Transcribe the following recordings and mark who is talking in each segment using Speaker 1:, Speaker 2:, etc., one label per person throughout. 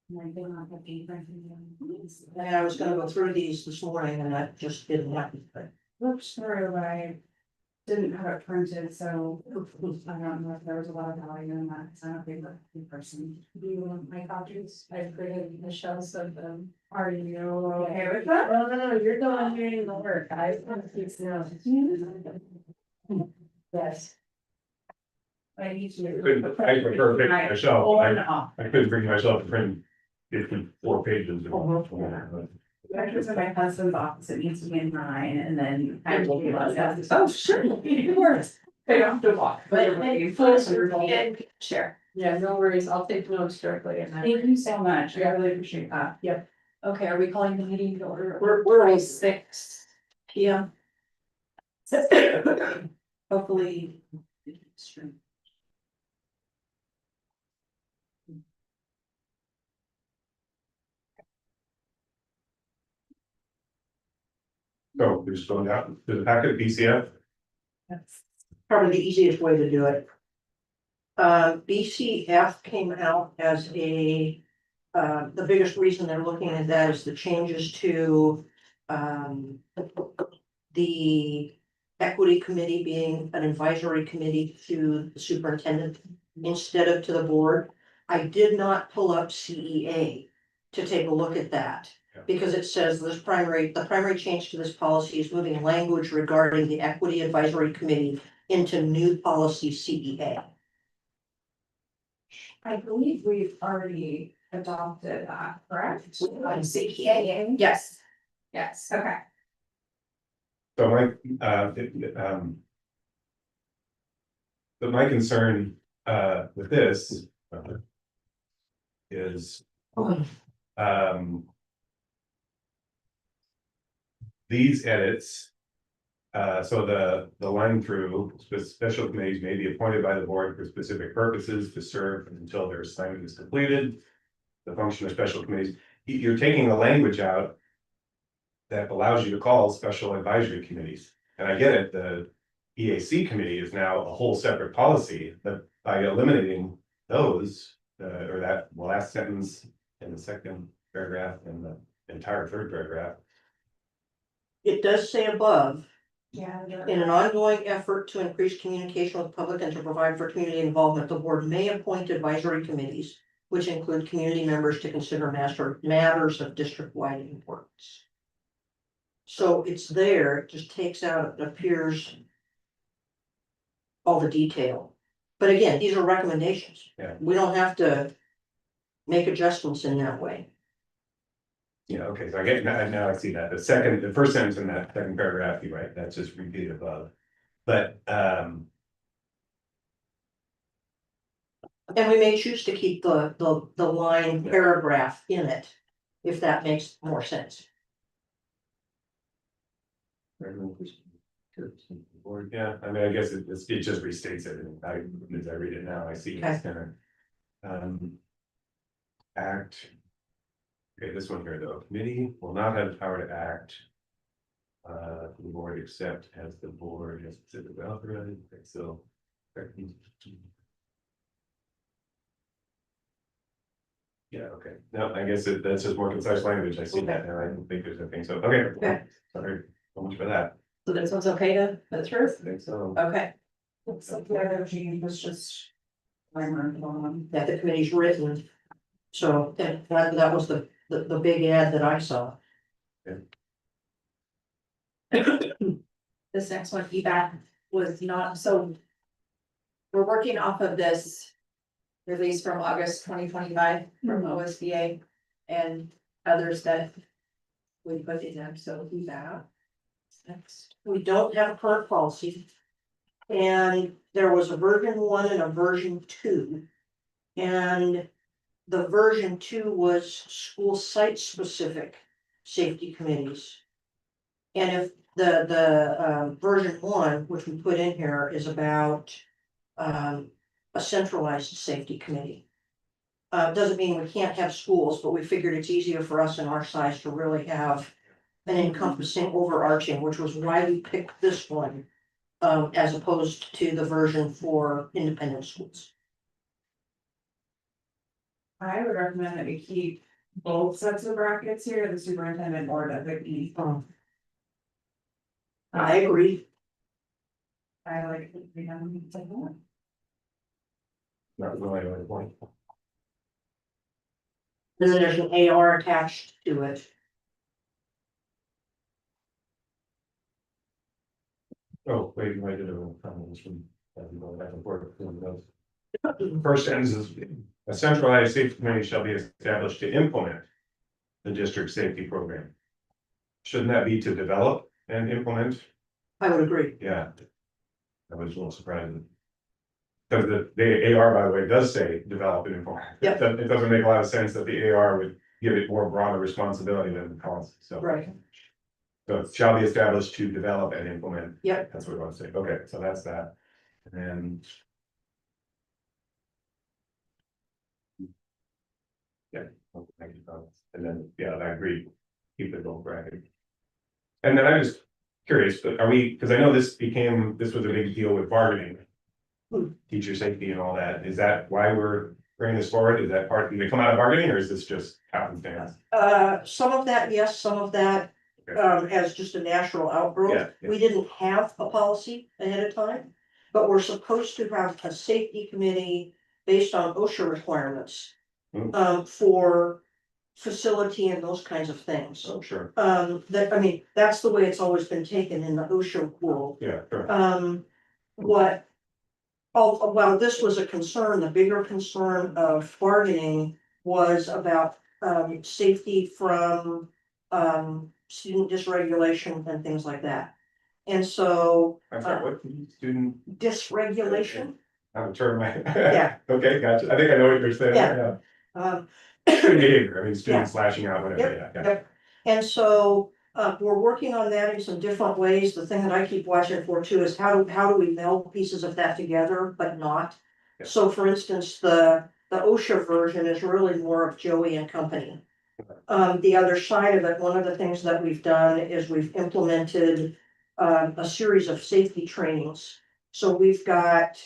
Speaker 1: And I was gonna go through these this morning and that just didn't happen, but.
Speaker 2: Looked through, I didn't have it printed, so I don't know if there was a lot of value in that, because I'm a paper person. Do you want my copies? I created the shells of them. Are you okay with that? No, you're the one doing the work, I want to keep Yes. I need to.
Speaker 3: I prefer picking myself.
Speaker 2: On and off.
Speaker 3: I couldn't bring myself to print 54 pages.
Speaker 2: Actually, my husband's office, it needs to be in 9, and then I will be less.
Speaker 1: Oh, sure, of course.
Speaker 2: They don't have to walk.
Speaker 4: Share.
Speaker 2: Yeah, no worries, I'll take notes directly and thank you so much, I really appreciate that. Yep.
Speaker 4: Okay, are we calling the meeting to order?
Speaker 1: We're all
Speaker 4: 6 p.m.
Speaker 1: hopefully.
Speaker 3: So we're just going out to the packet BCF.
Speaker 1: That's probably the easiest way to do it. BCF came out as a, the biggest reason they're looking at that is the changes to, the equity committee being an advisory committee to the superintendent instead of to the board. I did not pull up CEA to take a look at that. Because it says the primary change to this policy is moving language regarding the equity advisory committee into new policy CEA.
Speaker 2: I believe we've already adopted that, correct?
Speaker 1: CEA.
Speaker 4: Yes.
Speaker 2: Yes, okay.
Speaker 3: So my concern with this is these edits. So the line through special committees may be appointed by the board for specific purposes to serve until their assignment is completed. The function of special committees, you're taking the language out that allows you to call special advisory committees. And I get it, the EAC committee is now a whole separate policy, but by eliminating those, or that last sentence in the second paragraph and the entire third paragraph.
Speaker 1: It does say above,
Speaker 2: Yeah.
Speaker 1: in an ongoing effort to increase communication with the public and to provide for community involvement, the board may appoint advisory committees, which include community members to consider matters of district-wide importance. So it's there, it just takes out, it appears all the detail. But again, these are recommendations.
Speaker 3: Yeah.
Speaker 1: We don't have to make adjustments in that way.
Speaker 3: Yeah, okay, so I get, now I see that, the first sentence in that second paragraph, you're right, that's just repeated above. But,
Speaker 1: And we may choose to keep the line paragraph in it, if that makes more sense.
Speaker 3: yeah, I mean, I guess it just restates it, and as I read it now, I see it's gonna. Act. Okay, this one here, though, committee will not have the power to act. The board except as the board has specifically authorized, so. Yeah, okay, no, I guess that's just more concise language, I see that now, I don't think there's anything, so, okay.
Speaker 1: Okay.
Speaker 3: Sorry, so much for that,
Speaker 4: So this one's okay to put through?
Speaker 3: I think so.
Speaker 4: Okay.
Speaker 2: So the other change was just.
Speaker 1: That the committee's written. So that was the big ad that I saw.
Speaker 4: This next one, feedback was not, so. We're working off of this. Release from August 2025 from OSBA and others that. We put in them, so feedback. Next.
Speaker 1: We don't have a current policy. And there was a version 1 and a version 2. And the version 2 was school site specific safety committees. And if the version 1, which we put in here, is about a centralized safety committee. Doesn't mean we can't have schools, but we figured it's easier for us in our size to really have an encompassing overarching, which was why we picked this one. As opposed to the version for independent schools.
Speaker 2: I would recommend that we keep both sets of brackets here, the superintendent or designee.
Speaker 1: I agree.
Speaker 2: I like, we have them like that.
Speaker 3: Not really my point.
Speaker 1: And then there's an AR attached to it.
Speaker 3: Oh, wait, I did a comment from, going back and forth. First sentence is, a centralized safety committee shall be established to implement the district safety program. Shouldn't that be to develop and implement?
Speaker 1: I would agree.
Speaker 3: Yeah. I was a little surprised. Because the AR, by the way, does say develop and implement.
Speaker 1: Yep.
Speaker 3: It doesn't make a lot of sense that the AR would give it more broader responsibility than the policy, so.
Speaker 1: Right.
Speaker 3: So it shall be established to develop and implement.
Speaker 1: Yep.
Speaker 3: That's what I want to say. Okay, so that's that. And yeah, okay, thank you, Thomas. And then, yeah, I agree, keep it both bracket. And then I'm just curious, but are we, because I know this was a big deal with bargaining. Teacher safety and all that, is that why we're bringing this forward? Is that part, did it come out of bargaining, or is this just happenstance?
Speaker 1: Some of that, yes, some of that, as just a natural outgrowth.
Speaker 3: Yeah, yeah.
Speaker 1: We didn't have a policy ahead of time, but we're supposed to have a safety committee based on OSHA requirements.
Speaker 3: Hmm.
Speaker 1: For facility and those kinds of things.
Speaker 3: Oh, sure,
Speaker 1: That, I mean, that's the way it's always been taken in the OSHA world.
Speaker 3: yeah, sure.
Speaker 1: What? Oh, well, this was a concern, the bigger concern of bargaining was about, safety from, student dysregulation and things like that. And so,
Speaker 3: I'm sorry, what student,
Speaker 1: dysregulation,
Speaker 3: I'm a term,
Speaker 1: Yeah.
Speaker 3: Okay, gotcha, I think I know what you're saying,
Speaker 1: Yeah.
Speaker 3: yeah. Student behavior, I mean, students slashing out, whatever,
Speaker 1: Yep,
Speaker 3: yeah.
Speaker 1: yep. And so, we're working on that in some different ways. The thing that I keep watching for too is how do we meld pieces of that together, but not?
Speaker 3: Yeah.
Speaker 1: So for instance, the OSHA version is really more of Joey and company. The other side of it, one of the things that we've done is we've implemented a series of safety trainings. So we've got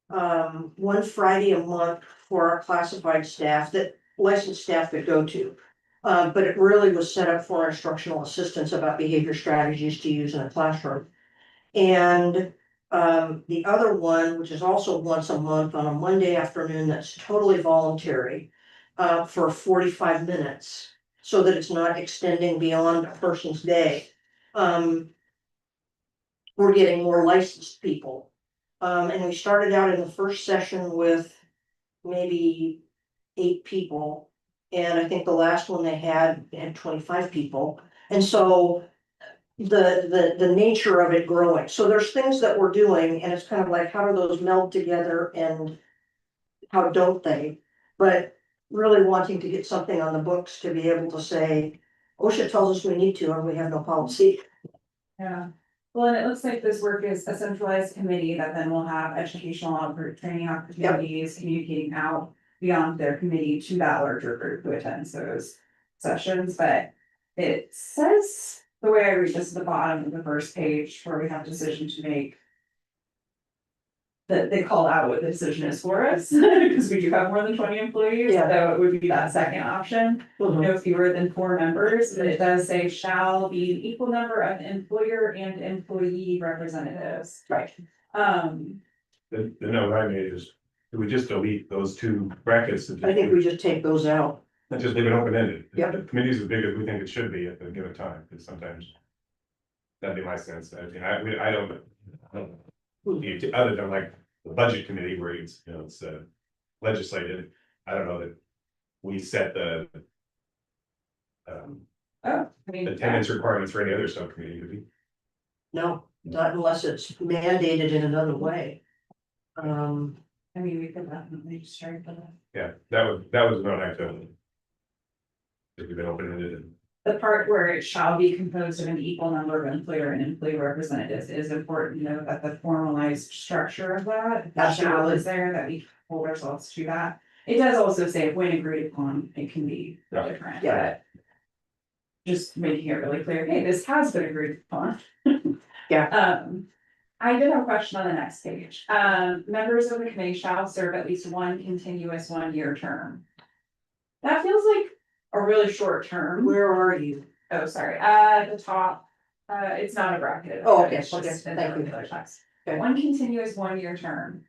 Speaker 1: one Friday a month for our classified staff, that licensed staff that go to. But it really was set up for instructional assistance about behavior strategies to use in a classroom. And the other one, which is also once a month on a Monday afternoon, that's totally voluntary, for 45 minutes, so that it's not extending beyond a person's day. We're getting more licensed people. And we started out in the first session with maybe 8 people. And I think the last one they had 25 people. And so the nature of it growing. So there's things that we're doing and it's kind of like, how do those meld together and how don't they? But really wanting to get something on the books to be able to say, OSHA tells us we need to, and we have no policy.
Speaker 2: Yeah, well, and it looks like this work is a centralized committee that then will have educational training opportunities, communicating out beyond their committee to that larger group who attends those sessions, but it says, the way I read this at the bottom of the first page, where we have decision to make. That they call out what the decision is for us, because we do have more than 20 employees,
Speaker 1: Yeah.
Speaker 2: so it would be that second option. No fewer than 4 members, but it does say shall be an equal number of employer and employee representatives.
Speaker 1: Right.
Speaker 3: The note I made is, do we just delete those 2 brackets? And
Speaker 1: I think we just take those out.
Speaker 3: just leave it open-ended.
Speaker 1: Yep.
Speaker 3: The committee's as big as we think it should be at the given time, because sometimes. That'd be my sense, I mean, I don't know. Other than like the budget committee where it's, it's legislated, I don't know that we set the.
Speaker 2: Oh, I mean.
Speaker 3: Attendance requirements for any other subcommittee, do we?
Speaker 1: No, not unless it's mandated in another way.
Speaker 2: I mean, we could definitely strike that.
Speaker 3: Yeah, that was not actually. If we've been open-ended and.
Speaker 2: The part where it shall be composed of an equal number of employer and employee representatives, it is important to note that the formalized structure of that. Shall is there, that we hold ourselves to that. It does also say when agreed upon, it can be different,
Speaker 1: Yeah.
Speaker 2: but. Just making it really clear, hey, this has been agreed upon.
Speaker 1: Yeah.
Speaker 2: I did have a question on the next page. Members of the committee shall serve at least one continuous 1-year term. That feels like a really short term.
Speaker 1: Where are you?
Speaker 2: Oh, sorry, the top, it's not a bracket.
Speaker 1: Oh, okay,
Speaker 2: It's
Speaker 1: okay,
Speaker 2: just in the
Speaker 1: thank you.
Speaker 2: regular text.
Speaker 1: Okay.
Speaker 2: One continuous 1-year term.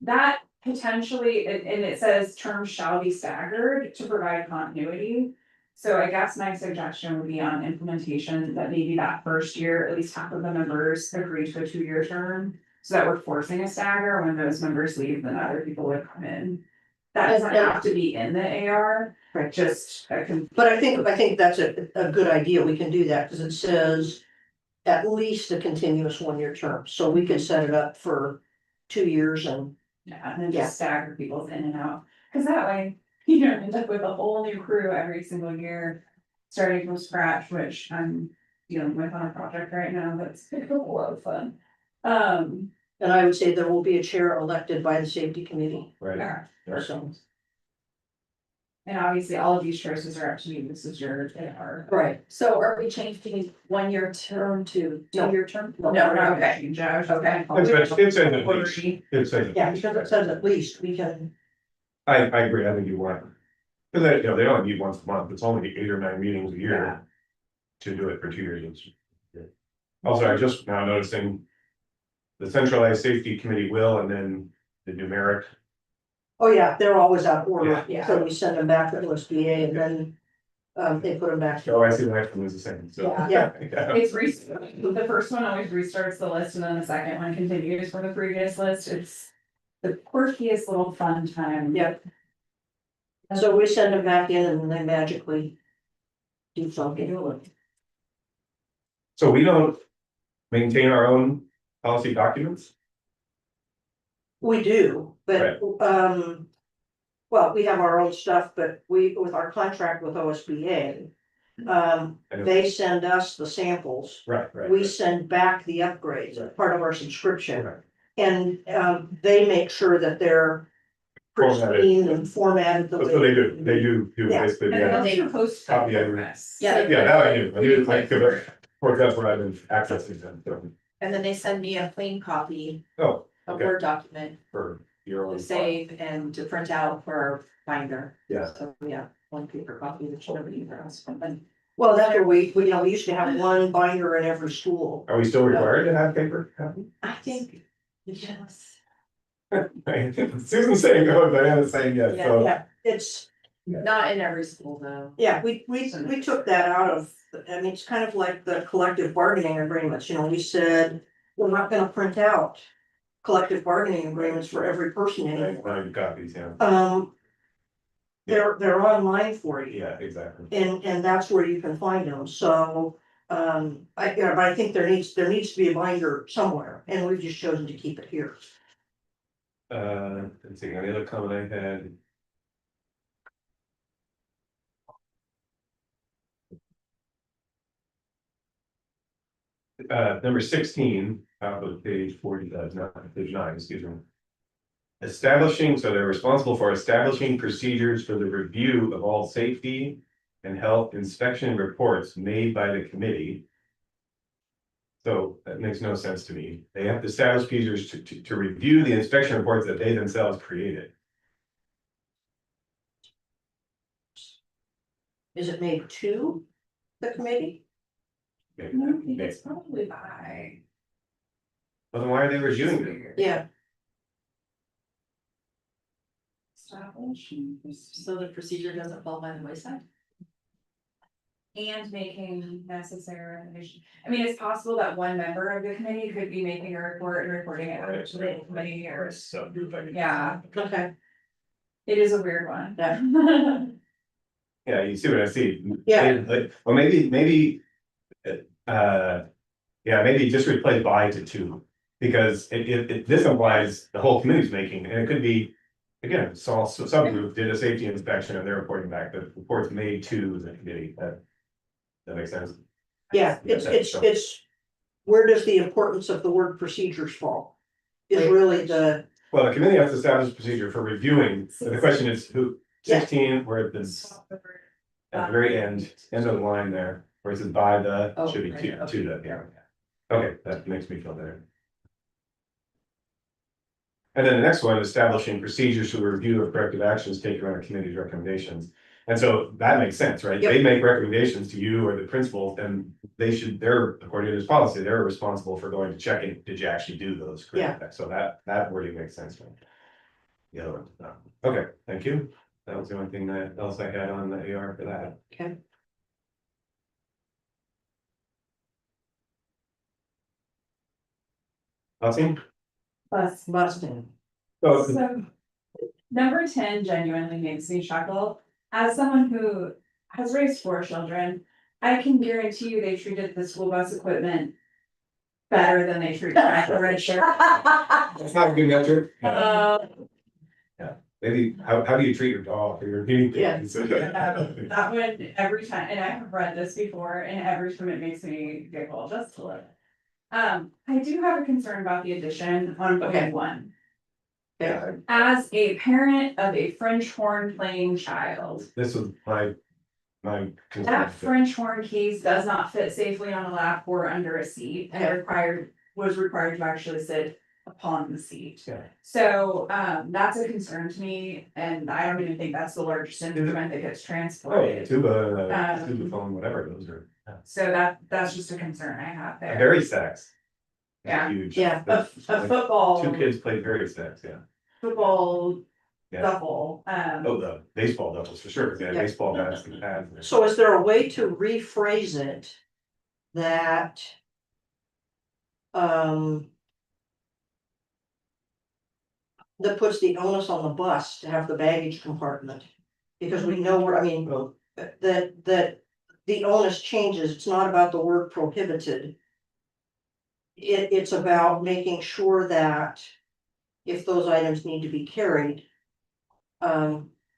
Speaker 2: That potentially, and it says terms shall be staggered to provide continuity. So I guess my suggestion would be on implementation that maybe that first year, at least half of the members agree to a 2-year term. So that we're forcing a stagger, when those members leave, then other people would come in. That doesn't have to be in the AR,
Speaker 1: Right.
Speaker 2: just
Speaker 1: But I think that's a good idea. We can do that because it says at least a continuous 1-year term. So we can set it up for 2 years and
Speaker 2: yeah, and then
Speaker 1: Yeah.
Speaker 2: just stagger people's in and out, cause that way, you don't end up with a whole new crew every single year. Starting from scratch, which I'm dealing with on a project right now, that's a lot of fun.
Speaker 1: and I would say there will be a chair elected by the safety committee.
Speaker 3: Right.
Speaker 2: Yeah,
Speaker 1: So,
Speaker 2: and obviously all of these choices are up to you, this is your,
Speaker 1: right.
Speaker 4: So are we changing 1-year term to
Speaker 1: No.
Speaker 4: 2-year term?
Speaker 1: No,
Speaker 2: No,
Speaker 4: No,
Speaker 2: no,
Speaker 4: okay.
Speaker 2: okay, Josh.
Speaker 4: Okay.
Speaker 3: It's in at least. It's in.
Speaker 1: Yeah, because it says at least we can,
Speaker 3: I agree, I think you want. Cause they, they only meet once a month, it's only 8 or 9 meetings a
Speaker 2: Yeah.
Speaker 3: year. To do it for 2 years. Also, I just now noticing. The centralized safety committee will, and then the numeric,
Speaker 1: oh yeah, they're always out of order.
Speaker 2: Yeah.
Speaker 1: So we send them back to OSBA and then they put them back.
Speaker 3: oh, I see the next one is the same, so.
Speaker 1: Yeah.
Speaker 2: It's the first one always restarts the list and then the second one continues for the previous list, it's the quirkiest little fun time.
Speaker 1: Yep. So we send them back in and they magically do something.
Speaker 3: So we don't maintain our own policy documents?
Speaker 1: We do, but, well, we have our own stuff, but with our contract with OSBA.
Speaker 3: I know.
Speaker 1: They send us the samples,
Speaker 3: Right, right.
Speaker 1: we send back the upgrades, part of our subscription.
Speaker 3: Right.
Speaker 1: And, they make sure that they're
Speaker 3: Formatted.
Speaker 1: pristine and formatted the way.
Speaker 3: So they do
Speaker 1: Yeah.
Speaker 3: basically,
Speaker 2: And
Speaker 3: yeah,
Speaker 2: they also post.
Speaker 3: Copy it.
Speaker 4: Yeah.
Speaker 3: yeah, that I knew, like, of course, that's where I've been accessing them, so.
Speaker 4: And then they send me a clean copy,
Speaker 3: Oh,
Speaker 4: a
Speaker 3: okay,
Speaker 4: Word document
Speaker 3: for your own.
Speaker 4: to save and to print out for our binder.
Speaker 3: Yeah.
Speaker 4: So, yeah, one paper copy, which nobody ever asked for.
Speaker 1: Well, that's where we used to have one binder in every school.
Speaker 3: Are we still required to have paper copy?
Speaker 4: I think, yes.
Speaker 3: Susan's saying no, Diana's saying yes, so.
Speaker 1: Yeah, it's,
Speaker 4: Not in every school though.
Speaker 1: yeah, we took that out of, I mean, it's kind of like the collective bargaining agreements, we said, we're not gonna print out collective bargaining agreements for every person anymore.
Speaker 3: 9 copies, yeah,
Speaker 1: They're online for you,
Speaker 3: yeah, exactly.
Speaker 1: and that's where you can find them, so, but I think there needs to be a binder somewhere, and we've just chosen to keep it here.
Speaker 3: Let's see, any other comment I had? Number 16, top of page 40, not page 9, excuse me. Establishing, so they're responsible for establishing procedures for the review of all safety and health inspection reports made by the committee. So that makes no sense to me. They have to establish procedures to review the inspection reports that they themselves created.
Speaker 1: Is it made to the committee?
Speaker 3: Maybe-
Speaker 2: No, I think
Speaker 3: maybe.
Speaker 2: it's probably by.
Speaker 3: Well, then why are they reviewing them?
Speaker 1: Yeah,
Speaker 2: Establishing.
Speaker 4: So the procedure doesn't fall by the wayside?
Speaker 2: And making necessary recommendations. I mean, it's possible that one member of the committee could be making a report and reporting it over to the committee or, yeah,
Speaker 1: okay,
Speaker 2: it is a weird one.
Speaker 1: Yeah.
Speaker 3: Yeah, you see what I see.
Speaker 1: Yeah.
Speaker 3: Like, well, maybe. Yeah, maybe just replace by to 2, because this implies the whole committee's making, and it could be. Again, so subgroup did a safety inspection and they're reporting back, the report's made to the committee, that makes sense.
Speaker 1: yeah, it's, where does the importance of the word procedures fall? Is really the,
Speaker 3: Well, the committee has to establish a procedure for reviewing, so the question is who, 16, where it's at the very end of the line there, where it says by the,
Speaker 4: Oh,
Speaker 3: should be
Speaker 4: right,
Speaker 3: to
Speaker 4: okay.
Speaker 3: the, yeah. Okay, that makes me feel better. And then the next one, establishing procedures for the review of corrective actions taken on a committee's recommendations. And so that makes sense, right?
Speaker 1: Yep.
Speaker 3: They make recommendations to you or the principal, and they're, according to this policy, they're responsible for going to check in, did you actually do those? corrective acts? So that wording makes sense to me. The other one, no. Okay, thank you. That was the only thing that else I had on the AR for that.
Speaker 1: Okay.
Speaker 3: Nothing?
Speaker 2: Plus,
Speaker 1: Busting.
Speaker 3: Oh,
Speaker 2: so number 10 genuinely makes me chuckle. As someone who has raised 4 children, I can guarantee you they treated the school bus equipment better than they treat the register.
Speaker 3: that's not a good metric.
Speaker 1: Uh,
Speaker 3: Maybe, how do you treat your dog or your guinea pig?
Speaker 1: Yeah.
Speaker 2: That one, every time, and I have read this before, and every time it makes me giggle just a little. I do have a concern about the addition on
Speaker 1: Okay.
Speaker 2: point 1.
Speaker 1: yeah,
Speaker 2: As a parent of a French horn playing child,
Speaker 3: This was my concern.
Speaker 2: that French horn case does not fit safely on a lap or under a seat and was required to actually sit upon the seat.
Speaker 3: Yeah.
Speaker 2: So, that's a concern to me, and I don't even think that's the largest instrument that gets
Speaker 3: Oh,
Speaker 2: transported.
Speaker 3: tuba phone, whatever, those are
Speaker 2: So that's just a concern I have there.
Speaker 3: very stacks.
Speaker 2: Yeah.
Speaker 3: Huge.
Speaker 1: Yeah,
Speaker 2: A football,
Speaker 3: Two kids played very stacks, yeah.
Speaker 2: football
Speaker 3: Yeah.
Speaker 2: double,
Speaker 3: Oh, the baseball doubles for sure, yeah,
Speaker 1: Yeah.
Speaker 3: baseball bats and pads.
Speaker 1: so is there a way to rephrase it? That. That puts the onus on the bus to have the baggage compartment. Because we know where, I mean,
Speaker 3: Well,
Speaker 1: that the onus changes, it's not about the word prohibited. It's about making sure that if those items need to be carried.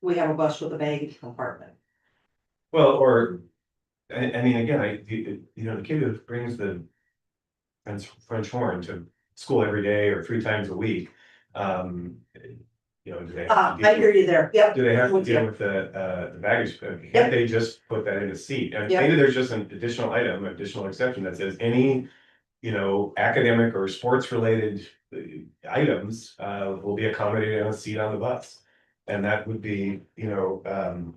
Speaker 1: We have a bus with a baggage compartment.
Speaker 3: well, or, I mean, again, the kid who brings the French horn to school every day or 3 times a week, do they? have to
Speaker 1: I
Speaker 3: deal
Speaker 1: hear you there, yep.
Speaker 3: Do they have to
Speaker 1: With
Speaker 3: deal
Speaker 1: you.
Speaker 3: with the baggage? Can't
Speaker 1: Yep.
Speaker 3: they just put that in a seat? And
Speaker 1: Yep.
Speaker 3: maybe there's just an additional item, additional exception that says any, academic or sports related items, will be accommodated on a seat on the bus. And that would be, again,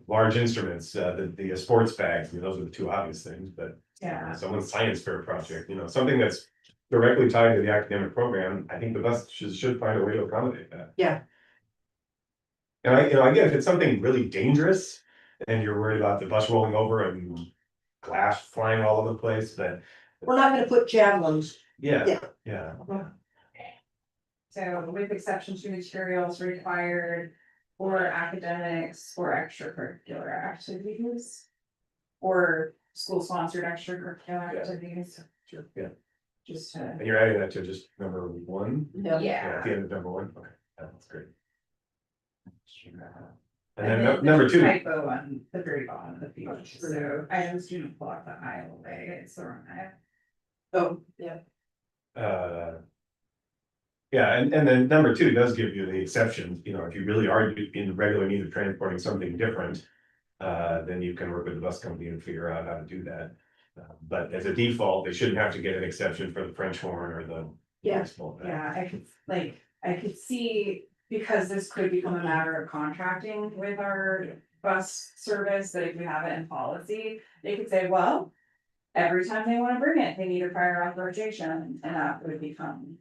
Speaker 3: large instruments, the sports bags, those are the 2 obvious things, but
Speaker 2: yeah.
Speaker 3: someone's science fair project, something that's directly tied to the academic program, I think the bus should find a way to accommodate that.
Speaker 1: Yeah.
Speaker 3: And again, if it's something really dangerous and you're worried about the bus rolling over and glass flying all over the place, then
Speaker 1: We're not gonna put javelins.
Speaker 3: yeah.
Speaker 2: So with exception to materials required for academics or extracurricular activities. Or school sponsored extracurricular
Speaker 3: Yeah.
Speaker 2: activities,
Speaker 3: Sure, yeah.
Speaker 2: just to.
Speaker 3: And you're adding that to just number 1?
Speaker 1: Yeah.
Speaker 3: Yeah, at the end of number 1, okay, that's great. And
Speaker 2: And
Speaker 3: then
Speaker 2: then
Speaker 3: number
Speaker 2: there's a
Speaker 3: 2,
Speaker 2: typo on the very bottom of the page, so items do not block the aisle way, it's the wrong aisle.
Speaker 1: Oh, yeah.
Speaker 3: yeah, and then number 2 does give you the exception, if you really are in the regular need of transporting something different. Then you can work with the bus company and figure out how to do that. But as a default, they shouldn't have to get an exception for the French horn or the.
Speaker 1: Yeah.
Speaker 3: baseball bat.
Speaker 2: Yeah, I could see, because this could become a matter of contracting with our bus service, that if we have it in policy, they could say, well. Every time they wanna bring it, they need a prior authorization, and that would become.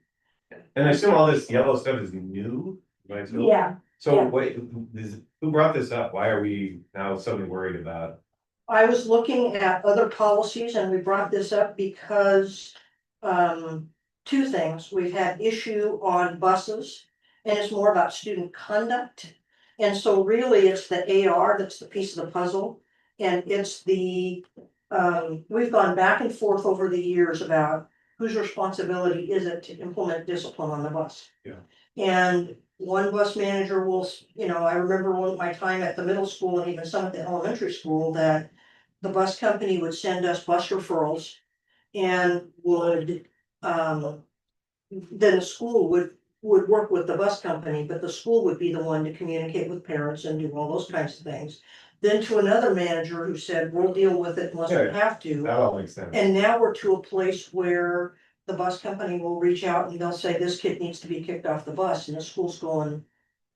Speaker 3: And I assume all this yellow stuff is new, right? So-
Speaker 1: Yeah,
Speaker 3: So
Speaker 1: yeah.
Speaker 3: wait, who brought this up? Why are we now suddenly worried about?
Speaker 1: I was looking at other policies and we brought this up because. 2 things, we've had issue on buses. And it's more about student conduct. And so really it's the AR that's the piece of the puzzle. And it's we've gone back and forth over the years about whose responsibility is it to implement discipline on the bus.
Speaker 3: Yeah.
Speaker 1: And one bus manager will, I remember one of my time at the middle school and even some at the elementary school, that the bus company would send us bus referrals and would, then the school would work with the bus company, but the school would be the one to communicate with parents and do all those kinds of things. Then to another manager who said, we'll deal with it unless we
Speaker 3: Yeah.
Speaker 1: have to.
Speaker 3: That all makes sense.
Speaker 1: And now we're to a place where the bus company will reach out and they'll say, this kid needs to be kicked off the bus, and the school's going,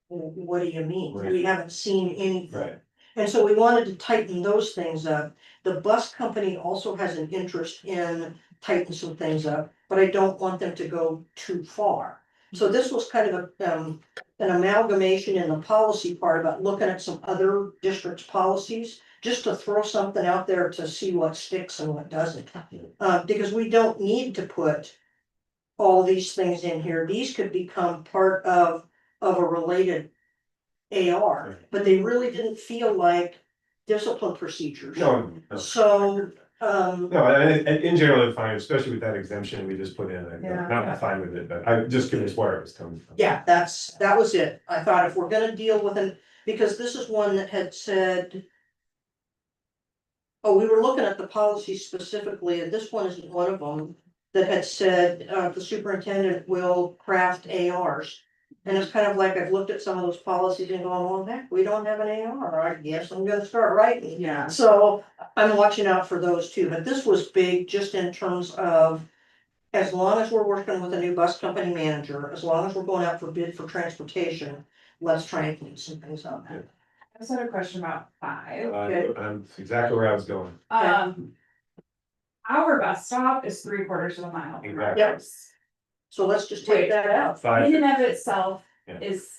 Speaker 1: "Well, what do you mean?
Speaker 3: Right.
Speaker 1: We haven't seen anything."
Speaker 3: Right.
Speaker 1: And so we wanted to tighten those things up. The bus company also has an interest in tightening some things up, but I don't want them to go too far. So this was kind of an amalgamation in the policy part about looking at some other districts' policies, just to throw something out there to see what sticks and what doesn't. Because we don't need to put all these things in here. These could become part of a related AR, but they really didn't feel like discipline procedures.
Speaker 3: No, no.
Speaker 1: So,
Speaker 3: No, and in general, it's fine, especially with that exemption we just put in, I'm
Speaker 2: Yeah.
Speaker 3: not fine with it, but I'm just curious where it was coming from.
Speaker 1: yeah, that was it. I thought if we're gonna deal with it, because this is one that had said. Oh, we were looking at the policy specifically, and this one isn't one of them, that had said, the superintendent will craft ARs. And it's kind of like, I've looked at some of those policies and going, well, heck, we don't have an AR, I guess I'm gonna start writing.
Speaker 2: Yeah.
Speaker 1: So I'm watching out for those too, but this was big just in terms of. As long as we're working with a new bus company manager, as long as we're going out for bid for transportation, let's try and clean some things up.
Speaker 2: I just had a question about five.
Speaker 3: That's exactly where I was going.
Speaker 2: Our bus stop is 3/4 of a mile. from our
Speaker 3: Exactly.
Speaker 2: house.
Speaker 1: So let's just take that out.
Speaker 3: Five,
Speaker 2: In and of itself
Speaker 3: Yeah.
Speaker 2: is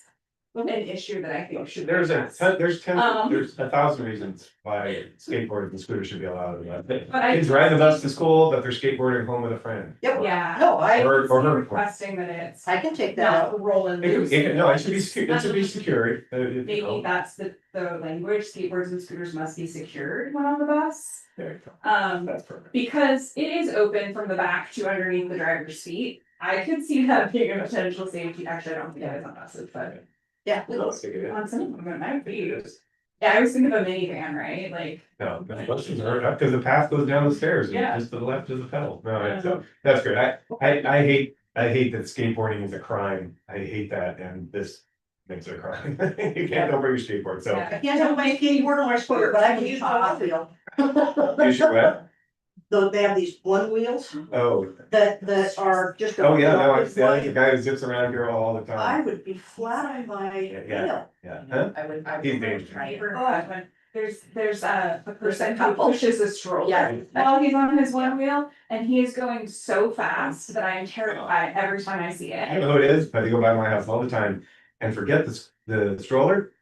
Speaker 2: an issue that I think should. be
Speaker 3: there's
Speaker 2: addressed.
Speaker 3: there's
Speaker 2: Um,
Speaker 3: 1,000 reasons why skateboarders and scooters should be allowed.
Speaker 2: But I-
Speaker 3: Kids ride the bus to school, but they're skateboarding home with a friend.
Speaker 1: Yep.
Speaker 2: Yeah.
Speaker 1: No, I
Speaker 3: Or her.
Speaker 2: Requesting that it's
Speaker 1: can take that out.
Speaker 2: not rolling
Speaker 3: It
Speaker 2: loose.
Speaker 3: could, no, it should be, it should be secured.
Speaker 2: Maybe that's the language, skateboards and scooters must be secured when on the bus.
Speaker 3: There you go, that's perfect.
Speaker 2: Because it is open from the back to underneath the driver's seat. I could see that being a potential safety, actually, I don't think it is on buses, but
Speaker 1: Yeah.
Speaker 3: No, stick it in.
Speaker 2: on some of them it might be. Yeah, I was thinking of a minivan, right? Like,
Speaker 3: No, because the path goes down the stairs, and
Speaker 2: Yeah.
Speaker 3: just to the left of the pedal, no, so, that's good, I hate that skateboarding is a crime, I hate that, and this makes it a crime. You can't over your skateboard, so.
Speaker 2: yeah.
Speaker 1: I can't have my skateboard or my scooter, but I can use my one wheel.
Speaker 3: You should what?
Speaker 1: Though they have these one wheels
Speaker 3: Oh,
Speaker 1: that are just.
Speaker 3: oh, yeah, no, I see the guy who zips around here all the
Speaker 1: I
Speaker 3: time,
Speaker 1: would be flat on my
Speaker 3: Yeah.
Speaker 1: wheel.
Speaker 3: yeah, huh?
Speaker 4: I would.
Speaker 3: He's dangerous.
Speaker 2: There's a person who
Speaker 4: couple.
Speaker 2: pushes a stroller
Speaker 4: Yeah.
Speaker 2: while he's on his one wheel, and he is going so fast that I am terrified every time I see
Speaker 3: I
Speaker 2: it.
Speaker 3: don't know who it is, but they go by my house all the time, and forget the stroller.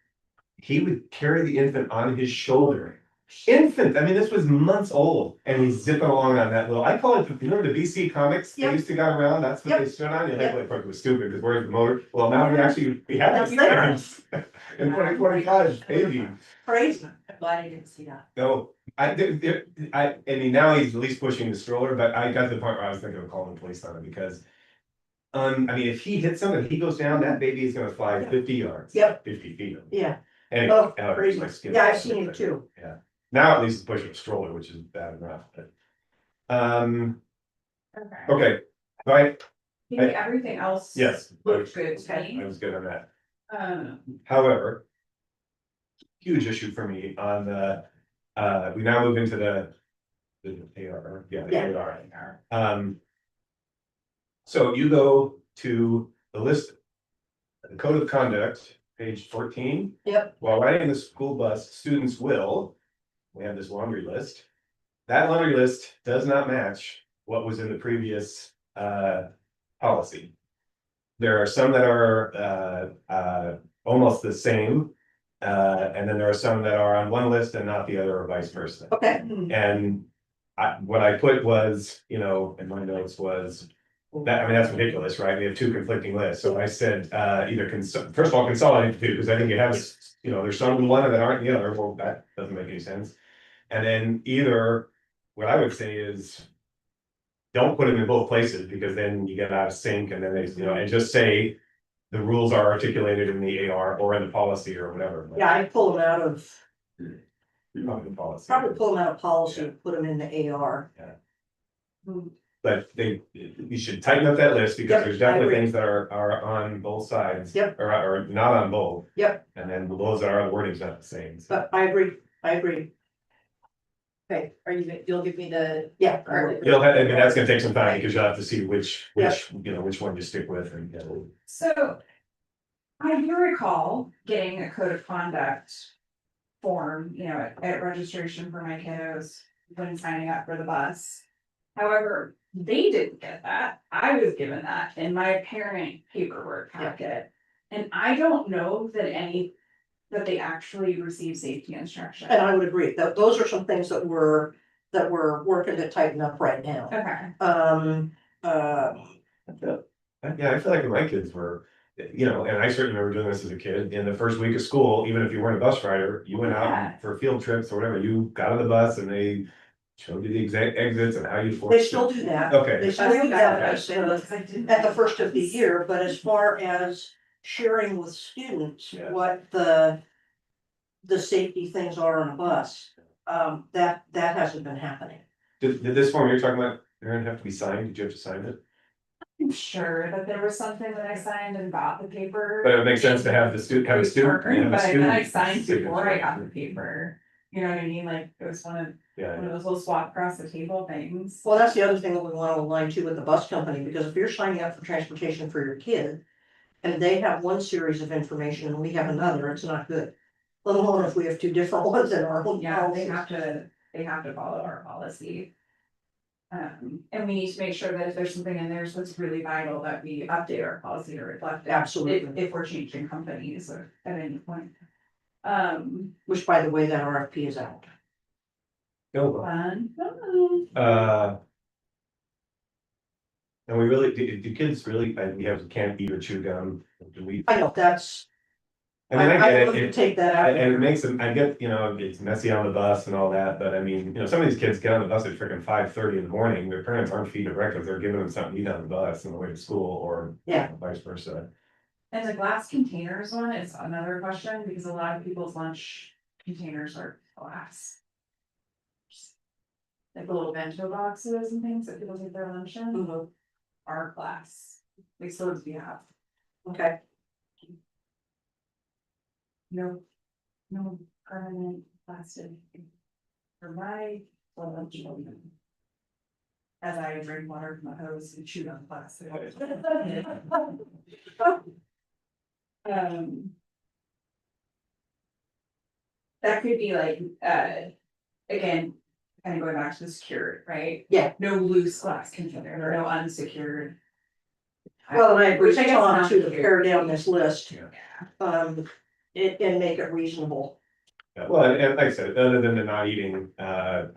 Speaker 3: He would carry the infant on his shoulder. Infant, I mean, this was months old, and he's zipping along on that little, I call it, you remember the BC comics, they
Speaker 1: Yep.
Speaker 3: used to go around, that's what they
Speaker 1: Yep.
Speaker 3: stood on, you think like, it was stupid, because where's the motor? Well, now we actually, we have
Speaker 1: That's
Speaker 3: this
Speaker 1: there.
Speaker 3: in 2045, baby.
Speaker 1: Crazy.
Speaker 4: I'm glad I didn't see that.
Speaker 3: No, I mean, now he's at least pushing the stroller, but I got to the point where I was thinking of calling the police on him, because. I mean, if he hits something, he goes down, that baby is gonna fly 50 yards.
Speaker 1: Yep.
Speaker 3: 50 feet.
Speaker 1: Yeah.
Speaker 3: Anyway,
Speaker 1: Oh,
Speaker 3: now
Speaker 1: crazy.
Speaker 3: my skin-
Speaker 1: Yeah, I've seen it too.
Speaker 3: Now at least it's pushing a stroller, which is bad enough, but. Okay, right,
Speaker 2: I think everything else.
Speaker 3: yes.
Speaker 2: Looked good to
Speaker 3: I
Speaker 2: me.
Speaker 3: was good on that.
Speaker 2: Um,
Speaker 3: However. Huge issue for me on the, we now move into the AR, yeah, the
Speaker 1: Yeah.
Speaker 3: AR. So you go to the list. The code of conduct, page 14.
Speaker 1: Yep.
Speaker 3: While riding the school bus, students will, we have this laundry list. That laundry list does not match what was in the previous policy. There are some that are almost the same. And then there are some that are on one list and not the other, or vice versa.
Speaker 1: Okay.
Speaker 3: And what I put was, in my notes was. That, I mean, that's ridiculous, right? We have two conflicting lists, so I said, either first of all, consolidate the two, because I think it has, there's some in one that aren't in the other, well, that doesn't make any sense. And then either, what I would say is. Don't put them in both places, because then you get out of sync, and then they, and just say. The rules are articulated in the AR or in the policy or whatever.
Speaker 1: Yeah, I pull them out of,
Speaker 3: Probably the policy.
Speaker 1: probably pull them out of policy and put them in the AR.
Speaker 3: But you should tighten up that list, because
Speaker 1: Yep,
Speaker 3: there's
Speaker 1: I
Speaker 3: definitely
Speaker 1: agree.
Speaker 3: things that are on both sides.
Speaker 1: Yep.
Speaker 3: Or not on both.
Speaker 1: Yep.
Speaker 3: And then those that are, the wording's not the same, so.
Speaker 1: But I agree.
Speaker 4: Okay, you'll give me the.
Speaker 1: Yeah.
Speaker 3: You'll have, I mean, that's gonna take some time because you'll have to see which, you know, which one you stick with and, you know.
Speaker 2: So. I do recall getting a code of conduct form, you know, at registration for my kiddos when signing up for the bus. However, they didn't get that. I was given that in my parent paperwork packet. And I don't know that they actually receive safety instruction.
Speaker 1: And I would agree, that those are some things that we're working to tighten up right now.
Speaker 2: Okay,
Speaker 3: Yeah, I feel like my kids were, you know, and I certainly remember doing this as a kid, in the first week of school, even if you weren't a bus rider, you went
Speaker 2: Yeah.
Speaker 3: out for field trips or whatever, you got on the bus and they showed you the exact exits and how you.
Speaker 1: they still do that.
Speaker 3: Okay.
Speaker 1: They still do that at the first of the year, but as far as sharing with students
Speaker 3: Yeah.
Speaker 1: what the safety things are on a bus, that hasn't been happening.
Speaker 3: Did this form you're talking about, Aaron, have to be signed? Did you have to sign it?
Speaker 2: I'm sure that there was something that I signed and got the paper.
Speaker 3: But it would make sense to have the student, have a student.
Speaker 2: Return,
Speaker 3: have a
Speaker 2: but then I
Speaker 3: student
Speaker 2: signed before I got
Speaker 3: signature.
Speaker 2: the paper. You know what I mean? Like, it was one of
Speaker 3: Yeah,
Speaker 2: those little swap across the table things.
Speaker 1: Well, that's the other thing that we want to align to with the bus company, because if you're signing up for transportation for your kid. And they have one series of information and we have another, it's not good. Let alone if we have two different ones in our own
Speaker 2: Yeah, they
Speaker 1: policies.
Speaker 2: have to follow our policy. And we need to make sure that if there's something in there that's really vital, that we update our policy to reflect it.
Speaker 1: Absolutely.
Speaker 2: If we're changing companies or at any point.
Speaker 1: Which, by the way, that RFP is out.
Speaker 3: go,
Speaker 2: Fun.
Speaker 3: and we really, do kids really, we have, can't eat or chew gum, do we?
Speaker 1: I know, that's,
Speaker 3: I mean, I
Speaker 1: I
Speaker 3: get
Speaker 1: would
Speaker 3: it,
Speaker 1: take that out.
Speaker 3: and it makes them, I get, you know, it's messy on the bus and all that, but I mean, you know, some of these kids get on the bus at freaking 5:30 in the morning, their parents aren't feeding breakfast, they're giving them something to eat on the bus on the way to school, or.
Speaker 1: Yeah.
Speaker 3: Vice versa.
Speaker 2: And the glass containers one is another question, because a lot of people's lunch containers are glass. Like the little bento boxes and things that people take their lunch in
Speaker 1: Mhm.
Speaker 2: are glass, like those we have,
Speaker 1: Okay,
Speaker 2: no permanent plastic. For my lunch children. As I drink water from a hose and chew on plastic. That could be like, again, kind of going back to the secured, right?
Speaker 1: Yeah.
Speaker 2: No loose glass container or no unsecured.
Speaker 1: well, and I agree
Speaker 2: Which I
Speaker 1: with
Speaker 2: guess
Speaker 1: Tom
Speaker 2: not
Speaker 1: too, to
Speaker 2: here.
Speaker 1: pare down this list,
Speaker 3: Yeah.
Speaker 1: and make it reasonable.
Speaker 3: Yeah, well, and like I said, other than the not eating, cause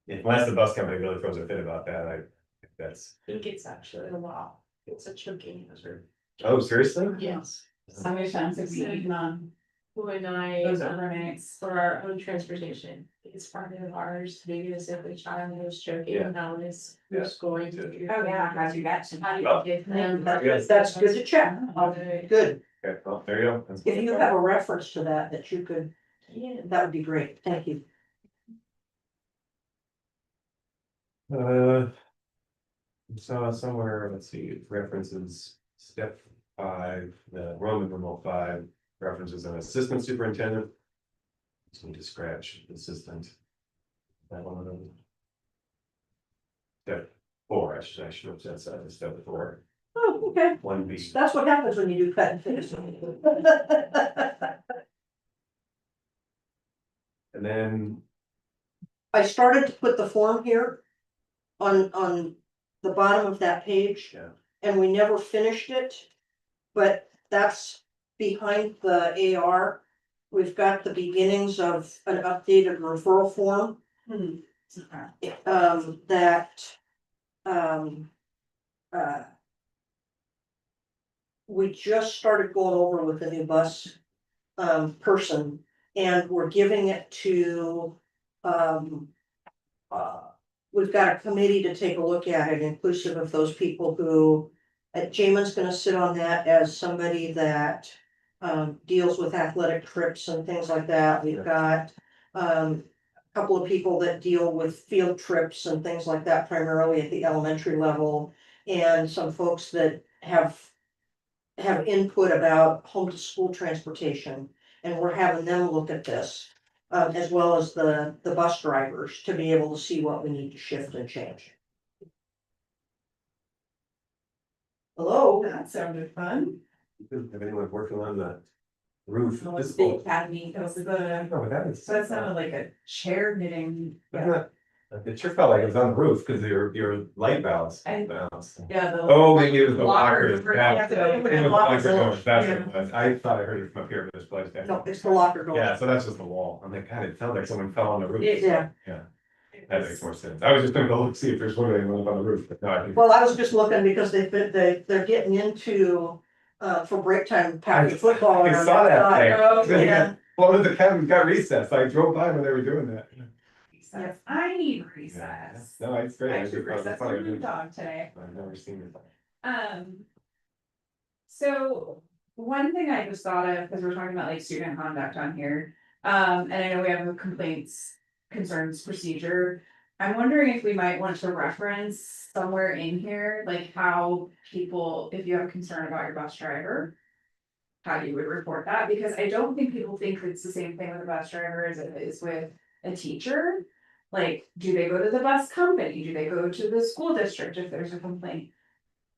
Speaker 3: unless the bus company really throws a fit about that, I think that's.
Speaker 5: I think it's actually a law. It's a choking hazard.
Speaker 3: Oh, seriously?
Speaker 5: Yes.
Speaker 2: How many times have we eaten on
Speaker 5: Who and I,
Speaker 2: those overnights?
Speaker 5: for our own transportation, it's part of ours, maybe as if a child was choking,
Speaker 3: Yeah.
Speaker 5: now it's
Speaker 3: Yeah.
Speaker 5: who's going to.
Speaker 2: Oh, yeah, how'd you get to?
Speaker 5: How do
Speaker 3: Oh.
Speaker 5: you give them?
Speaker 1: That's good to check. Good,
Speaker 3: Okay, well, there you go. That's-
Speaker 1: if you have a reference to that you could,
Speaker 5: Yeah.
Speaker 1: that would be great, thank you.
Speaker 3: So somewhere, let's see, references, step 5, the Roman numeral 5, references an assistant superintendent. Just need to scratch assistant. That one of them. Step 4, I should have said that, step 4,
Speaker 1: Oh, okay,
Speaker 3: 1B.
Speaker 1: that's what happens when you do cut and finish.
Speaker 3: And then,
Speaker 1: I started to put the form here on the bottom of that page.
Speaker 3: Yeah.
Speaker 1: And we never finished it, but that's behind the AR. We've got the beginnings of an updated referral form, that, we just started going over with the new bus, person, and we're giving it to, we've got a committee to take a look at it, inclusive of those people who, Jamin's gonna sit on that as somebody that, deals with athletic trips and things like that. We've got, a couple of people that deal with field trips and things like that, primarily at the elementary level, and some folks that have input about home to school transportation, and we're having them look at this. as well as the bus drivers to be able to see what we need to shift and change. Hello?
Speaker 2: That sounded fun.
Speaker 3: If anyone working on the roof.
Speaker 5: It's the academy,
Speaker 2: That was the,
Speaker 3: No, but that is.
Speaker 2: so that sounded like a chair knitting.
Speaker 3: Isn't that- It sure felt like it was on the roof, cause your light valves
Speaker 2: And-
Speaker 3: bounced.
Speaker 2: Yeah, the.
Speaker 3: Oh, maybe it was the
Speaker 2: Lockers
Speaker 3: locker.
Speaker 2: were-
Speaker 3: Yeah.
Speaker 2: yeah, so
Speaker 3: It was the
Speaker 2: lockers
Speaker 3: locker
Speaker 2: are-
Speaker 3: doors, that's what
Speaker 2: yeah.
Speaker 3: it was. I thought I heard it from up here, but it's placed down.
Speaker 1: No, it's the locker door.
Speaker 3: Yeah, so that's just the wall. I'm like, God, it felt like someone fell on the roof.
Speaker 1: Yeah,
Speaker 3: That makes more sense. I was just gonna go look, see if there's one anyone up on the roof, but no, I think.
Speaker 1: well, I was just looking because they're getting into, for break time, package football.
Speaker 3: I
Speaker 1: and
Speaker 3: saw that
Speaker 1: thought,
Speaker 3: thing.
Speaker 1: yeah.
Speaker 3: Well, the cabin got recessed. I drove by when they were doing that.
Speaker 2: Recess. I need
Speaker 3: Yeah.
Speaker 2: recess.
Speaker 3: No, it's great.
Speaker 2: I
Speaker 3: I
Speaker 2: took
Speaker 3: just thought it was
Speaker 2: recess
Speaker 3: funny.
Speaker 2: with my dog today.
Speaker 3: I've never seen it.
Speaker 2: So one thing I just thought of, because we're talking about like student conduct on here, and I know we have a complaints, concerns procedure. I'm wondering if we might want to reference somewhere in here, like how people, if you have a concern about your bus driver. How you would report that, because I don't think people think it's the same thing with a bus driver as it is with a teacher. Like, do they go to the bus company? Do they go to the school district if there's a complaint?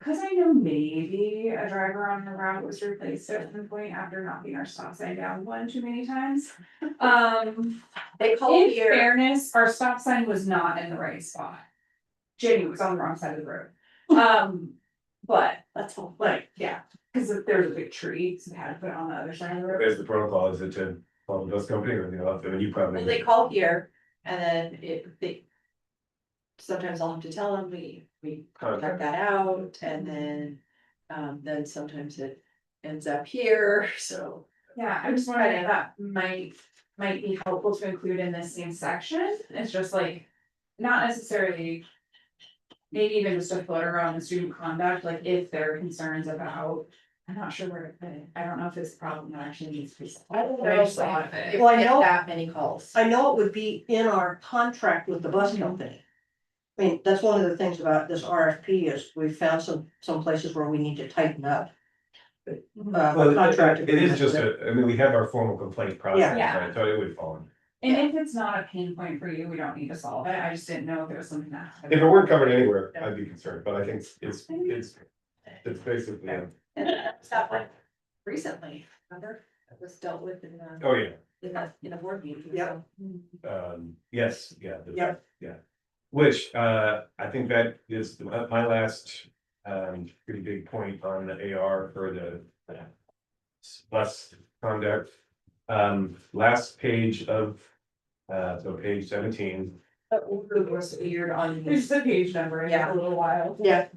Speaker 2: Cause I know maybe a driver on the route was replaced at one point after knocking our stop sign down one too many times.
Speaker 4: They call
Speaker 2: In
Speaker 4: here,
Speaker 2: fairness, our stop sign was not in the right spot. Jamie was on the wrong side of the road. But
Speaker 4: that's all.
Speaker 2: like, yeah, cause there was a big tree, so they had to put it on the other side of the road.
Speaker 3: There's the protocol, is it to call the bus company or, I mean, you probably.
Speaker 4: Well, they call here and then they. Sometimes I'll have to tell them, we contract that out and then sometimes it ends up here, so.
Speaker 2: Yeah, I'm just wondering if that might be helpful to include in this same section, it's just like, not necessarily. Maybe even just a footer on the student conduct, like if there are concerns about, I'm not sure where to put it, I don't know if it's a problem that actually needs to be.
Speaker 4: I don't
Speaker 2: But I
Speaker 4: know
Speaker 2: just thought of it.
Speaker 4: if
Speaker 1: Well, I
Speaker 4: we get
Speaker 1: know-
Speaker 4: that many calls.
Speaker 1: I know it would be in our contract with the bus company. I mean, that's one of the things about this RFP is we've found some places where we need to tighten up.
Speaker 3: Well,
Speaker 1: Contract
Speaker 3: it is just I mean, we have our formal complaint process,
Speaker 2: Yeah.
Speaker 3: right, so it would fall in.
Speaker 2: And if it's not a pain point for you, we don't need to solve it, I just didn't know if it was something that.
Speaker 3: If it weren't covered anywhere, I'd be concerned, but I think it's basically,
Speaker 4: And that's that one recently, remember, that was dealt with in
Speaker 3: oh, yeah.
Speaker 4: in a board meeting.
Speaker 1: Yep.
Speaker 3: Yes, yeah.
Speaker 1: Yep.
Speaker 3: Yeah, which, I think that is my last, pretty big point on the AR for the. Bus conduct, last page of, so page 17.
Speaker 4: But it was weird on.
Speaker 2: There's the page number, it's
Speaker 4: Yeah.
Speaker 2: a little while.
Speaker 1: Yeah,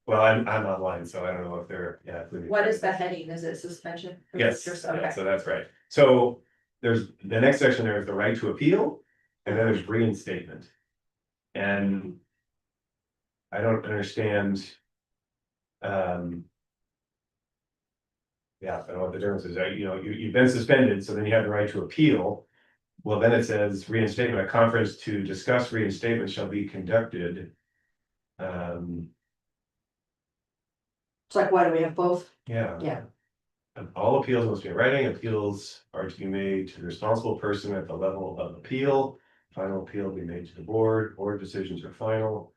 Speaker 3: Well, I'm online, so I don't know if they're, yeah.
Speaker 4: What is the heading, is it suspension?
Speaker 3: Yes,
Speaker 4: Just-
Speaker 3: yeah,
Speaker 4: okay.
Speaker 3: so that's right. So there's, the next section there is the right to appeal, and then there's reinstatement. And I don't understand. Yeah, I don't know what the difference is, you've been suspended, so then you have the right to appeal. Well, then it says reinstatement, a conference to discuss reinstatement shall be conducted.
Speaker 1: it's like, why do we have both?
Speaker 3: Yeah.
Speaker 1: Yeah.
Speaker 3: And all appeals must be in writing, appeals are to be made to the responsible person at the level of appeal. Final appeal be made to the board decisions are final.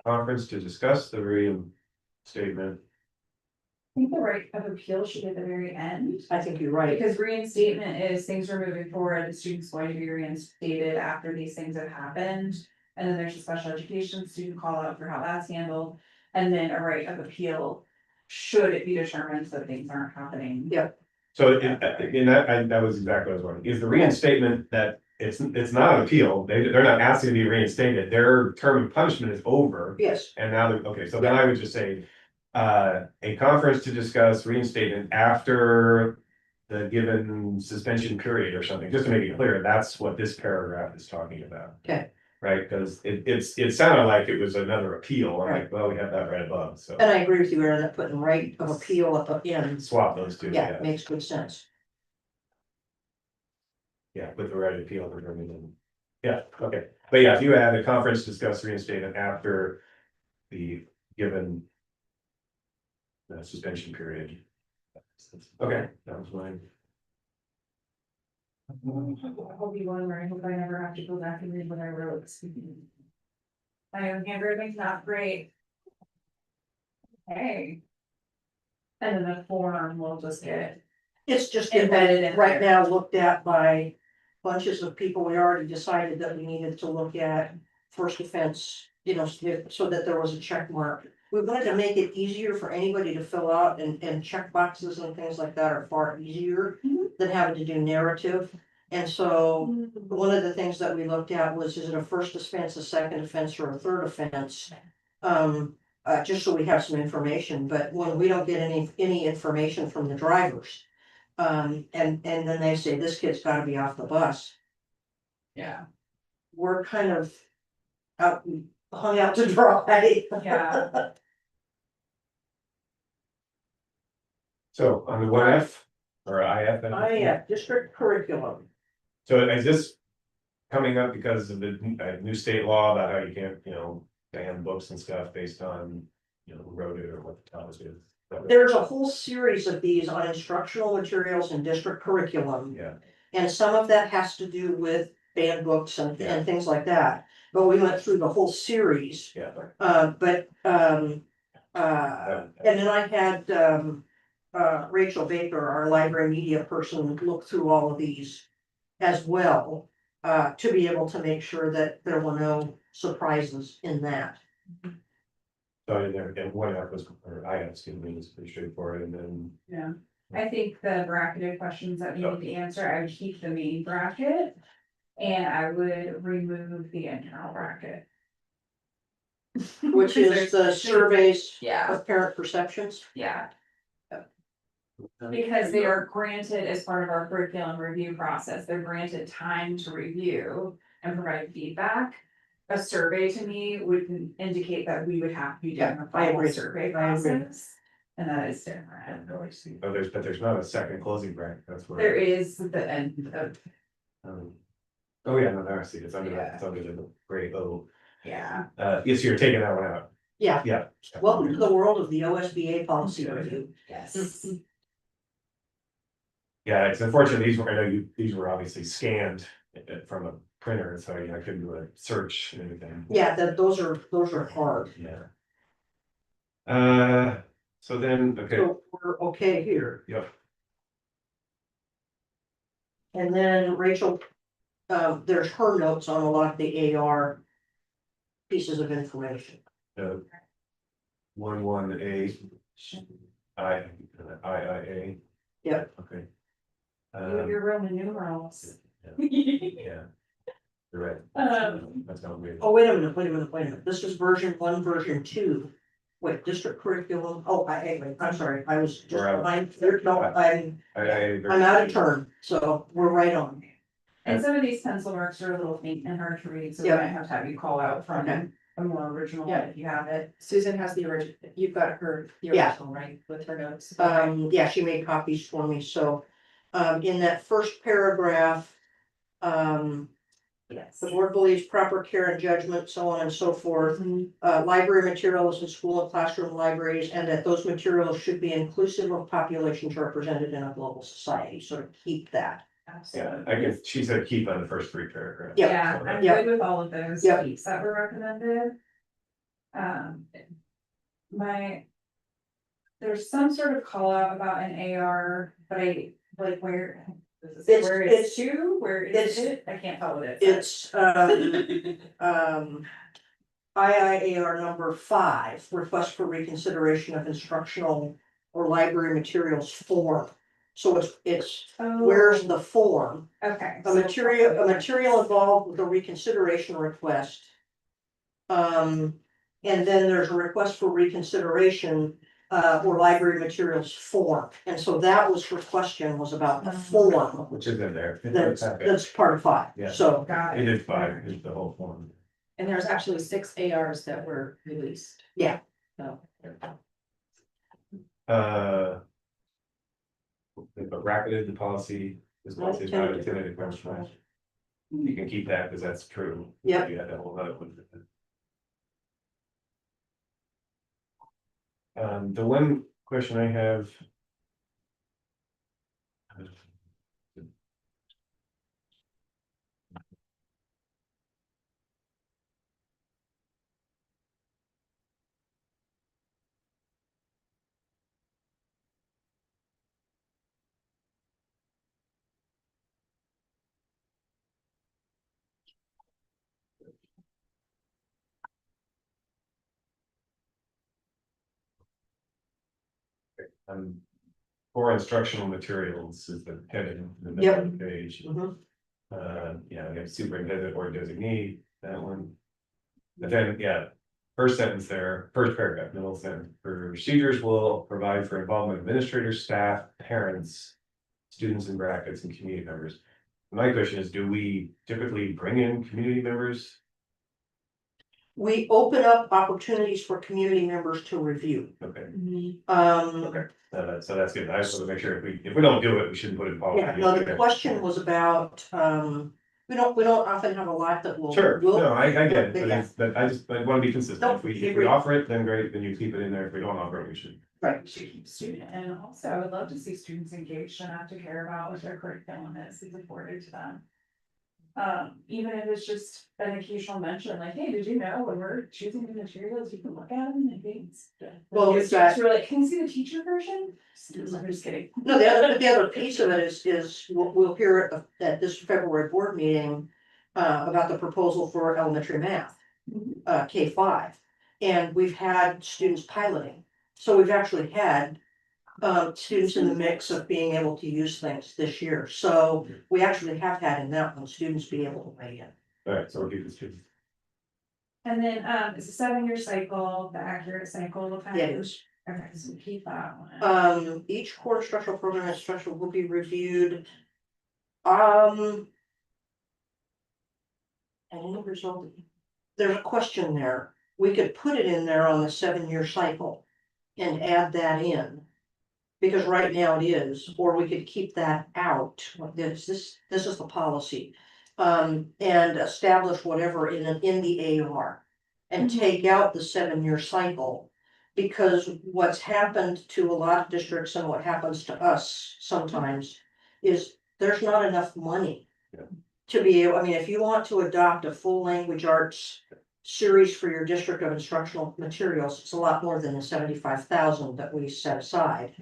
Speaker 3: Conference to discuss the reinstatement.
Speaker 2: I think the right of appeal should be at the very end.
Speaker 1: I think you're right.
Speaker 2: Because reinstatement is things are moving forward, the student's going to be reinstated after these things have happened. And then there's a special education student call out for how that's handled, and then a right of appeal. Should it be determined that things aren't happening.
Speaker 1: Yeah.
Speaker 3: So in that was exactly what I was wondering, is the reinstatement that it's not an appeal, they're not asking to be reinstated, their term of punishment is over.
Speaker 1: Yes,
Speaker 3: And now, okay, so then I would just say, a conference to discuss reinstatement after the given suspension period or something, just to make it clear, that's what this paragraph is talking about.
Speaker 1: Okay.
Speaker 3: Right, because it sounded like it was another appeal, I'm like, well, we have that right above, so
Speaker 1: and I agree with you, Aaron, that putting right of appeal at the end,
Speaker 3: swap those two,
Speaker 1: yeah,
Speaker 3: yeah,
Speaker 1: makes good sense.
Speaker 3: yeah, with the right of appeal, we're going in. Yeah, okay, but yeah, if you add a conference discuss reinstatement after the given. Suspension period. Okay, that was mine.
Speaker 2: I'll be wondering, I hope I never have to go back and read what I wrote. My handwriting's not great. Hey. And then the form will just get,
Speaker 1: It's just
Speaker 2: Embedded in
Speaker 1: right
Speaker 2: there.
Speaker 1: now looked at by bunches of people. We already decided that we needed to look at first offense, you know, so that there was a check mark. We wanted to make it easier for anybody to fill out and check boxes and things like that are far easier
Speaker 2: Mhm.
Speaker 1: than having to do narrative. And so one of the things that we looked at was, is it a first offense, a second offense, or a third offense? Just so we have some information, but when we don't get any information from the drivers. And then they say, this kid's gotta be off the bus,
Speaker 2: yeah,
Speaker 1: we're kind of out, hung out to dry.
Speaker 2: yeah.
Speaker 3: So on the one F or IF. then?
Speaker 1: Yeah, district curriculum.
Speaker 3: So is this coming up because of the new state law about how you can't, you know, ban books and stuff based on, you know, who wrote it or what the topic is?
Speaker 1: There's a whole series of these on instructional materials and district curriculum.
Speaker 3: Yeah,
Speaker 1: And some of that has to do with banned books
Speaker 3: Yeah.
Speaker 1: and things like that. But we went through the whole series.
Speaker 3: yeah.
Speaker 1: And then I had, Rachel Baker, our library media person, look through all of these as well. To be able to make sure that there were no surprises in that.
Speaker 3: So there, and one F was, or IF, excuse me, is pretty straightforward, and then,
Speaker 2: Yeah, I think the bracketed questions that we need to answer, I would keep the main bracket. And I would remove the internal bracket.
Speaker 1: Which is the surveys
Speaker 2: Yeah,
Speaker 1: of parent perceptions.
Speaker 2: yeah. Because they are granted as part of our curriculum review process, they're granted time to review and provide feedback. A survey to me would indicate that we would have to be doing
Speaker 1: Yeah,
Speaker 2: a
Speaker 1: I
Speaker 2: formal
Speaker 1: agree.
Speaker 2: survey
Speaker 1: I agree.
Speaker 2: process. And that is different.
Speaker 3: oh, I see, oh, but there's not a second closing bracket, that's where.
Speaker 2: There is the end of,
Speaker 3: Oh, yeah, no, there I see, it's under,
Speaker 2: Yeah.
Speaker 3: it's under the great little,
Speaker 2: yeah,
Speaker 3: yes, you're taking that one out,
Speaker 1: Yeah,
Speaker 3: yeah.
Speaker 1: welcome to the world of the OSBA policy review.
Speaker 2: yes.
Speaker 3: Yeah, it's unfortunate, these were, I know you, these were obviously scanned from a printer, so I couldn't do a search and anything.
Speaker 1: Yeah, those are hard.
Speaker 3: Yeah. So then, okay,
Speaker 1: So we're okay here.
Speaker 3: yep,
Speaker 1: And then Rachel, there's her notes on a lot of the AR pieces of information.
Speaker 3: 11A. IIA.
Speaker 1: Yep.
Speaker 3: Okay.
Speaker 2: You're Roman numerals.
Speaker 3: Yeah. You're right. That's not weird.
Speaker 1: Oh, wait a minute. This is version 1, version 2. Wait, district curriculum. Oh, I'm sorry. I was just
Speaker 3: We're out.
Speaker 1: behind. No, I'm out of turn. So we're right on.
Speaker 2: And some of these pencil marks are a little faint and hard to read, so we
Speaker 1: Yep.
Speaker 2: might have to have you call out from
Speaker 1: Okay.
Speaker 2: a more original one
Speaker 1: Yeah.
Speaker 2: if you have it.
Speaker 4: Susan has the original, you've got her, the
Speaker 1: Yeah.
Speaker 4: original, right, with her notes.
Speaker 1: Yeah, she made copies for me. So, in that first paragraph,
Speaker 2: Yes.
Speaker 1: the board believes proper care and judgment, so on and so forth.
Speaker 2: Mhm.
Speaker 1: Library materials in school and classroom libraries, and that those materials should be inclusive of populations represented in a global society, sort of keep that.
Speaker 3: Yeah,
Speaker 2: Absolutely.
Speaker 3: I guess she said keep on the first 3 paragraphs.
Speaker 1: Yeah.
Speaker 2: Yeah,
Speaker 3: So
Speaker 2: I'm
Speaker 1: Yeah.
Speaker 2: good with all of those
Speaker 1: Yeah.
Speaker 2: tweaks that were recommended. My. There's some sort of call out about an AR, but I, like, where? Where
Speaker 1: It's-
Speaker 2: it's to, where
Speaker 1: it's-
Speaker 2: is it? I can't tell what it says.
Speaker 1: It's, IIAR number 5, request for reconsideration of instructional or library materials form. So it's, where's the form?
Speaker 2: Okay.
Speaker 1: A material involved with a reconsideration request. And then there's a request for reconsideration, or library materials form, and so that was her question, was about the form.
Speaker 3: Which is in there.
Speaker 1: That's part of 5,
Speaker 3: Yeah.
Speaker 1: so,
Speaker 2: Got
Speaker 3: It
Speaker 2: it.
Speaker 3: is 5, is the whole form.
Speaker 4: And there's actually 6 ARs that were released.
Speaker 1: Yeah.
Speaker 4: So,
Speaker 3: But bracketed the policy, this policy is not intended to question. You can keep that because that's true.
Speaker 1: Yep.
Speaker 3: You had that whole other one. The one question I have. For instructional materials is the heading in the middle of the page.
Speaker 1: Mhm.
Speaker 3: Yeah, we have superintendent or designee, that one. But then, yeah, first sentence there, first paragraph, middle sentence, procedures will provide for involvement of administrators, staff, parents. Students in brackets and community members. My question is, do we typically bring in community members?
Speaker 1: We open up opportunities for community members to review.
Speaker 3: Okay,
Speaker 1: Um,
Speaker 3: so that's good, I just want to make sure if we don't do it, we shouldn't put it in policy.
Speaker 1: yeah, no, the question was about, we don't often have a lot that will.
Speaker 3: Sure,
Speaker 1: will-
Speaker 3: no, I get it,
Speaker 1: Yeah.
Speaker 3: but I want to be consistent,
Speaker 1: Nope,
Speaker 3: if we
Speaker 1: agree.
Speaker 3: offer it, then great, then you keep it in there, if we don't offer it, we should.
Speaker 1: Right,
Speaker 2: We should keep student, and also I would love to see students engaged enough to care about what their curriculum is important to them. Even if it's just an occasional mention, like, hey, did you know when we're choosing the materials, you can look at them and things.
Speaker 1: Well, we've got-
Speaker 2: We're like, can you see the teacher version? I'm just kidding.
Speaker 1: no, the other piece of it is we'll hear at this February board meeting. About the proposal for elementary math, K5. And we've had students piloting, so we've actually had. Students in the mix of being able to use things this year, so we actually have had in that one, students be able to weigh in.
Speaker 3: Alright, so we'll keep this to.
Speaker 2: And then, it's a 7-year cycle, the accurate cycle of.
Speaker 1: Yeah, it is.
Speaker 2: Okay, so we keep that one.
Speaker 1: Each core instructional program and instructional will be reviewed. And the result, there's a question there, we could put it in there on the 7-year cycle. And add that in. Because right now it is, or we could keep that out, like this is the policy. And establish whatever in the AR. And take out the 7-year cycle. Because what's happened to a lot of districts and what happens to us sometimes is there's not enough money.
Speaker 3: Yeah.
Speaker 1: To be able, I mean, if you want to adopt a full language arts series for your district of instructional materials, it's a lot more than the 75,000 that we set aside.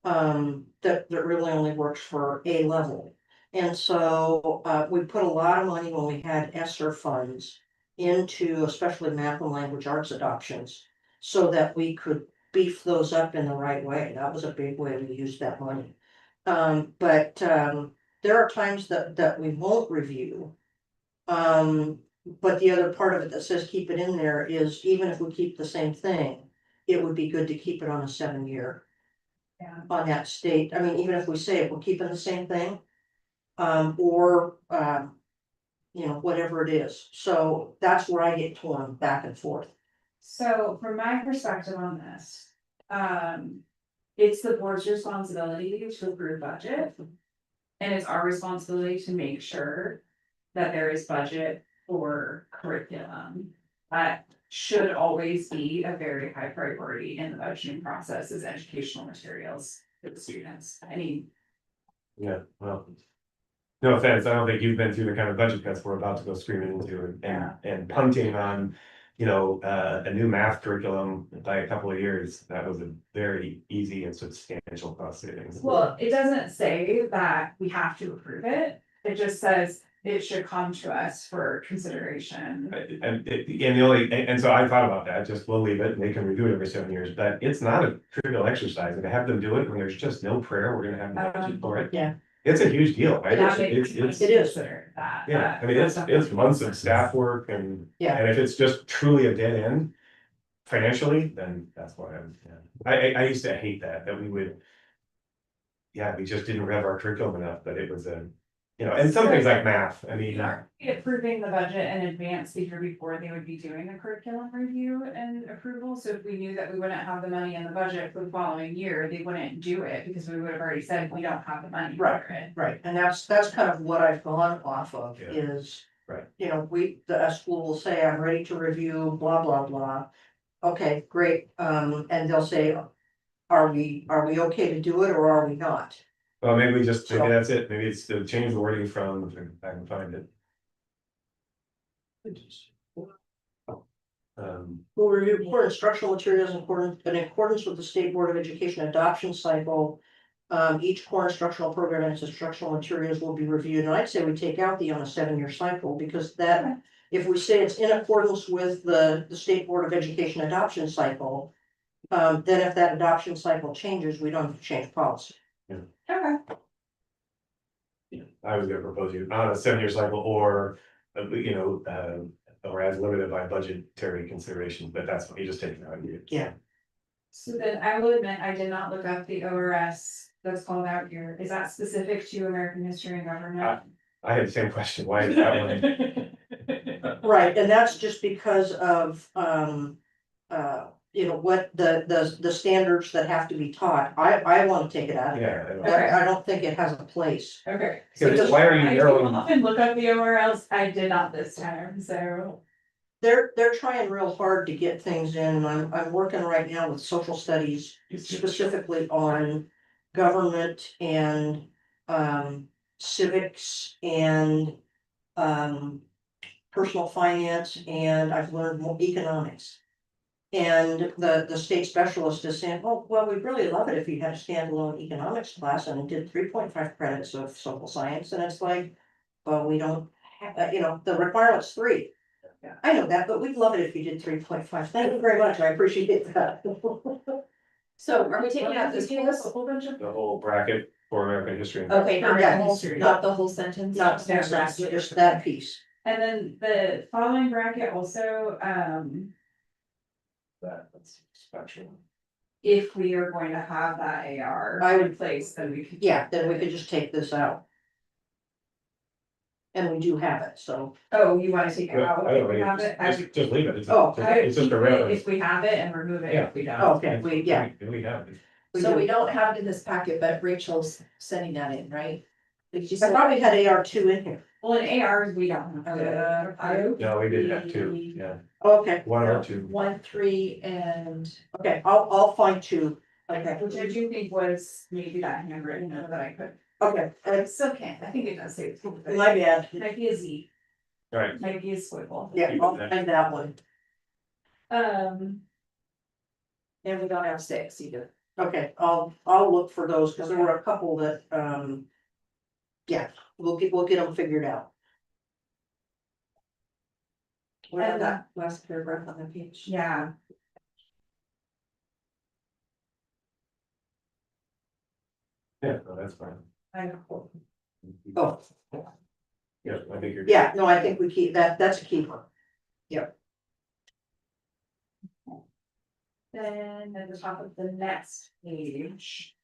Speaker 1: That really only works for A level. And so, we put a lot of money when we had ESSER funds into especially math and language arts adoptions. So that we could beef those up in the right way. That was a big way we used that money. But there are times that we won't review. But the other part of it that says keep it in there is even if we keep the same thing, it would be good to keep it on a 7-year.
Speaker 2: Yeah.
Speaker 1: On that state, I mean, even if we say if we're keeping the same thing. Or, whatever it is, so that's where I get torn back and forth.
Speaker 2: So from my perspective on this, it's the board's responsibility to approve budget. And it's our responsibility to make sure that there is budget for curriculum. That should always be a very high priority in the budgeting process is educational materials for the students. I mean,
Speaker 3: Yeah, well. No offense, I don't think you've been through the kind of budget cuts we're about to go screaming into and punting on. A new math curriculum by a couple of years, that was a very easy and substantial cost savings.
Speaker 2: well, it doesn't say that we have to approve it. It just says it should come to us for consideration.
Speaker 3: And so I thought about that, just we'll leave it, and they can review it every 7 years, but it's not a trivial exercise, and to have them do it when there's just no prayer, we're gonna have no budget for it.
Speaker 1: Yeah.
Speaker 3: It's a huge deal, right?
Speaker 2: That
Speaker 3: It's,
Speaker 2: makes
Speaker 1: It is.
Speaker 2: consider that.
Speaker 3: yeah, I mean, it's months of staff work
Speaker 1: Yeah.
Speaker 3: and if it's just truly a dead end. Financially, then that's why I used to hate that we would. Yeah, we just didn't rev our curriculum enough, but it was and some things like math, I mean.
Speaker 2: Are we approving the budget in advance the year before they would be doing the curriculum review and approval? So if we knew that we wouldn't have the money in the budget for the following year, they wouldn't do it because we would have already said we don't have the money for it.
Speaker 1: Right, and that's kind of what I've gone off of
Speaker 3: Yeah.
Speaker 1: is.
Speaker 3: Right.
Speaker 1: The school will say, I'm ready to review, blah, blah, blah. Okay, great, and they'll say, are we okay to do it or are we not?
Speaker 3: Well, maybe that's it, maybe it's to change the wording from, if I can find it.
Speaker 1: Will review core instructional materials in accordance with the State Board of Education adoption cycle. Each core instructional program and its instructional materials will be reviewed, and I'd say we take out the on a 7-year cycle, because that, if we say it's in accordance with the State Board of Education adoption cycle. then if that adoption cycle changes, we don't have to change policy.
Speaker 2: Okay.
Speaker 3: I was gonna propose you on a 7-year cycle or, or as limited by budgetary considerations, but that's what you just take it out of you.
Speaker 1: Yeah.
Speaker 2: So then I will admit, I did not look up the ORS that's called out here. Is that specific to American history and government?
Speaker 3: I had the same question, why is that one?
Speaker 1: Right, and that's just because of, what the standards that have to be taught. I want to take it out of there.
Speaker 3: Yeah, I don't-
Speaker 1: I don't think it has a place.
Speaker 2: Okay.
Speaker 3: Because why are you
Speaker 2: I do
Speaker 3: narrowing?
Speaker 2: often look up the ORLs. I did not this time, so.
Speaker 1: They're trying real hard to get things in, and I'm working right now with social studies specifically on government and civics and personal finance, and I've learned more economics. And the state specialist is saying, oh, well, we'd really love it if you had a standalone economics class and did 3.5 credits of social science, and it's like, well, we don't have, the requirement's 3.
Speaker 2: Yeah.
Speaker 1: I know that, but we'd love it if you did 3.5. Thank you very much, I appreciate that.
Speaker 4: So are we taking out this
Speaker 2: A
Speaker 4: piece?
Speaker 2: whole bunch of.
Speaker 3: The whole bracket for American history.
Speaker 4: Okay, not
Speaker 1: Yeah.
Speaker 4: the whole, not the whole sentence.
Speaker 1: Not just that piece.
Speaker 2: And then the following bracket also,
Speaker 3: That's spectrum.
Speaker 2: if we are going to have that AR
Speaker 1: I
Speaker 2: in
Speaker 1: would-
Speaker 2: place, then we could.
Speaker 1: Yeah, then we could just take this out. And we do have it, so,
Speaker 2: Oh, you wanna take it
Speaker 3: Well,
Speaker 2: out
Speaker 3: I
Speaker 2: if
Speaker 3: don't
Speaker 2: we
Speaker 3: know,
Speaker 2: have it? I would-
Speaker 3: just leave it, it's,
Speaker 1: Oh,
Speaker 3: it's just a reference.
Speaker 2: If we have it and remove it
Speaker 3: Yeah.
Speaker 2: if we don't.
Speaker 1: okay, we have it.
Speaker 4: So we don't have it in this packet, but Rachel's sending that in, right? Did you
Speaker 1: I
Speaker 4: say?
Speaker 1: thought we had AR2 in here.
Speaker 2: Well, in ARs, we don't have to.
Speaker 3: No, we did have 2, yeah,
Speaker 1: Okay,
Speaker 3: 1 or 2.
Speaker 4: 1, 3, and,
Speaker 1: okay, I'll find 2. Okay,
Speaker 2: Which I do think was maybe that handwritten note that I could.
Speaker 1: okay,
Speaker 2: I still can't, I think it does say.
Speaker 1: my bad.
Speaker 2: Might be a Z,
Speaker 3: Right,
Speaker 2: might be a squiggle.
Speaker 1: Yeah, I'll find that one.
Speaker 2: Um,
Speaker 4: and we don't have 6 either.
Speaker 1: Okay, I'll look for those, because there were a couple that, yeah, we'll get them figured out.
Speaker 4: What about that last paragraph on the page?
Speaker 2: yeah,
Speaker 3: yeah, no, that's fine.
Speaker 2: I,
Speaker 1: Oh,
Speaker 3: Yeah, I think you're.
Speaker 1: yeah, no, I think we keep that, that's a keeper.
Speaker 2: then at the top of the next page.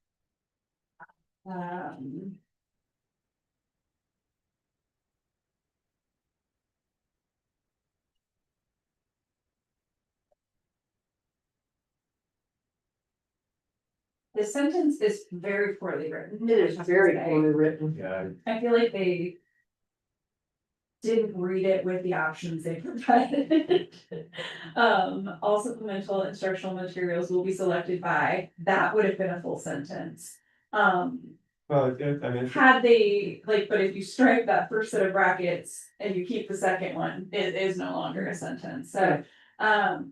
Speaker 2: The sentence is very poorly written.
Speaker 1: It is very poorly written.
Speaker 3: Yeah,
Speaker 2: I feel like they. Didn't read it with the options they provided. All supplemental instructional materials will be selected by, that would have been a full sentence.
Speaker 3: well, I mean,
Speaker 2: Had they, like, but if you strike that first set of brackets and you keep the second one, it is no longer a sentence, so,
Speaker 1: I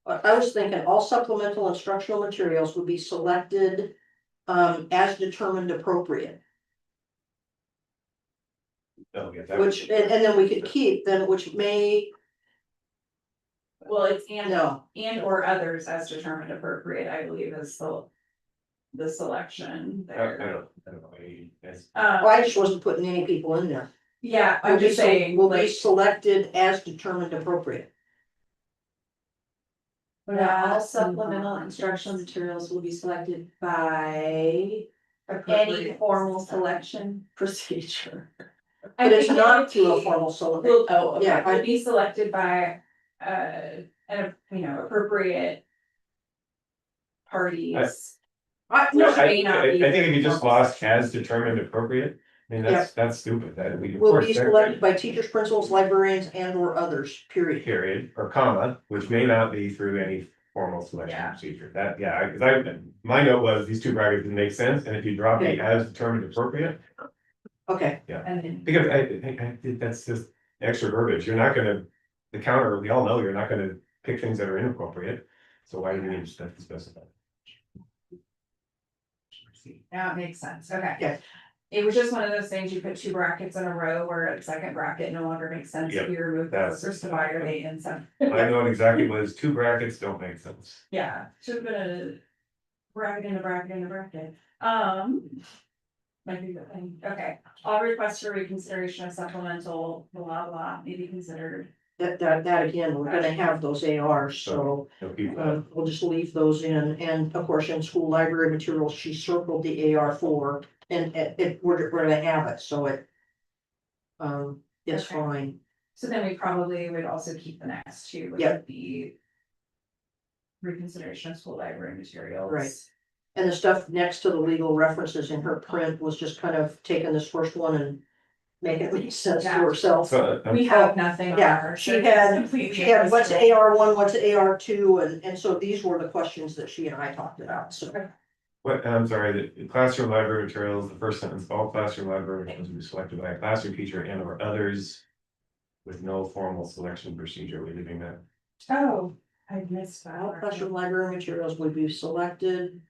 Speaker 1: was thinking all supplemental instructional materials would be selected as determined appropriate,
Speaker 3: don't get that.
Speaker 1: which, and then we could keep then, which may,
Speaker 2: well, it's
Speaker 1: no,
Speaker 2: and or others as determined appropriate, I believe is the selection
Speaker 3: I
Speaker 2: there.
Speaker 3: don't know, it's-
Speaker 1: well, I just wasn't putting any people in there.
Speaker 2: Yeah, I'm
Speaker 1: Will be
Speaker 2: just saying,
Speaker 1: Will be
Speaker 2: like,
Speaker 1: selected as determined appropriate.
Speaker 4: Now, all supplemental instructional materials will be selected by any
Speaker 2: appropriate.
Speaker 4: formal selection procedure.
Speaker 1: But it's not
Speaker 2: to
Speaker 1: through a formal selection.
Speaker 2: Will, oh, okay,
Speaker 1: Yeah,
Speaker 2: will be selected by, appropriate parties.
Speaker 1: No,
Speaker 3: I
Speaker 2: may not be
Speaker 3: think if you just
Speaker 2: formal
Speaker 3: lost as determined appropriate, I mean, that's stupid, that we. of
Speaker 1: will
Speaker 3: course,
Speaker 1: be
Speaker 3: there-
Speaker 1: selected by teachers, principals, librarians, and or others, period.
Speaker 3: Period, or comma, which may not be through any formal selection
Speaker 2: Yeah.
Speaker 3: procedure, that, yeah, my note was, these 2 brackets didn't make sense, and if you drop the as determined appropriate.
Speaker 1: Okay,
Speaker 2: And then,
Speaker 3: Because I think that's just extra verbiage, you're not gonna, the counter, we all know you're not gonna pick things that are inappropriate, so why do we need to specify?
Speaker 2: now it makes sense, okay.
Speaker 1: Yeah.
Speaker 2: it was just one of those things, you put two brackets in a row where a second bracket no longer makes sense,
Speaker 3: Yep,
Speaker 2: if you remove the
Speaker 3: that's-
Speaker 2: first divider, they end some.
Speaker 3: I know exactly what is two brackets don't make sense.
Speaker 2: Yeah, should have been a bracket and a bracket and a bracket, might be the thing, okay, all requests for reconsideration of supplemental, blah, blah, may be considered.
Speaker 1: That again, we're gonna have those ARs, so.
Speaker 3: You'll keep that.
Speaker 1: We'll just leave those in, and of course, in school library materials, she circled the AR4, and we're gonna have it, so it. It's
Speaker 2: Okay.
Speaker 1: fine,
Speaker 2: So then we probably would also keep the next two, which
Speaker 1: Yep.
Speaker 2: would be. Reconsideration of school library materials.
Speaker 1: Right. and the stuff next to the legal references in her print was just kind of taking this first one and. Making it make sense to
Speaker 2: Yeah.
Speaker 1: herself.
Speaker 3: So,
Speaker 2: We have nothing on
Speaker 1: Yeah,
Speaker 2: ours,
Speaker 1: she
Speaker 2: so it's
Speaker 1: had,
Speaker 2: completely
Speaker 1: she had what's
Speaker 2: invisible.
Speaker 1: AR1, what's AR2, and so these were the questions that she and I talked about, so.
Speaker 3: what, I'm sorry, the classroom library materials, the first sentence, all classroom library materials will be selected by a classroom teacher and or others. With no formal selection procedure, we're leaving that.
Speaker 2: Oh, I missed that.
Speaker 1: All classroom library materials would be selected.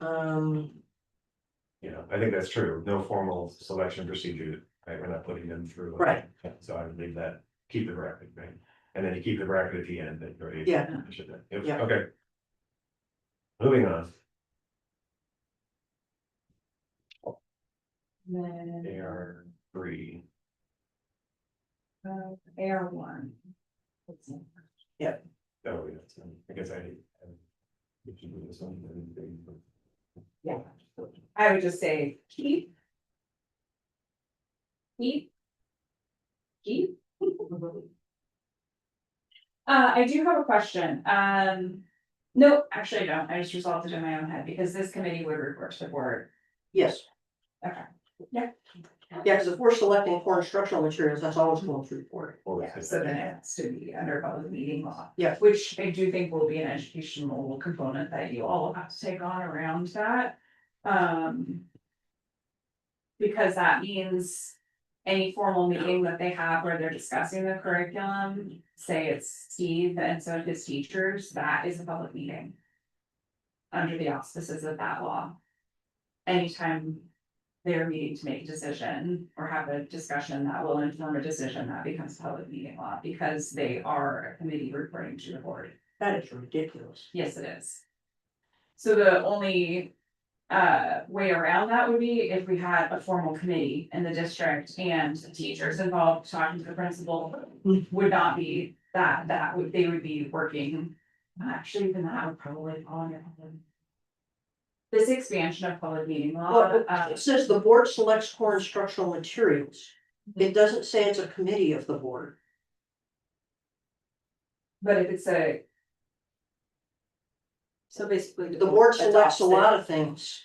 Speaker 3: You know, I think that's true, no formal selection procedure, right, we're not putting them through.
Speaker 1: Right.
Speaker 3: So I would leave that, keep the bracket, right, and then you keep the bracket at the end, that, right?
Speaker 1: Yeah.
Speaker 3: I should, yep,
Speaker 1: Yeah.
Speaker 3: okay. Moving on,
Speaker 2: Then,
Speaker 3: AR three,
Speaker 2: AR1.
Speaker 3: oh, yeah, so I guess I. We should do this one,
Speaker 2: Yeah, I would just say keep. Keep. Keep. I do have a question, no, actually I don't, I just resolved it in my own head, because this committee would report to the board.
Speaker 1: Yes.
Speaker 2: Okay. Yeah.
Speaker 1: Yeah, because if we're selecting for instructional materials, that's always going through the board.
Speaker 2: Yeah, so then it has to be under public meeting law.
Speaker 1: Yeah.
Speaker 2: Which I do think will be an educational component that you all will have to take on around that. Because that means any formal meeting that they have where they're discussing the curriculum, say it's Steve and some of his teachers, that is a public meeting. Under the auspices of that law. Anytime they're meeting to make a decision or have a discussion that will inform a decision, that becomes public meeting law, because they are a committee reporting to the board.
Speaker 1: That is ridiculous.
Speaker 2: Yes, it is. So the only way around that would be if we had a formal committee in the district and the teachers involved talking to the principal. Would not be that would, they would be working, actually, even that would probably fall under public. This expansion of public meeting law,
Speaker 1: Well, it says the board selects core instructional materials. It doesn't say it's a committee of the board.
Speaker 2: but if it's a,
Speaker 4: So basically.
Speaker 1: The board selects
Speaker 4: adopts
Speaker 1: a
Speaker 4: it.
Speaker 1: lot of things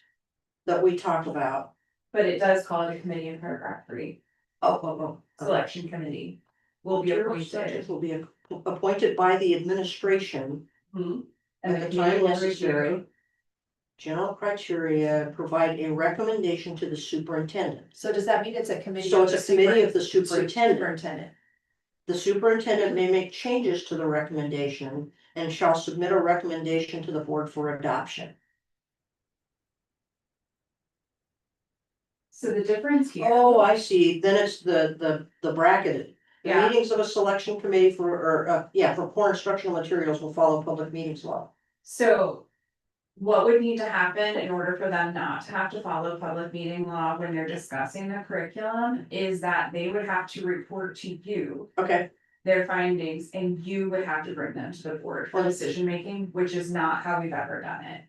Speaker 1: that we talk about.
Speaker 2: but it does call it a committee in paragraph 3,
Speaker 1: Oh.
Speaker 2: selection committee. Will be
Speaker 1: Material
Speaker 2: appointed.
Speaker 1: subjects will be appointed by the administration
Speaker 2: And
Speaker 1: at
Speaker 2: the
Speaker 1: the time
Speaker 2: committee will
Speaker 1: necessary.
Speaker 2: review.
Speaker 1: General criteria, provide a recommendation to the superintendent.
Speaker 4: So does that mean it's a committee?
Speaker 1: So
Speaker 4: of
Speaker 1: it's
Speaker 4: the
Speaker 1: a committee of the superintendent.
Speaker 4: Superintendent.
Speaker 1: The superintendent may make changes to the recommendation and shall submit a recommendation to the board for adoption.
Speaker 2: So the difference here.
Speaker 1: Oh, I see, then it's the bracketed. The
Speaker 2: Yeah.
Speaker 1: meetings of a selection committee for core instructional materials will follow public meetings law.
Speaker 2: So. What would need to happen in order for them not to have to follow public meeting law when they're discussing the curriculum is that they would have to report to you.
Speaker 1: Okay,
Speaker 2: Their findings, and you would have to bring them to the board for decision making, which is not how we've ever done it.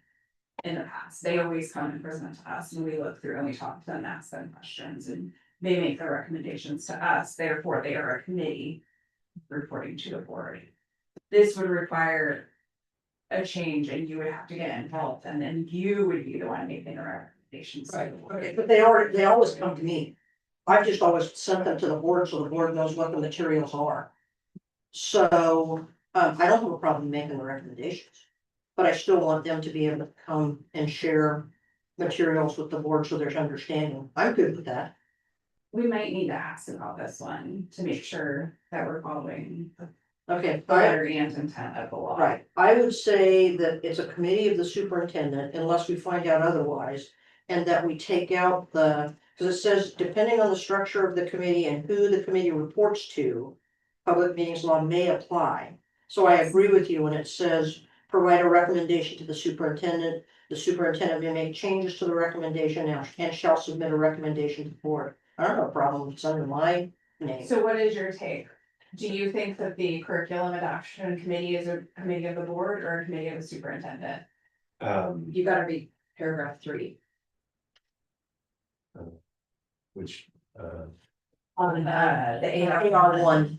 Speaker 2: In the past, they always come and present to us and we look through and we talk to them, ask them questions, and they make their recommendations to us, therefore they are a committee. Reporting to the board. This would require a change and you would have to get involved, and then you would be the one making the recommendations. to the board.
Speaker 1: okay, but they always come to me. I've just always sent them to the board so the board knows what the materials are. So, I don't have a problem making the recommendations. But I still want them to be able to come and share materials with the board so there's understanding. I'm good with that.
Speaker 2: We might need to ask about this one to make sure that we're following the
Speaker 1: Okay,
Speaker 2: letter and intent of the law.
Speaker 1: right, I would say that it's a committee of the superintendent unless we find out otherwise. And that we take out the Cause it says, depending on the structure of the committee and who the committee reports to, public meetings law may apply. So I agree with you when it says, provide a recommendation to the superintendent. The superintendent may make changes to the recommendation and shall submit a recommendation to the board. I don't have a problem if it's under my name.
Speaker 2: So what is your take? Do you think that the curriculum adoption committee is a committee of the board or a committee of the superintendent?
Speaker 4: You gotta read paragraph 3.
Speaker 3: which,
Speaker 4: On the
Speaker 1: AR1.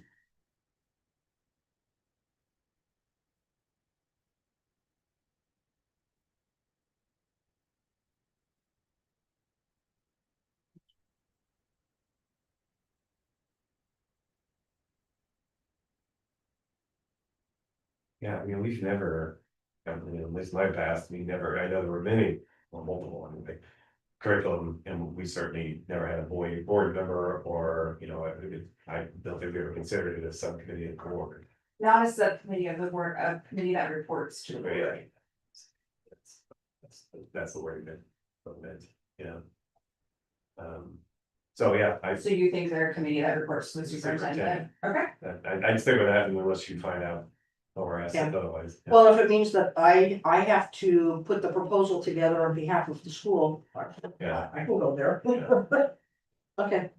Speaker 3: yeah, I mean, we've never, I mean, at least in my past, we never, I know there were many, well, multiple, I mean, like. Curriculum, and we certainly never had a board member, or, you know, I don't think we ever considered it a subcommittee of the board.
Speaker 2: Not a subcommittee of the board, a committee that reports to the
Speaker 3: But yeah,
Speaker 2: board.
Speaker 3: that's the word meant, yeah. So, yeah,
Speaker 2: So you think they're a committee that reports to the superintendent? Okay.
Speaker 3: I'd stick with that unless you find out, or ask
Speaker 1: Yeah.
Speaker 3: otherwise. Yeah.
Speaker 1: Well, if it means that I have to put the proposal together on behalf of the school.
Speaker 3: Yeah.
Speaker 1: I can go there.
Speaker 3: Yeah.
Speaker 1: Okay.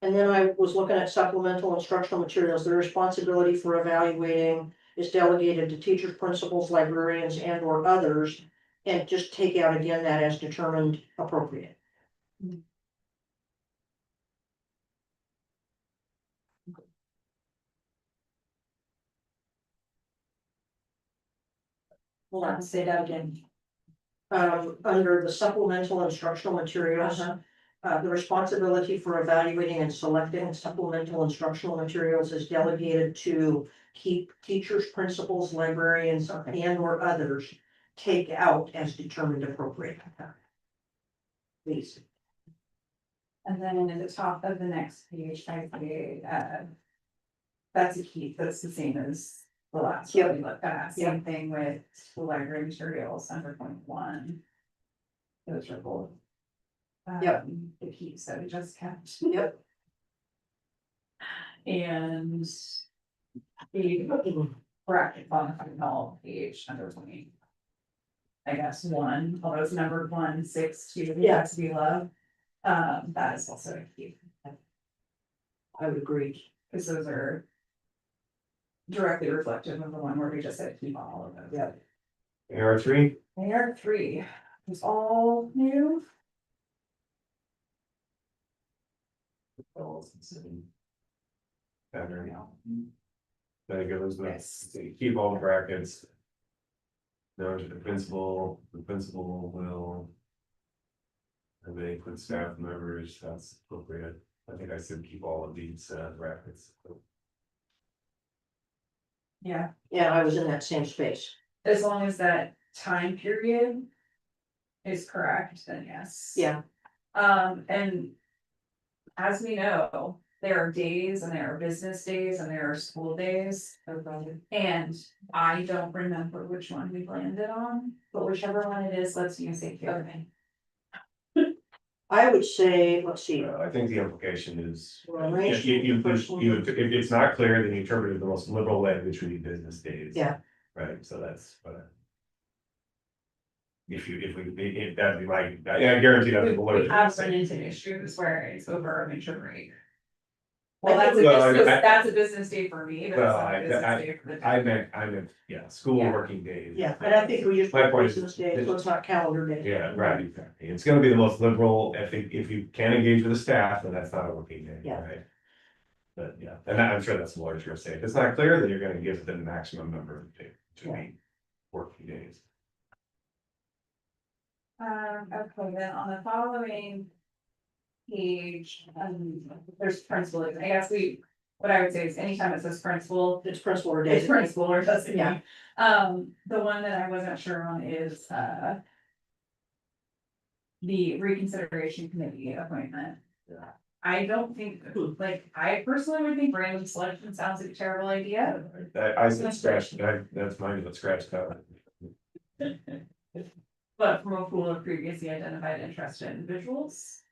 Speaker 1: And then I was looking at supplemental instructional materials, the responsibility for evaluating is delegated to teachers, principals, librarians, and or others. And just take out again that as determined appropriate.
Speaker 4: Hold on, say that again.
Speaker 1: Under the supplemental instructional materials. The responsibility for evaluating and selecting supplemental instructional materials is delegated to keep teachers, principals, librarians, and or others. Take out as determined appropriate. Please.
Speaker 2: And then at the top of the next page, I say, that's a key, that's the same as the last one we looked at, same thing with school library materials under 0.1. Those are both.
Speaker 1: Yep.
Speaker 2: The keys that we just kept.
Speaker 1: Yep.
Speaker 2: And the bracket on the final page under 20. I guess 1, although it's numbered 1, 6, 2,
Speaker 1: Yeah.
Speaker 2: has to be loved. That is also a key,
Speaker 1: I would agree.
Speaker 2: because those are directly reflective of the one where we just said keep on all of those.
Speaker 1: Yeah.
Speaker 3: AR3,
Speaker 2: They are 3, it's all new.
Speaker 3: pattern, that goes with,
Speaker 2: Yes.
Speaker 3: keep all the brackets. Known to the principal will. And they put staff members, that's appropriate, I think I said keep all of these brackets.
Speaker 2: Yeah,
Speaker 1: Yeah, I was in that same space.
Speaker 2: as long as that time period is correct, then yes.
Speaker 1: Yeah.
Speaker 2: And as we know, there are days and there are business days and there are school days. And I don't remember which one we landed on, but whichever one it is, let's use it. Okay.
Speaker 1: I would say, let's see.
Speaker 3: I think the implication is,
Speaker 1: Well,
Speaker 3: if
Speaker 1: arranged
Speaker 3: if it's not clear, then you interpret it the most liberal language would be business days.
Speaker 1: Yeah.
Speaker 3: Right, so that's what. If that'd be my, I guarantee that's.
Speaker 2: We have run into issues where it's over a winter break. Well,
Speaker 1: I
Speaker 2: that's a
Speaker 1: think
Speaker 2: business,
Speaker 3: I-
Speaker 2: that's a business day for me, but it's
Speaker 3: Well,
Speaker 2: not a business day for the.
Speaker 3: I meant, yeah, school
Speaker 2: Yeah.
Speaker 3: working days.
Speaker 1: Yeah, and I think we just
Speaker 3: My
Speaker 1: put
Speaker 3: point is-
Speaker 1: business days, so it's not calendar day.
Speaker 3: Yeah, right, exactly. It's gonna be the most liberal, I think, if you can engage with the staff, then that's not a working day,
Speaker 1: Yeah.
Speaker 3: right? But yeah, and I'm sure that's what lawyers are gonna say. If it's not clear, then you're gonna give them the maximum number of days to be working days.
Speaker 2: Okay, then on the following page, there's principal, I guess what I would say is anytime it says principal,
Speaker 1: It's principal or
Speaker 2: it's
Speaker 1: day.
Speaker 2: principal or doesn't.
Speaker 1: Yeah.
Speaker 2: The one that I wasn't sure on is, the reconsideration committee appointment. I don't think, like, I personally would think random selection sounds like a terrible idea.
Speaker 3: I said scratch, that's mine, but scratch that.
Speaker 2: But but from a pool of previously identified interested individuals.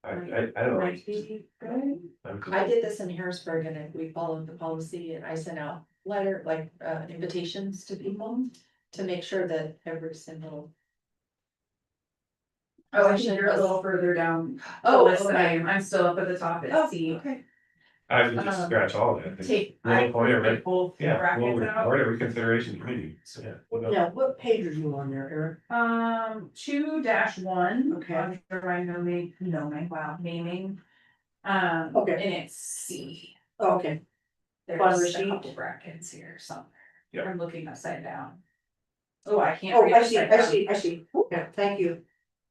Speaker 3: I don't know.
Speaker 2: Might be good.
Speaker 4: I did this in Harrisburg and we followed the policy and I sent out invitations to people to make sure that every single.
Speaker 2: Oh, I think you're a little further down.
Speaker 4: Oh,
Speaker 2: the list than I
Speaker 4: okay.
Speaker 2: am. I'm still up at the top
Speaker 4: Oh,
Speaker 2: at C.
Speaker 4: okay.
Speaker 3: I would just scratch all of it.
Speaker 2: Take.
Speaker 3: We'll appoint a
Speaker 2: take both
Speaker 3: Yeah,
Speaker 2: brackets
Speaker 3: we'll
Speaker 2: out.
Speaker 3: report a reconsideration committee, so, yeah.
Speaker 1: Now, what page are you on there, Eric?
Speaker 2: 2-1.
Speaker 1: Okay.
Speaker 2: Under my naming.
Speaker 1: Okay.
Speaker 2: And it's C.
Speaker 1: Oh, okay,
Speaker 2: There's
Speaker 1: Fund
Speaker 2: a
Speaker 1: receipt.
Speaker 2: couple brackets here somewhere.
Speaker 3: Yep.
Speaker 2: I'm looking upside down. Oh, I can't.
Speaker 1: oh,
Speaker 2: read
Speaker 1: I see,
Speaker 2: upside
Speaker 1: I
Speaker 2: down.
Speaker 1: see, I see, yeah, thank you.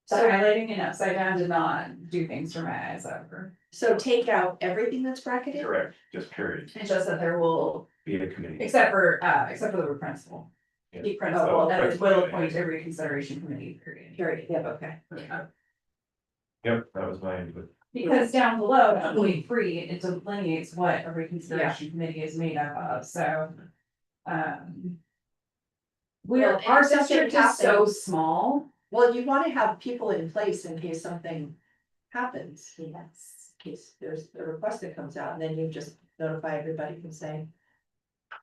Speaker 2: So highlighting it upside down did not do things for my eyes ever.
Speaker 4: So take out everything that's bracketed?
Speaker 3: Correct, just period,
Speaker 2: It's just that there will,
Speaker 3: be a committee.
Speaker 2: except for the word principal.
Speaker 3: Yeah.
Speaker 2: The principal,
Speaker 3: Oh,
Speaker 2: that
Speaker 3: principal,
Speaker 2: will
Speaker 3: yeah.
Speaker 2: appoint a reconsideration committee, period.
Speaker 4: Period,
Speaker 1: Yep.
Speaker 4: okay.
Speaker 3: Yep, that was mine, but
Speaker 2: Because down below, at point 3, it delineates what a reconsideration committee is made up of, so.
Speaker 4: Well, and
Speaker 2: Our
Speaker 4: if something
Speaker 2: district is so
Speaker 4: happens-
Speaker 2: small.
Speaker 4: Well, you wanna have people in place in case something happens.
Speaker 2: Yes.
Speaker 4: In case there's a request that comes out and then you just notify everybody and say.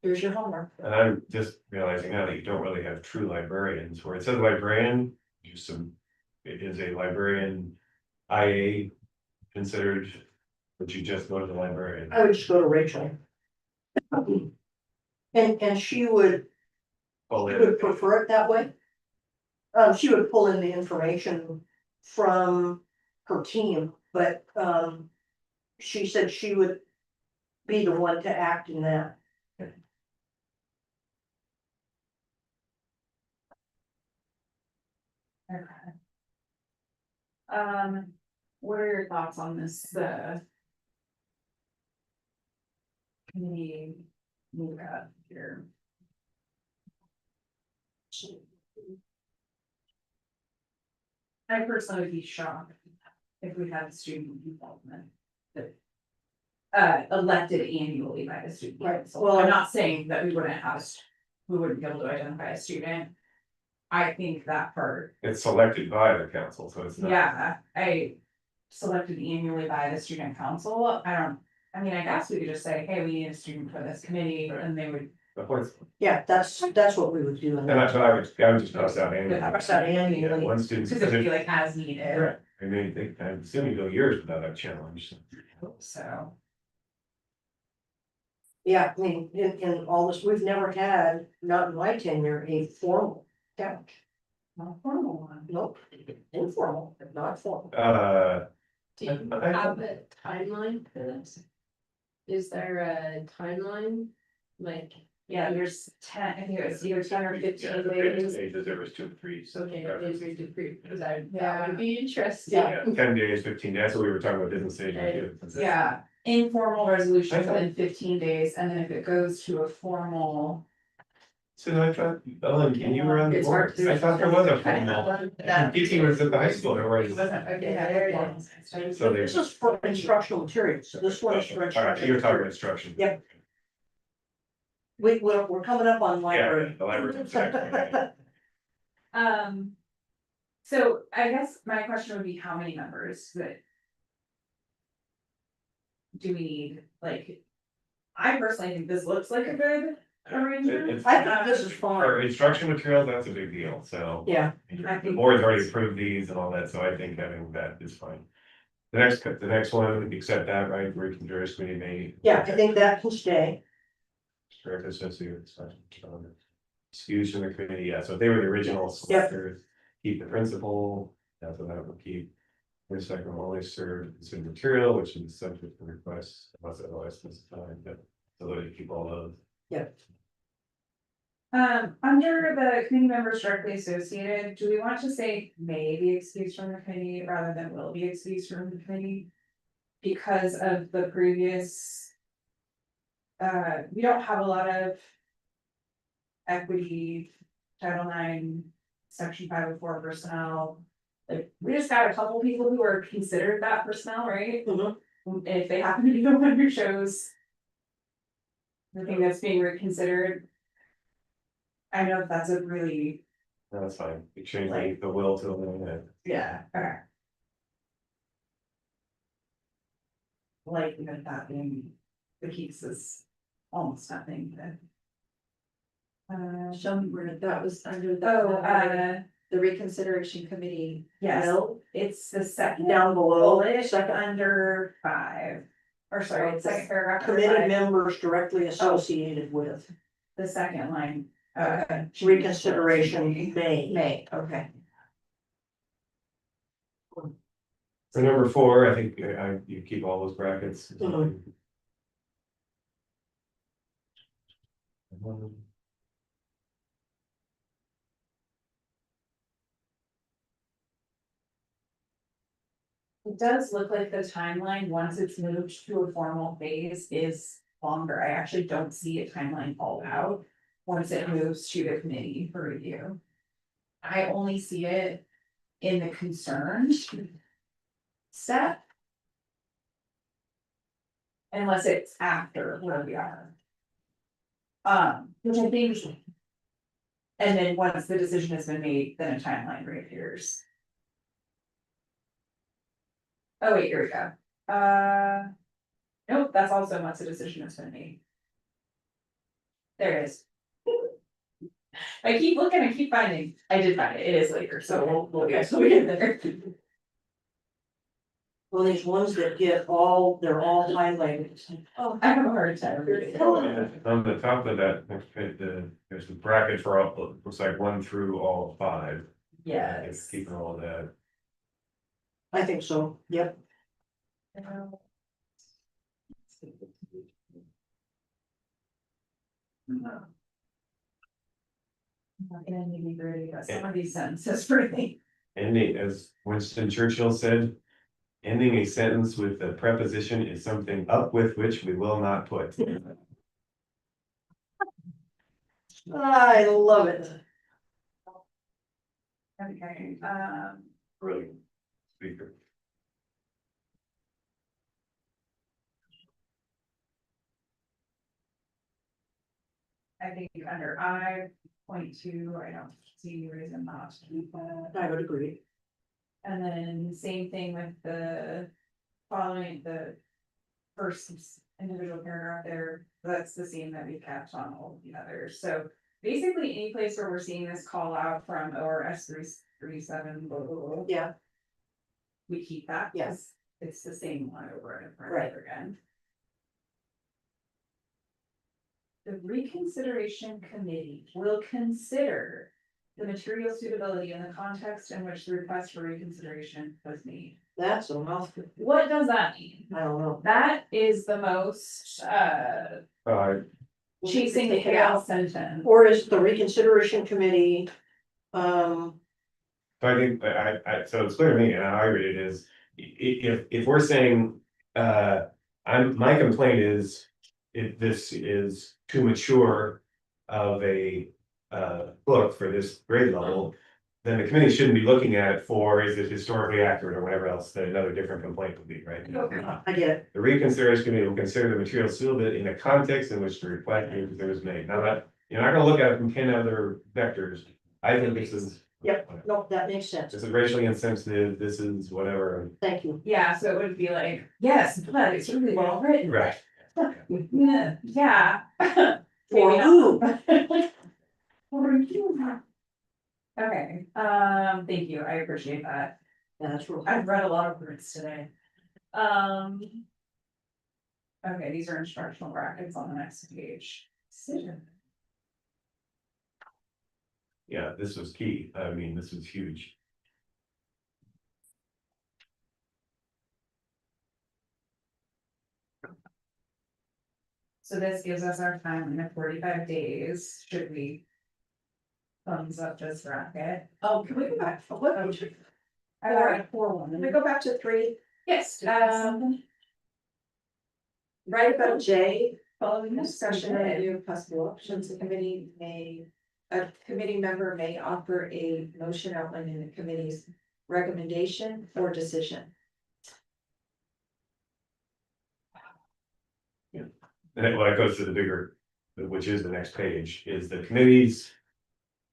Speaker 4: Here's your homework.
Speaker 3: and I'm just realizing now that you don't really have true librarians, where it says librarian, it is a librarian. IA considered, but you just go to the librarian.
Speaker 1: I would just go to Rachel. And she would prefer it that way. She would pull in the information from her team, but, she said she would be the one to act in that.
Speaker 2: Okay. What are your thoughts on this, committee move up here? I personally would be shocked if we had student involvement. Elected annually by the student
Speaker 1: Right,
Speaker 2: council.
Speaker 1: well-
Speaker 2: I'm not saying that we wouldn't have, we wouldn't be able to identify a student. I think that part,
Speaker 3: It's selected by the council, so it's not.
Speaker 2: yeah, I selected annually by the student council, I mean, I guess we could just say, hey, we need a student for this committee, and they would.
Speaker 3: The points,
Speaker 1: Yeah, that's what we would do. in
Speaker 3: and
Speaker 1: that.
Speaker 3: that's what I would just toss out annually.
Speaker 1: Toss out annually.
Speaker 3: Yeah, one student.
Speaker 2: Cause it would be like as needed,
Speaker 3: Correct. I mean, I'm assuming you go years without a challenge.
Speaker 2: so.
Speaker 1: Yeah, I mean, in all this, we've never had, not in my tenure, a formal challenge.
Speaker 2: Not a formal one.
Speaker 1: Nope, informal, but not formal.
Speaker 5: Do you
Speaker 3: I-
Speaker 5: have a timeline for this? Is there a timeline? Like,
Speaker 2: Yeah, there's 10, I think it was either 10 or 15
Speaker 3: Yeah,
Speaker 2: days.
Speaker 3: pages, there was 2 or 3. so-
Speaker 5: okay, is it approved, because that
Speaker 2: Yeah.
Speaker 5: would be interesting.
Speaker 3: Yeah, 10 days, 15 days, that's what we were talking about, business stage.
Speaker 2: Yeah, informal resolution
Speaker 3: I thought-
Speaker 2: within 15 days, and then if it goes to a formal.
Speaker 3: So I thought, Ellen, you were on the
Speaker 5: It's hard
Speaker 3: board,
Speaker 5: to-
Speaker 3: I thought there was a formal. PT was at the high school, there was.
Speaker 5: Okay, there it is.
Speaker 3: So they.
Speaker 1: This is for instructional materials, so this one is for
Speaker 3: All right, you were
Speaker 1: instructional.
Speaker 3: talking about instruction.
Speaker 1: Yep. We're coming up on
Speaker 3: Yeah,
Speaker 1: library.
Speaker 3: the library.
Speaker 2: So I guess my question would be how many members that. Do we need, like. I personally think this looks like a good arrangement.
Speaker 3: It's-
Speaker 1: I think this is
Speaker 3: For
Speaker 1: fine,
Speaker 3: instruction materials, that's a big deal, so.
Speaker 1: yeah,
Speaker 2: I
Speaker 3: The
Speaker 2: think-
Speaker 3: board's already approved these and all that, so I think having that is fine. The next one, accept that, right, Regional Juris Committee may.
Speaker 1: yeah, I think that can stay.
Speaker 3: Direct associate, excuse from the committee, yeah, so if they were the original
Speaker 1: Yep.
Speaker 3: selectors, keep the principal, that's what that would keep. The second will only serve consumer material, which is subject to request, unless otherwise specified, but so that you keep all those.
Speaker 2: Under the committee members directly associated, do we want to say may be excused from the committee rather than will be excused from the committee? Because of the previous. We don't have a lot of. Equity, Title IX, Section 504 personnel. Like, we just got a couple people who are considered that personnel, right?
Speaker 1: Mhm.
Speaker 2: If they happen to be the one who chose. The thing that's being reconsidered. I know that's a really
Speaker 3: No, that's fine, you change the will to the limit.
Speaker 2: Yeah, okay. Like, even that being the case is almost nothing, but.
Speaker 4: Show me where that was under the. The reconsideration committee.
Speaker 2: yes,
Speaker 1: Well,
Speaker 2: it's the second.
Speaker 1: down below,
Speaker 2: bullet
Speaker 1: second,
Speaker 2: under 5. Or sorry, it's second paragraph. under
Speaker 1: committee
Speaker 2: 5,
Speaker 1: members directly associated with
Speaker 2: the second line.
Speaker 4: Okay.
Speaker 1: reconsideration may.
Speaker 4: May, okay.
Speaker 3: For number 4, I think you keep all those brackets.
Speaker 1: Mhm.
Speaker 2: It does look like the timeline, once it's moved to a formal phase, is longer. I actually don't see a timeline called out. Once it moves to the committee for review. I only see it in the concerns step. Unless it's after where we are. Which I think. And then once the decision has been made, then a timeline reappears. Oh, wait, here we go. Nope, that's also once a decision has been made. There it is. I keep looking, I keep finding, I did find it, it is later, so we'll get there.
Speaker 1: Well, these ones that get all, they're all highlighted.
Speaker 2: Oh, I have a hard time reading.
Speaker 3: On the top of that, there's the bracket for all, looks like 1 through all 5.
Speaker 2: Yes.
Speaker 3: Keeping all of that.
Speaker 1: I think so, yep.
Speaker 2: Not gonna nitty gritty, but some of these sentences for me.
Speaker 3: Ending, as Winston Churchill said, ending a sentence with a preposition is something up with which we will not put.
Speaker 1: I love it.
Speaker 2: Okay,
Speaker 3: Brilliant speaker.
Speaker 2: I think under I.2, I don't see any reason not to keep that.
Speaker 1: I would agree.
Speaker 2: And then same thing with the following the first individual paragraph there, that's the same that we kept on all of the others, so. Basically, any place where we're seeing this call out from ORS 337, blah, blah, blah,
Speaker 1: Yeah,
Speaker 2: we keep that.
Speaker 1: Yes.
Speaker 2: It's the same one over and over
Speaker 1: Right.
Speaker 2: and over again. The reconsideration committee will consider the material suitability in the context in which the request for reconsideration was made.
Speaker 1: that's a mouthful.
Speaker 2: What does that mean?
Speaker 1: I don't know.
Speaker 2: That is the most chasing the tail sentence.
Speaker 1: Or is the reconsideration committee,
Speaker 3: So I think, so it's clear to me, and how I read it is, if we're saying, my complaint is. If this is too mature of a, book for this grade level. Then the committee shouldn't be looking at it for, is it historically accurate or whatever else, that another different complaint would be, right?
Speaker 1: I get it.
Speaker 3: The reconsideration committee will consider the material suitable in the context in which the request was made. Now that, you're not gonna look at it from 10 other vectors. I think this is.
Speaker 1: Yep. No, that makes sense.
Speaker 3: This is racially insensitive, this is whatever.
Speaker 1: Thank you.
Speaker 2: Yeah, so it would be like, yes, but it's really well written.
Speaker 3: Right.
Speaker 2: Yeah.
Speaker 1: For
Speaker 2: Maybe not.
Speaker 1: who?
Speaker 2: For you. Okay, thank you, I appreciate that.
Speaker 1: That's real.
Speaker 2: I've read a lot of words today. Okay, these are instructional brackets on the next page. Decision.
Speaker 3: Yeah, this was key. I mean, this was huge.
Speaker 2: So this gives us our timeline of 45 days, should we? Thumbs up this bracket.
Speaker 1: Oh, can we go back? What?
Speaker 2: I
Speaker 1: Four.
Speaker 2: got a 4-1.
Speaker 1: Can we go back to 3?
Speaker 2: Yes,
Speaker 1: Right about J,
Speaker 4: Following
Speaker 2: Yes,
Speaker 4: discussion
Speaker 2: we
Speaker 4: and
Speaker 2: did.
Speaker 4: review of possible options, a committee member may offer a motion outlining the committee's recommendation or decision.
Speaker 3: And that goes to the bigger, which is the next page, is the committee's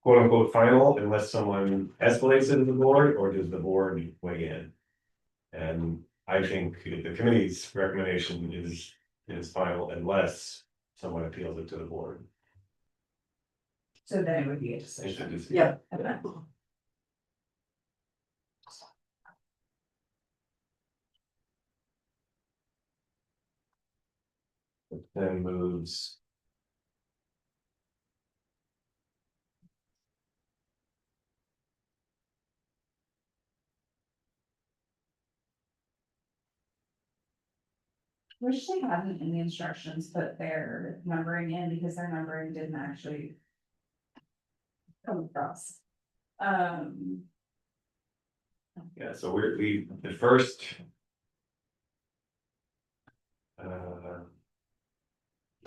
Speaker 3: quote unquote final unless someone escalates it to the board, or does the board weigh in? And I think the committee's recommendation is final unless someone appeals it to the board.
Speaker 2: So then it would be a
Speaker 3: It's a
Speaker 2: decision.
Speaker 3: decision.
Speaker 1: Yeah.
Speaker 2: Okay.
Speaker 3: It then moves.
Speaker 2: Wish they hadn't in the instructions put their numbering in because their numbering didn't actually. Come across.
Speaker 3: Yeah, so the first.
Speaker 1: The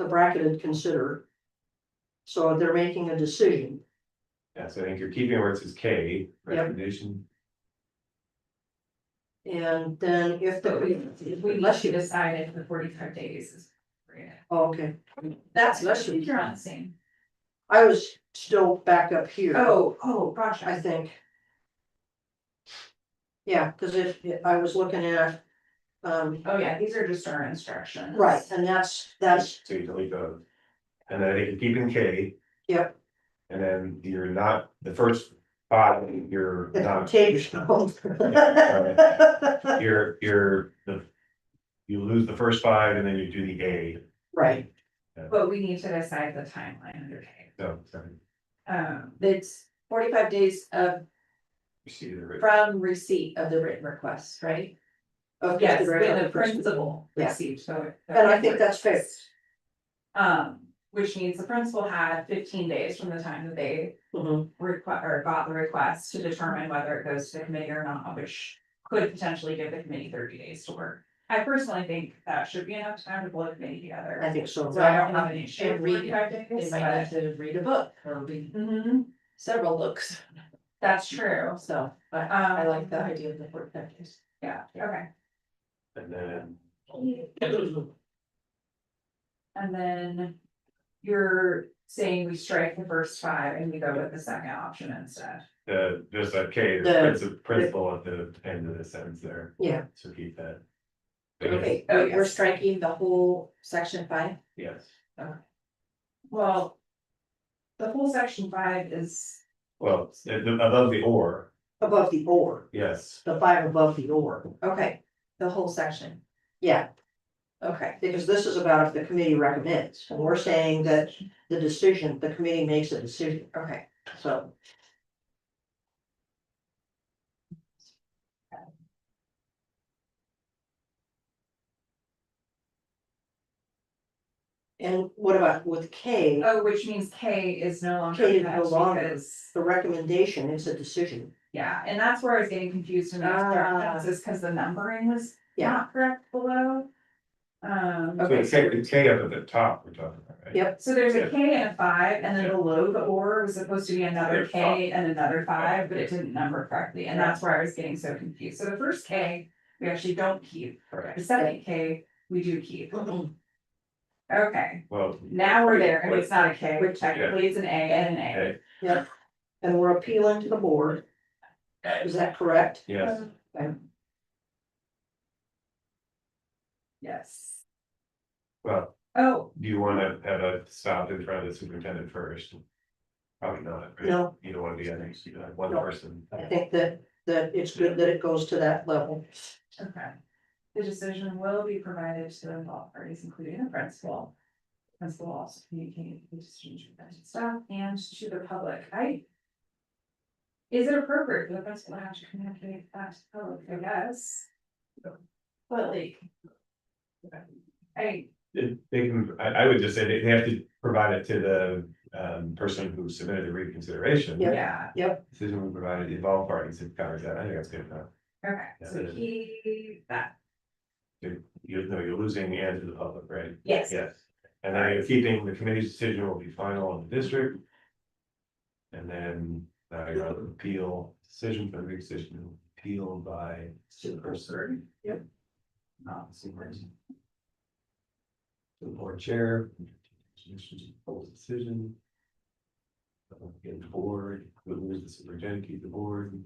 Speaker 1: bracketed consider. So they're making a decision.
Speaker 3: Yeah, so I think you're keeping where it says K,
Speaker 1: Yep.
Speaker 3: recommendation.
Speaker 1: And then if
Speaker 2: But we
Speaker 1: the,
Speaker 2: unless you decided the 45 days is.
Speaker 1: oh, okay,
Speaker 2: That's
Speaker 1: Unless
Speaker 2: what
Speaker 1: you-
Speaker 2: you're on the same.
Speaker 1: I was still back up here.
Speaker 2: Oh, gosh,
Speaker 1: I think. Yeah, cause if I was looking at,
Speaker 2: oh yeah, these are just our instructions.
Speaker 1: right, and that's,
Speaker 3: So you delete those. And then I think you're keeping K.
Speaker 1: Yep.
Speaker 3: And then you're not, the first 5, you're
Speaker 1: it's
Speaker 3: not,
Speaker 1: contagious.
Speaker 3: you lose the first 5 and then you do the A.
Speaker 1: Right,
Speaker 2: But we need to decide the timeline under K.
Speaker 3: So, sorry,
Speaker 4: It's 45 days of
Speaker 3: you see the written-
Speaker 4: from receipt of the written request, right?
Speaker 1: of
Speaker 2: Yes,
Speaker 1: consideration
Speaker 2: when
Speaker 1: of
Speaker 2: the principal
Speaker 1: Yeah.
Speaker 2: received, so.
Speaker 1: And I think that's fair.
Speaker 2: Which means the principal had 15 days from the time that they
Speaker 1: Mhm.
Speaker 2: or got the request to determine whether it goes to the committee or not, which could potentially give the committee 30 days to work. I personally think that should be enough time to pull the committee together.
Speaker 1: I think so.
Speaker 2: So I don't have an issue
Speaker 4: And
Speaker 2: with
Speaker 4: read,
Speaker 2: 45
Speaker 4: they
Speaker 2: days,
Speaker 4: might
Speaker 2: but.
Speaker 4: have to read a book or read
Speaker 2: Mhm,
Speaker 4: several books,
Speaker 2: that's true.
Speaker 4: so, but I like the idea of the 45 days.
Speaker 2: Yeah, okay.
Speaker 3: And then,
Speaker 2: And then you're saying we strike the first 5 and we go with the second option instead.
Speaker 3: just like K, the principal at the end of the sentence there,
Speaker 1: Yeah,
Speaker 3: so keep that.
Speaker 4: Okay,
Speaker 2: Oh,
Speaker 4: we're
Speaker 2: yes.
Speaker 4: striking the whole section 5.
Speaker 3: Yes,
Speaker 2: Well. The whole section 5 is,
Speaker 3: well, above the or,
Speaker 1: above the or,
Speaker 3: yes,
Speaker 1: the 5 above the or,
Speaker 4: Okay, the whole section,
Speaker 1: yeah,
Speaker 4: okay.
Speaker 1: because this is about if the committee recommends, and we're saying that the decision, the committee makes a decision,
Speaker 4: Okay,
Speaker 1: so. And what about with K,
Speaker 2: oh, which means K is no longer.
Speaker 1: K is no
Speaker 2: kept
Speaker 1: longer.
Speaker 2: because-
Speaker 1: the recommendation is a decision,
Speaker 2: Yeah, and that's where I was getting confused in the instructions, is because the numbering was
Speaker 1: Yeah.
Speaker 2: not correct below.
Speaker 3: so
Speaker 1: Okay.
Speaker 3: it's K up at the top, we're talking about, right?
Speaker 1: Yep.
Speaker 2: So there's a
Speaker 3: Yeah.
Speaker 2: K and a 5, and then below the or was supposed to be another
Speaker 3: Yeah.
Speaker 2: K and another 5, but it didn't number correctly, and that's where I was getting so confused. So the first K, we actually don't keep,
Speaker 3: Correct.
Speaker 2: the second K, we do keep. Okay,
Speaker 3: Well,
Speaker 2: now we're there, and it's not a K, which technically it's an A and an A.
Speaker 3: hey,
Speaker 1: and we're appealing to the board. Is that correct?
Speaker 3: yes,
Speaker 2: Yes.
Speaker 3: well,
Speaker 2: Oh,
Speaker 3: do you wanna have a stop in front of the superintendent first? Probably not, right?
Speaker 1: No.
Speaker 3: You don't wanna be, I think, one
Speaker 1: No.
Speaker 3: person.
Speaker 1: I think that it's good that it goes to that level.
Speaker 2: okay. The decision will be provided to the involved parties, including the principal. Principal will also communicate the decision to the staff and to the public. Is it appropriate for the principal to have to communicate that to the public? I guess. But like.
Speaker 3: They can, I would just say they have to provide it to the person who submitted the reconsideration.
Speaker 1: Yeah.
Speaker 2: Yeah,
Speaker 3: Decision we provided, the involved parties, it covers that, I think that's good enough.
Speaker 2: okay, so
Speaker 3: Yeah.
Speaker 2: that,
Speaker 3: You're losing and to the public, right?
Speaker 2: yes.
Speaker 3: Yes, and then you're keeping, the committee's decision will be final on the district. And then, you're on appeal, decision for the decision, appealed by superperson.
Speaker 1: Yep.
Speaker 3: Not the superperson. The board chair. Decision. Get the board, lose the superintendent, keep the board.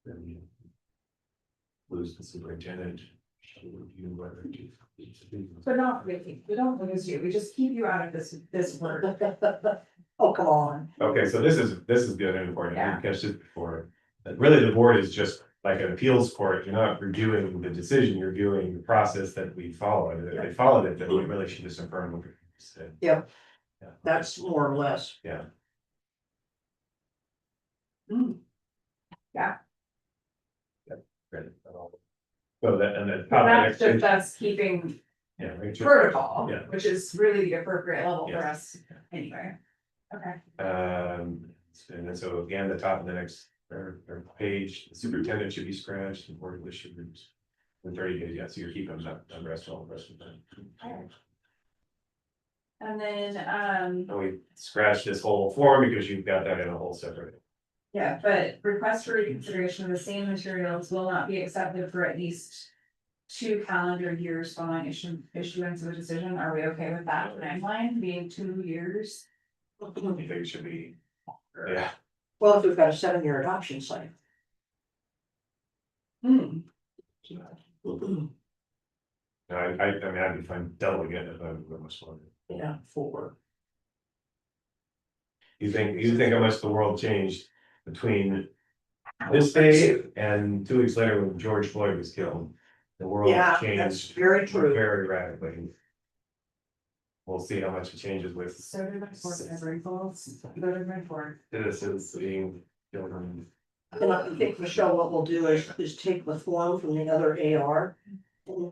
Speaker 3: Then you lose the superintendent, she'll review whether to.
Speaker 2: But not really, we don't lose you, we just keep you out of this work.
Speaker 1: Oh, come on.
Speaker 3: Okay, so this is good and important, I
Speaker 2: Yeah.
Speaker 3: didn't catch this before. But really, the board is just like an appeals court, you're not reviewing the decision, you're viewing the process that we followed. If they followed it, then we really should just affirm what we said.
Speaker 1: Yep.
Speaker 3: Yeah.
Speaker 1: That's more or less.
Speaker 3: Yeah. Great. So that, and then.
Speaker 2: But that's just us keeping
Speaker 3: Yeah. Rachel.
Speaker 2: protocol,
Speaker 3: Yeah.
Speaker 2: which is really the appropriate level for
Speaker 3: Yes.
Speaker 2: us anyway. Okay,
Speaker 3: And then so again, the top of the next, or page, the superintendent should be scratched, and board list should be. In 30 days, yeah, so you're keeping that, the rest of the time.
Speaker 2: and then,
Speaker 3: And we scratched this whole form because you've got that in a whole separate.
Speaker 2: yeah, but request for reconsideration of the same materials will not be accepted for at least 2 calendar years following issuance of a decision. Are we okay with that timeline being 2 years?
Speaker 3: I think it should be, yeah,
Speaker 1: Well, if we've got a 7-year adoption cycle.
Speaker 2: Hmm,
Speaker 3: no, I mean, I'd be fine doubling it if I was much longer.
Speaker 1: Yeah, 4.
Speaker 3: You think how much the world changed between this day and 2 weeks later when George Floyd was killed? The world
Speaker 1: Yeah, that's
Speaker 3: changed
Speaker 1: very true.
Speaker 3: very radically. We'll see how much it changes with
Speaker 2: so did my board wrinkles, so did my board.
Speaker 3: citizens being killed.
Speaker 1: And I think, Michelle, what we'll do is take the form from the other AR.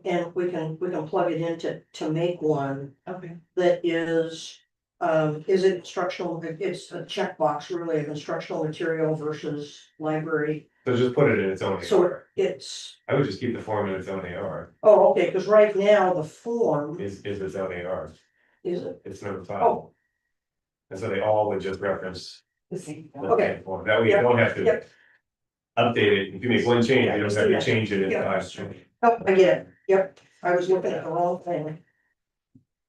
Speaker 1: And we can plug it in to make one
Speaker 2: Okay.
Speaker 1: that is it instructional, it's a checkbox really of instructional material versus library.
Speaker 3: So just put it in its own
Speaker 1: So
Speaker 3: AR.
Speaker 1: it's,
Speaker 3: I would just keep the form in its own AR,
Speaker 1: oh, okay, because right now the form
Speaker 3: is its own AR,
Speaker 1: is,
Speaker 3: it's never
Speaker 1: oh,
Speaker 3: filed. And so they all would just reference
Speaker 2: The same.
Speaker 3: the
Speaker 1: Okay.
Speaker 3: same form, that way you
Speaker 1: Yep.
Speaker 3: don't have to.
Speaker 1: Yep.
Speaker 3: Update it, if you make one change,
Speaker 1: Yeah,
Speaker 3: you don't
Speaker 1: just
Speaker 3: have
Speaker 1: do
Speaker 3: to
Speaker 1: that.
Speaker 3: change it in
Speaker 1: Yeah.
Speaker 3: 5.
Speaker 1: oh, I get it, yep, I was looking at the wrong thing.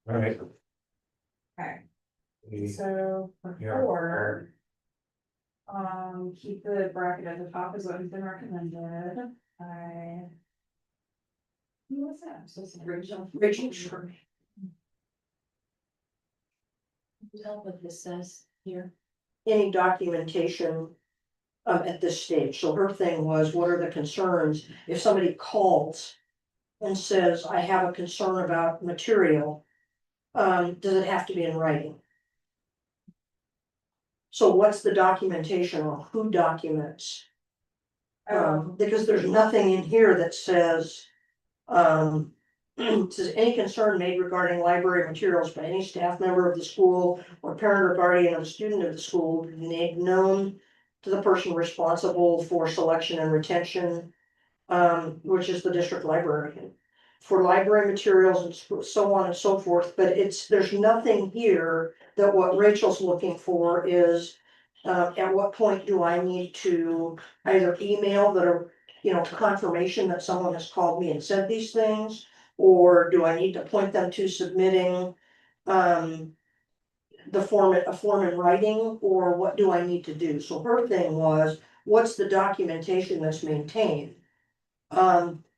Speaker 3: All right.
Speaker 2: Okay,
Speaker 3: We-
Speaker 2: so
Speaker 3: Yeah.
Speaker 2: before. Keep the bracket at the top is what has been recommended. Who was that? I'm so sorry.
Speaker 1: Rachel, sure.
Speaker 5: Tell what this says here.
Speaker 1: Any documentation at this stage. So her thing was, what are the concerns? If somebody calls and says, I have a concern about material, does it have to be in writing? So what's the documentation or who documents? Because there's nothing in here that says, says any concern made regarding library materials by any staff member of the school or parent or guardian of a student of the school be made known to the person responsible for selection and retention, which is the district librarian. For library materials and so on and so forth, but there's nothing here that what Rachel's looking for is, at what point do I need to either email that are, confirmation that someone has called me and said these things? Or do I need to point them to submitting, a form in writing, or what do I need to do? So her thing was, what's the documentation that's maintained?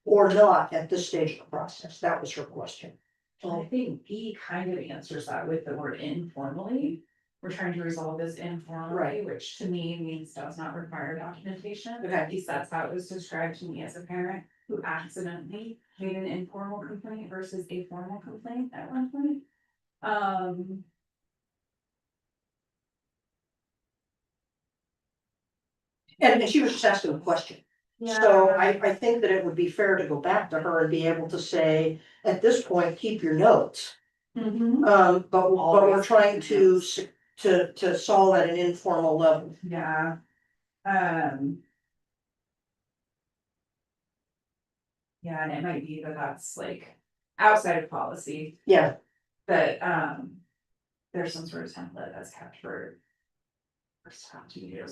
Speaker 1: Or not at this stage of the process, that was her question.
Speaker 2: I think B kind of answers that with the word informally. We're trying to resolve this informally,
Speaker 1: Right.
Speaker 2: which to me means does not require documentation.
Speaker 1: Okay.
Speaker 2: At least that's how it was described to me as a parent who accidentally made an informal complaint versus a formal complaint at one point.
Speaker 1: And she was just asking a question. So I think that it would be fair to go back to her and be able to say, at this point, keep your notes.
Speaker 2: Mhm.
Speaker 1: But we're trying to solve at an informal level.
Speaker 2: Yeah. Yeah, and it might be that that's like outside of policy,
Speaker 1: Yeah,
Speaker 2: but there's some sort of template that's kept for.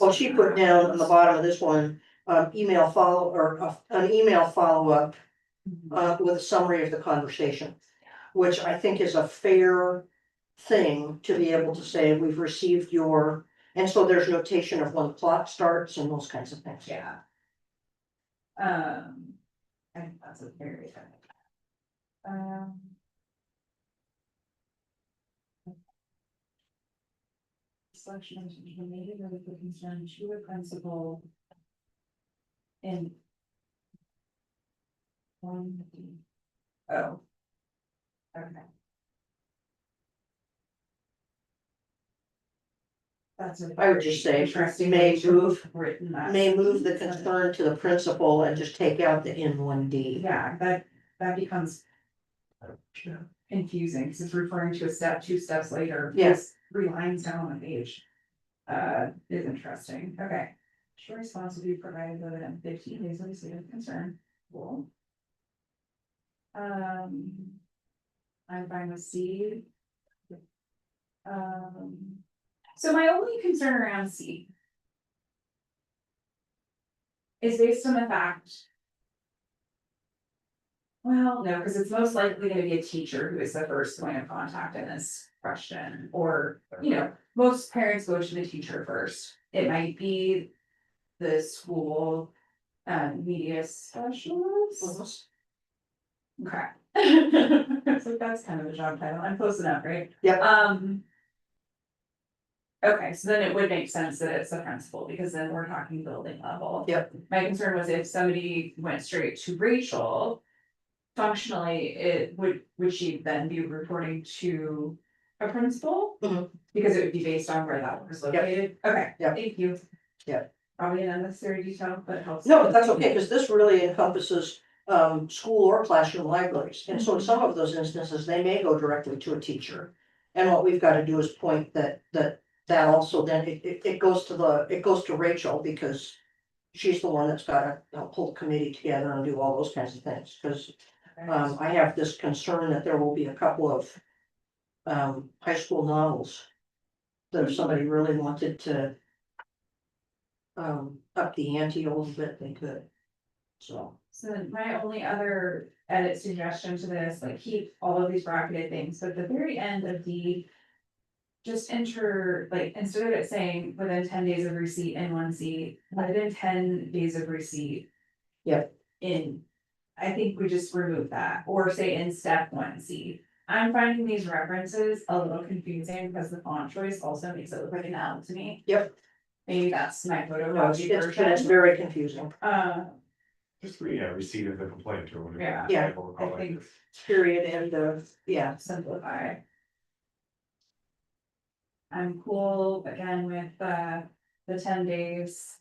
Speaker 1: well, she put down on the bottom of this one, email follow, or an email follow-up, with a summary of the conversation. which I think is a fair thing to be able to say, we've received your, and so there's notation of when the clock starts and those kinds of things.
Speaker 2: Yeah. I think that's a very good. Selection of maybe really good concern to a principal. In. One. Oh. Okay. That's a.
Speaker 1: I would just say,
Speaker 2: Interesting
Speaker 1: may
Speaker 2: way to
Speaker 1: move-
Speaker 2: have written that.
Speaker 1: May move the concern to the principal and just take out the N1D.
Speaker 2: Yeah, that becomes. Confusing, because it's referring to a step, 2 steps later.
Speaker 1: Yes.
Speaker 2: 3 lines down on the page. Is interesting, okay. Sure, response will be provided within 15 days of the state of concern. Cool. I'm fine with C. So my only concern around C. Is based on the fact. Well, no, because it's most likely gonna be a teacher who is the first point of contact in this question, or, you know, most parents go to the teacher first. It might be the school, media specialist. Okay. So that's kind of a job title, I'm close enough, right?
Speaker 1: Yep.
Speaker 2: Okay, so then it would make sense that it's the principal, because then we're talking building level.
Speaker 1: Yep.
Speaker 2: My concern was if somebody went straight to Rachel. Functionally, it would she then be reporting to a principal?
Speaker 1: Mhm.
Speaker 2: Because it would be based on where that was located, okay,
Speaker 1: Yep.
Speaker 2: thank you.
Speaker 1: Yep.
Speaker 2: Probably an unnecessary detail, but it helps.
Speaker 1: No, but that's okay, because this really encompasses school or classroom libraries, and so in some of those instances, they may go directly to a teacher. And what we've got to do is point that also then it goes to Rachel, because she's the one that's got to pull the committee together and do all those kinds of things, because I have this concern that there will be a couple of high school novels that if somebody really wanted to up the ante a little bit, they could. So,
Speaker 2: So then my only other edit suggestion to this, like keep all of these bracketed things, but at the very end of the. Just enter, like, instead of it saying within 10 days of receipt in 1C, within 10 days of receipt.
Speaker 1: Yep.
Speaker 2: In, I think we just remove that, or say in step 1C. I'm finding these references a little confusing because the font choice also makes it look like an L to me.
Speaker 1: Yep.
Speaker 2: Maybe that's my
Speaker 1: no,
Speaker 2: photocopy
Speaker 1: it's
Speaker 2: version.
Speaker 1: very confusing,
Speaker 3: Just, receipt of the complaint or whatever.
Speaker 2: Yeah.
Speaker 1: Yeah,
Speaker 3: we'll call
Speaker 2: I
Speaker 3: it.
Speaker 2: think
Speaker 1: period, and yeah.
Speaker 2: simplify. I'm cool again with the 10 days.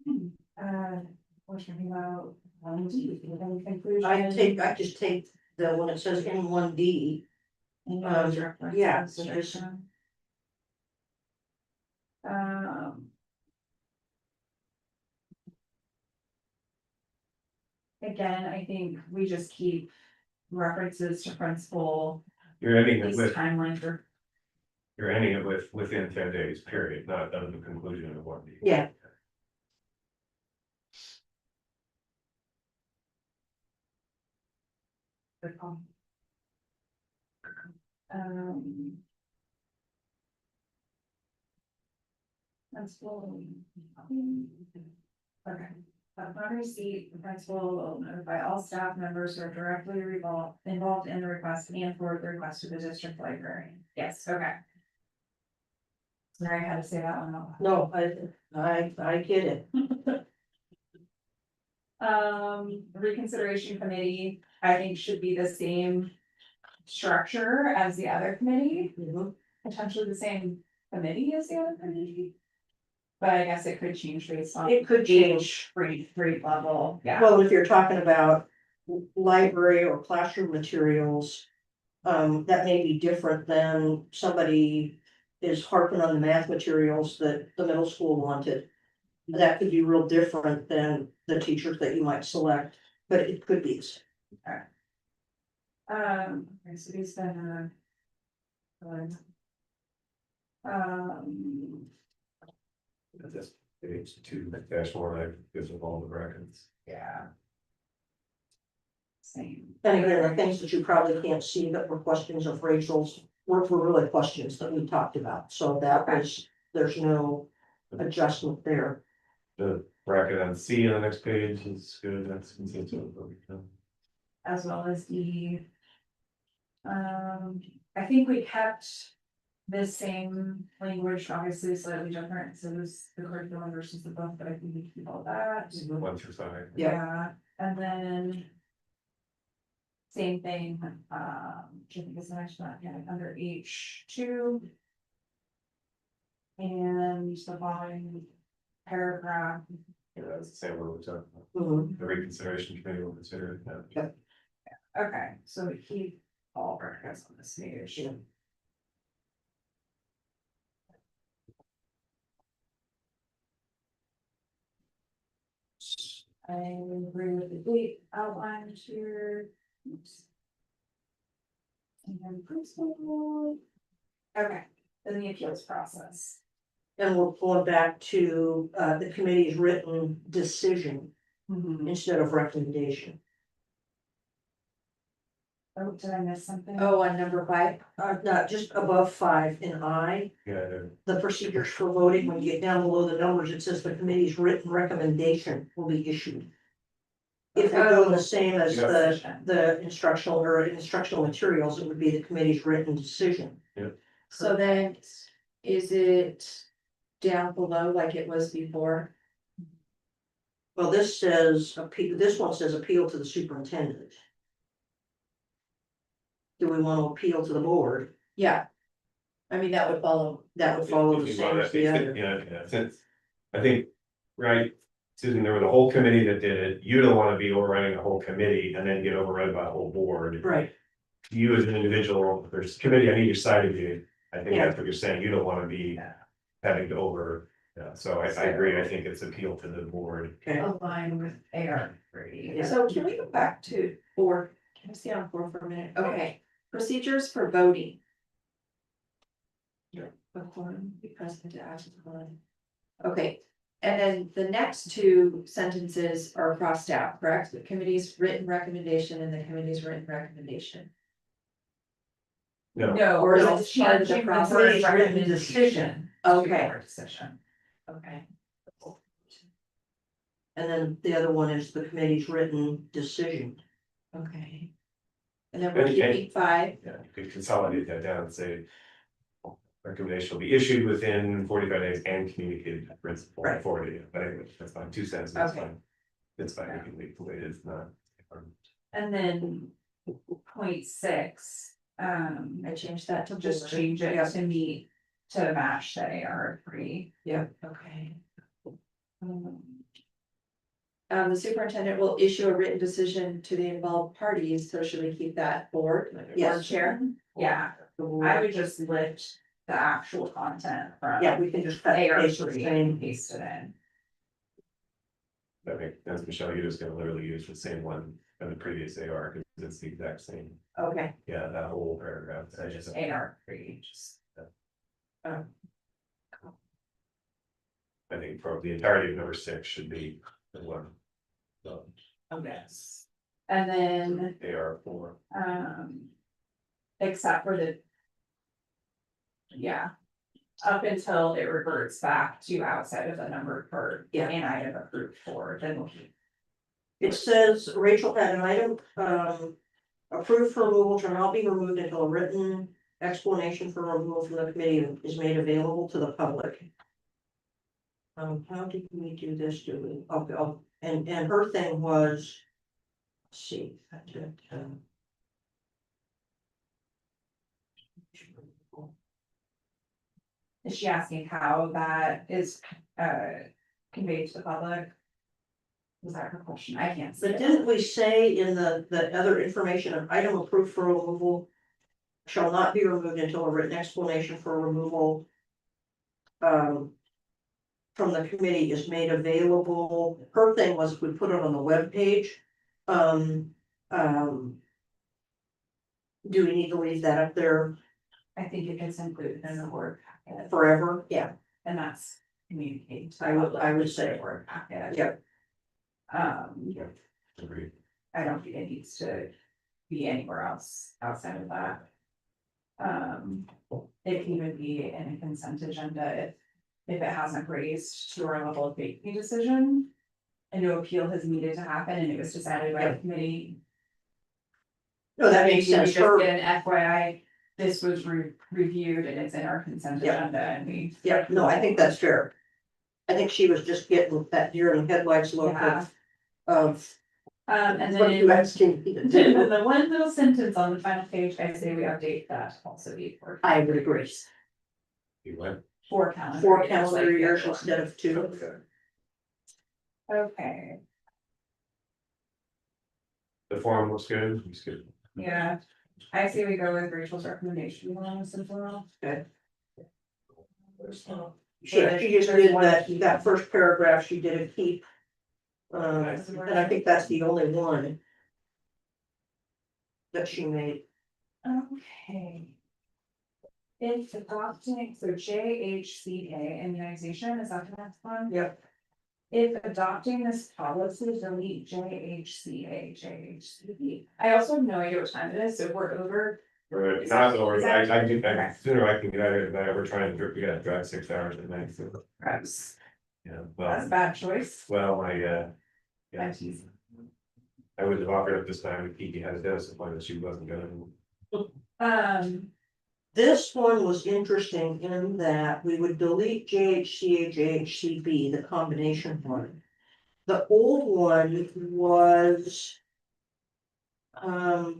Speaker 2: What should we about? Conclusion.
Speaker 1: I just take the, when it says N1D, yeah,
Speaker 2: Just.
Speaker 1: just-
Speaker 2: Again, I think we just keep references to principal,
Speaker 3: You're ending it
Speaker 2: these
Speaker 3: with,
Speaker 2: timelines for.
Speaker 3: you're ending it with within 10 days, period, not at the conclusion of one.
Speaker 1: Yeah.
Speaker 2: Principal. Okay, upon receipt, the principal will notify all staff members who are directly involved in the request and forward the request to the district librarian. Yes, okay. Sorry, I had to say that one out loud.
Speaker 1: No, I get it.
Speaker 2: Reconsideration committee, I think should be the same structure as the other committee,
Speaker 1: Mhm.
Speaker 2: potentially the same committee as the other committee. But I guess it could change based on.
Speaker 1: It could change.
Speaker 2: Grade level, yeah.
Speaker 1: Well, if you're talking about library or classroom materials, that may be different than somebody is harping on the math materials that the middle school wanted. That could be real different than the teachers that you might select, but it could be.
Speaker 2: Okay, so these then.
Speaker 3: That's page 2-1, I gives of all the brackets.
Speaker 2: Yeah. Same.
Speaker 1: And again, the things that you probably can't see that were questions of Rachel's were really questions that we talked about, so that was, there's no adjustment there.
Speaker 3: The bracket on C on the next page is good, that's consistent with what we've done.
Speaker 2: As well as the. I think we kept the same language, obviously slightly different, so this the curriculum versus the book, but I think we keep all that.
Speaker 3: 1 through 5.
Speaker 2: Yeah, and then. Same thing, I think is the next one, yeah, under H2. And the following paragraph,
Speaker 3: Yeah, that's the same one we talked about.
Speaker 1: Mhm.
Speaker 3: The reconsideration committee will consider it. Yeah.
Speaker 2: okay, so we keep all paragraphs on this page.
Speaker 1: Yeah.
Speaker 2: I agree with the date outlined here. Oops. And then principal. Okay, then the appeals process.
Speaker 1: And we're pulling back to the committee's written decision instead of recommendation.
Speaker 2: Oh, did I miss something?
Speaker 4: Oh, on number 5,
Speaker 1: Not just above 5 in I,
Speaker 3: Yeah,
Speaker 1: the procedures for voting, when you get down below the numbers, it says the committee's written recommendation will be issued. If we're doing the same as the instructional or instructional materials, it would be the committee's written decision.
Speaker 4: so then is it down below like it was before?
Speaker 1: Well, this says, this one says appeal to the superintendent. Do we want to appeal to the board?
Speaker 4: Yeah. I mean, that would follow.
Speaker 1: That would follow
Speaker 3: If
Speaker 1: the
Speaker 3: you
Speaker 1: same
Speaker 3: wanna
Speaker 1: as the
Speaker 3: fix it,
Speaker 1: other.
Speaker 3: yeah, since, I think, right, Susan, there was a whole committee that did it, you don't wanna be overrunning a whole committee and then get overrun by a whole board.
Speaker 1: Right,
Speaker 3: You as an individual, there's a committee on either side of you, I think
Speaker 1: Yeah.
Speaker 3: that's what you're saying, you don't wanna be having to so I agree, I think it's appeal to the board.
Speaker 1: okay.
Speaker 2: Align with AR3.
Speaker 4: So can we go back to 4? Can I stay on 4 for a minute? Okay, procedures for voting. Before, be present to ask the quorum. Okay, and then the next 2 sentences are crossed out, correct? The committee's written recommendation and the committee's written recommendation.
Speaker 3: No,
Speaker 2: No,
Speaker 4: Or is
Speaker 2: no,
Speaker 4: it part of the
Speaker 2: changing
Speaker 4: process?
Speaker 2: committee's
Speaker 1: Written
Speaker 2: recommendation
Speaker 4: Okay.
Speaker 2: to our decision.
Speaker 4: Okay.
Speaker 1: And then the other one is the committee's written decision.
Speaker 4: Okay. And then we're
Speaker 3: And-
Speaker 4: keeping 5.
Speaker 3: yeah, you could consolidate that down and say. Recommendation will be issued within 45 days and communicated to principal
Speaker 1: Right.
Speaker 3: forwarded, you, but anyway, that's fine, 2 cents, that's
Speaker 4: Okay.
Speaker 3: fine. It's fine, we can leave the way it is, not.
Speaker 2: And then 0.6,
Speaker 4: I changed that to
Speaker 2: just
Speaker 4: board.
Speaker 2: change it to meet to match the AR3.
Speaker 4: Okay.
Speaker 2: Um,
Speaker 4: The superintendent will issue a written decision to the involved parties, so should we keep that board? Board
Speaker 1: Yes.
Speaker 4: chair?
Speaker 2: Yeah, I would just lift the actual content from.
Speaker 1: Yeah, we can just cut and paste the
Speaker 2: AR3
Speaker 1: same.
Speaker 2: and paste it in.
Speaker 3: That makes sense, Michelle, you're just gonna literally use the same one from the previous AR, because it's the exact same,
Speaker 1: Okay,
Speaker 3: yeah, that whole paragraph.
Speaker 2: So just AR3, just.
Speaker 3: I think for the entirety of number 6 should be the one. So,
Speaker 2: Yes. And then,
Speaker 3: AR4,
Speaker 2: except for the. Yeah. Up until it reverts back to outside of the number for.
Speaker 1: Yeah.
Speaker 2: An item approved for, then we'll keep.
Speaker 1: it says Rachel had an item, approved for removal shall not be removed until a written explanation for removal from the committee is made available to the public. How did we do this? Do we, and her thing was. Let's see.
Speaker 2: Is she asking how that is, conveyed to the public? Was that her question? I can't see
Speaker 1: But
Speaker 2: it.
Speaker 1: didn't we say in the other information, an item approved for removal shall not be removed until a written explanation for removal from the committee is made available. Her thing was if we put it on the webpage. Do we need to leave that up there
Speaker 2: I think it gets included in the word packet,
Speaker 1: forever? Yeah,
Speaker 2: and that's communicating. to the
Speaker 1: I would
Speaker 2: public
Speaker 1: say.
Speaker 2: Word packet.
Speaker 1: Yep.
Speaker 2: Um,
Speaker 3: agreed.
Speaker 2: I don't think it needs to be anywhere else outside of that. It can even be in a consent agenda if it hasn't raised to our level of making a decision. A new appeal has needed to happen and it was decided by the committee.
Speaker 1: No, that makes
Speaker 2: Maybe we
Speaker 1: sense.
Speaker 2: just
Speaker 1: Her,
Speaker 2: get an FYI, this was reviewed and it's in our consent
Speaker 1: Yeah.
Speaker 2: agenda and we.
Speaker 1: yeah, no, I think that's fair. I think she was just getting that deer in the headlights look
Speaker 2: Yeah.
Speaker 1: of
Speaker 2: And
Speaker 1: what
Speaker 2: then
Speaker 1: you asking me to
Speaker 2: in
Speaker 1: do.
Speaker 2: the one little sentence on the final page, I say we update that also be for.
Speaker 1: I would agree.
Speaker 3: You went.
Speaker 2: 4 calendar.
Speaker 1: 4
Speaker 2: years,
Speaker 1: calendar
Speaker 2: like the
Speaker 1: years
Speaker 2: other one.
Speaker 1: instead of 2.
Speaker 3: Okay.
Speaker 2: Okay,
Speaker 3: The form looks good, it's good.
Speaker 2: yeah, I say we go with Rachel's recommendation on this as well.
Speaker 1: Sure, she just did that first paragraph, she did a keep. And I think that's the only one that she made.
Speaker 2: Okay. If adopting, so JHCA immunization, is that the next one?
Speaker 1: Yep.
Speaker 2: If adopting this policy, delete JHCA. I also have no idea what time it is, so we're over.
Speaker 3: Or not, or I do,
Speaker 2: Okay.
Speaker 3: sooner I can get out of here than ever trying to, we gotta drive 6 hours at night, so,
Speaker 2: Gross.
Speaker 3: yeah,
Speaker 2: That's a
Speaker 3: well,
Speaker 2: bad choice.
Speaker 3: yeah.
Speaker 2: I'm teasing.
Speaker 3: I would have offered up this time if Kiki had a dentist appointment, she wasn't gonna.
Speaker 1: This one was interesting in that we would delete JHCA, JHCB, the combination one. The old one was a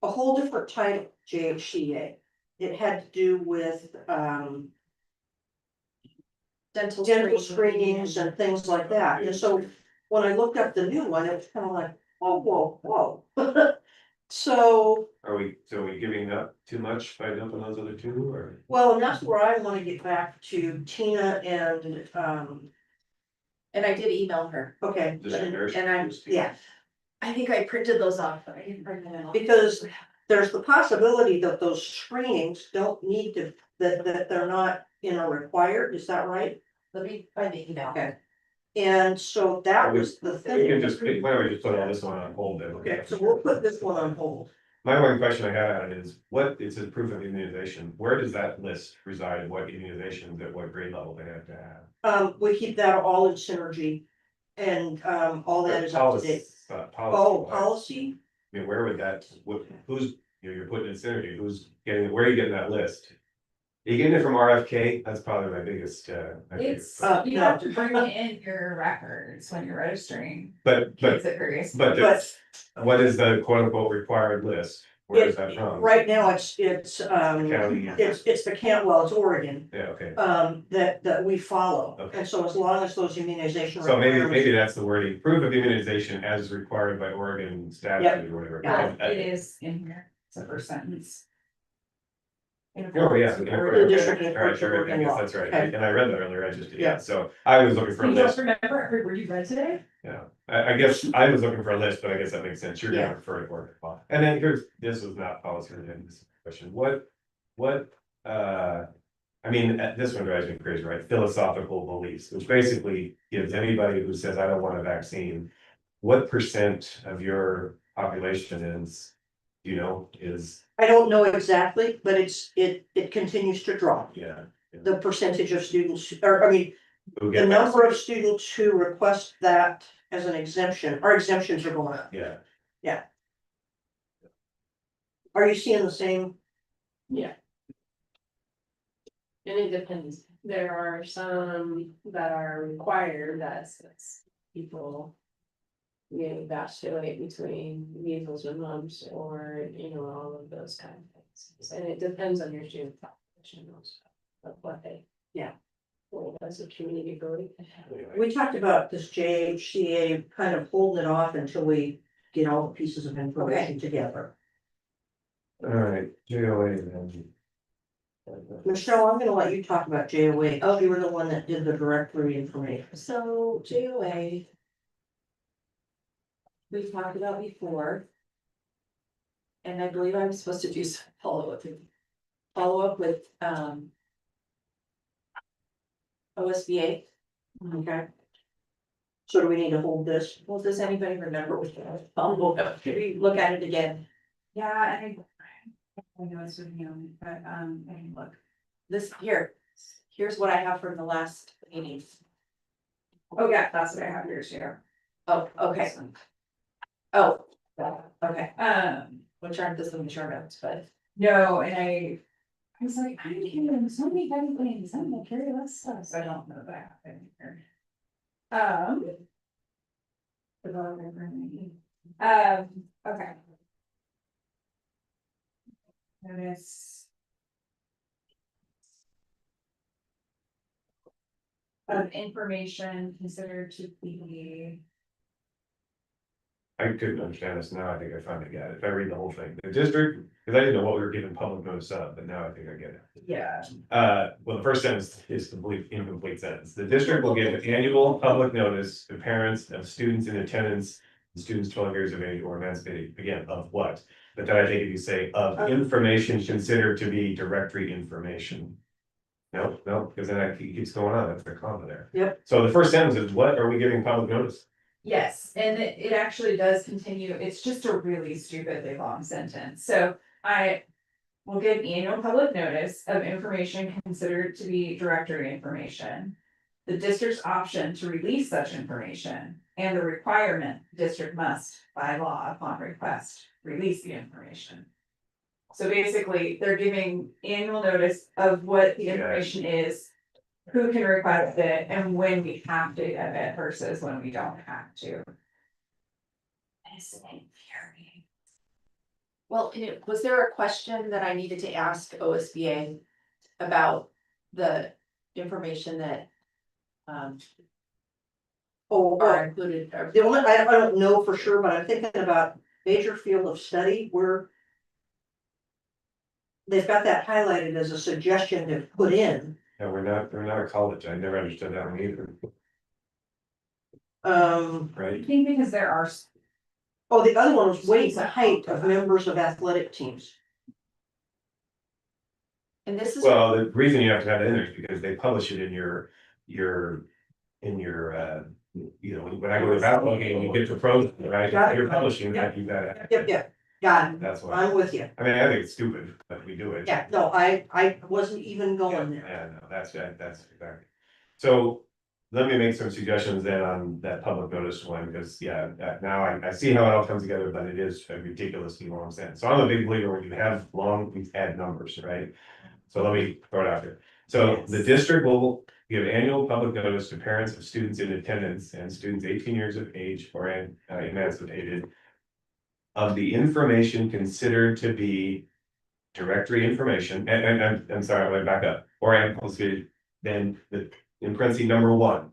Speaker 1: whole different type JHCA. It had to do with
Speaker 4: Dental
Speaker 1: dental
Speaker 4: screening.
Speaker 1: screenings and things like that. And so when I looked up the new one, it was kind of like, oh, whoa. So,
Speaker 3: So are we giving up too much by dumping those other two, or?
Speaker 1: well, and that's where I want to get back to Tina and,
Speaker 4: And I did email her,
Speaker 1: okay.
Speaker 3: Just a nurse?
Speaker 4: and I'm,
Speaker 1: Yeah,
Speaker 4: I think I printed those off, but I didn't print them out.
Speaker 1: because there's the possibility that those screenings don't need to, that they're not, required, is that right?
Speaker 4: Let me find the email.
Speaker 1: Okay. And so that was the
Speaker 3: We
Speaker 1: thing.
Speaker 3: can just, why don't we just put all this one on hold then?
Speaker 1: Okay, so we'll put this one on hold.
Speaker 3: My one question I had is, it says proof of immunization, where does that list reside, what immunizations at what grade level they have to have?
Speaker 1: We keep that all in synergy. And, all that is up to date. Oh, policy?
Speaker 3: I mean, where would that, who's, you're putting in synergy, where are you getting that list? Are you getting it from RFK? That's probably my biggest,
Speaker 2: It's, you
Speaker 1: no.
Speaker 2: have to bring in your records when you're registering
Speaker 3: but,
Speaker 2: kids at various.
Speaker 3: but
Speaker 1: But
Speaker 3: what is the quote unquote required list? Where is that from?
Speaker 1: right now, it's
Speaker 3: County.
Speaker 1: it's the well, it's Oregon,
Speaker 3: Yeah, okay.
Speaker 1: that we follow.
Speaker 3: Okay.
Speaker 1: And so as long as those immunization.
Speaker 3: So maybe
Speaker 1: requirements-
Speaker 3: that's the wording, proof of immunization as required by Oregon statute or whatever.
Speaker 1: Yeah.
Speaker 2: It is in here, it's the first sentence.
Speaker 3: Oh, yeah.
Speaker 1: The district
Speaker 3: All right, sure, I guess that's right,
Speaker 1: Okay.
Speaker 3: and I read that earlier, I just,
Speaker 1: Yeah.
Speaker 3: so I was looking for a
Speaker 2: You don't
Speaker 3: list,
Speaker 2: remember every word you read today?
Speaker 3: yeah. I guess I was looking for a list, but I guess that makes sense, you're
Speaker 1: Yeah.
Speaker 3: gonna refer to Oregon law. And then this was not policy related, this is a question, I mean, this one drives me crazy, right, philosophical beliefs, which basically gives anybody who says, I don't want a vaccine. What % of your population is,
Speaker 1: I don't know exactly, but it continues to drop.
Speaker 3: yeah.
Speaker 1: The percentage of students, or I mean,
Speaker 3: who
Speaker 1: the
Speaker 3: get
Speaker 1: number of students who request that as an exemption, our exemptions are going up.
Speaker 3: Yeah,
Speaker 1: Are you seeing the same?
Speaker 5: And it depends, there are some that are required, that's people. Vacillate between measles and mumps or, all of those kind of things, and it depends on your student population also. Of what they.
Speaker 1: Yeah.
Speaker 5: Well, as a community going.
Speaker 1: We talked about this JHCA kind of holding it off until we get all the pieces of information together.
Speaker 3: all right, JOA then.
Speaker 1: Michelle, I'm gonna let you talk about JOA. Oh, you were the one that did the directory information.
Speaker 4: So JOA. We've talked about before. And I believe I'm supposed to do some follow up with, OSBA.
Speaker 1: Okay. So do we need to hold this?
Speaker 4: Well, does anybody remember which one? Should we look at it again?
Speaker 2: Yeah, I know it's with you, but, I can look.
Speaker 4: This here, here's what I have from the last meeting.
Speaker 2: Oh, yeah, that's what I have here too.
Speaker 4: Oh, okay. Oh, okay,
Speaker 2: Um,
Speaker 4: which aren't the signature notes, but
Speaker 2: no, and I was like, I'm hearing so many heavy things, I'm gonna carry less stuff, so I don't know that I have it here. Okay. Notice. Of information considered to be.
Speaker 3: I couldn't understand this now, I think I finally got it, if I read the whole thing, the district, because I didn't know what we were giving public notice of, but now I think I get it.
Speaker 2: Yeah.
Speaker 3: Well, the first sentence is incomplete sentence. The district will give annual public notice to parents of students in attendance. Students 12 years of age or emancipated, again, of what? But then I think if you say of information considered to be directory information. No, because then it keeps going on, that's the comma there.
Speaker 1: Yep.
Speaker 3: So the first sentence is, what are we giving public notice?
Speaker 2: Yes, and it actually does continue, it's just a really stupidly long sentence, so I. Will give annual public notice of information considered to be directory information. The district's option to release such information and the requirement the district must, by law, upon request, release the information. So basically, they're giving annual notice of what the information is. Who can request it and when we have to get it versus when we don't have to. It's infuriating.
Speaker 4: well, was there a question that I needed to ask OSBA about the information that
Speaker 1: Oh,
Speaker 4: are
Speaker 1: well,
Speaker 4: included? Or-
Speaker 1: the only, I don't know for sure, but I'm thinking about major field of study where. They've got that highlighted as a suggestion to put in,
Speaker 3: No, we're not a college, I never understood that one either,
Speaker 1: I
Speaker 3: right?
Speaker 2: think because there are.
Speaker 1: oh, the other one was weight and height of members of athletic teams.
Speaker 4: And this is.
Speaker 3: Well, the reason you have to have it in there is because they publish it in your, you know, when I go to the basketball game, you get the pros, right?
Speaker 1: Got it.
Speaker 3: You're publishing that, you gotta.
Speaker 1: Yep, got it,
Speaker 3: That's why,
Speaker 1: I'm with you.
Speaker 3: I mean, I think it's stupid, but we do it.
Speaker 1: Yeah, no, I wasn't even going there.
Speaker 3: Yeah, no, that's exactly. So, let me make some suggestions then on that public notice one, because, yeah, now I see how it all comes together, but it is a ridiculously long sentence. So I'm a big believer when you have long, we add numbers, right? So let me throw it out there. So the
Speaker 2: Yes.
Speaker 3: district will give annual public notice to parents of students in attendance and students 18 years of age or emancipated. Of the information considered to be directory information, and I'm sorry, I'm gonna back up, or then in parentheses number one.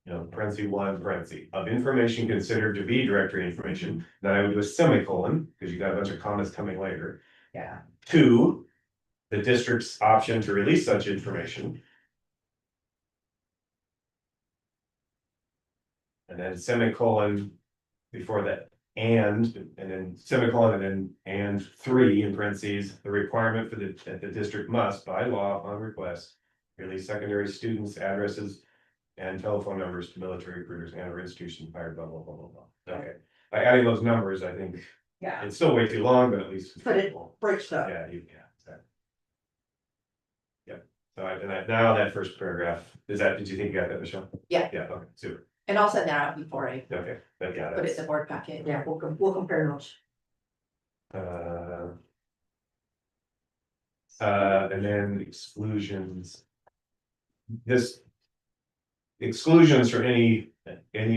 Speaker 3: You know, parentheses one, parentheses, of information considered to be directory information, then I would do a semicolon, because you got a bunch of comments coming later.
Speaker 2: Yeah.
Speaker 3: Two, the district's option to release such information. And then semicolon before that, and then semicolon, and three in parentheses, the requirement for that the district must, by law, upon request. Release secondary students' addresses and telephone numbers to military recruiters and or institutions hired, blah, blah, blah, blah, blah. Okay, by adding those numbers, I think
Speaker 2: Yeah.
Speaker 3: it's still way too long, but at least. it's
Speaker 1: But it-
Speaker 3: readable.
Speaker 1: Breaks up.
Speaker 3: Yeah, exactly. Yep, so now that first paragraph, did you think you got that, Michelle?
Speaker 4: Yeah.
Speaker 3: Yeah, okay, super,
Speaker 4: And I'll send that out before I
Speaker 3: okay, but yeah,
Speaker 4: put it in
Speaker 3: that's,
Speaker 4: the board packet.
Speaker 1: Yeah, we'll compare notes.
Speaker 3: and then exclusions. This. Exclusions for any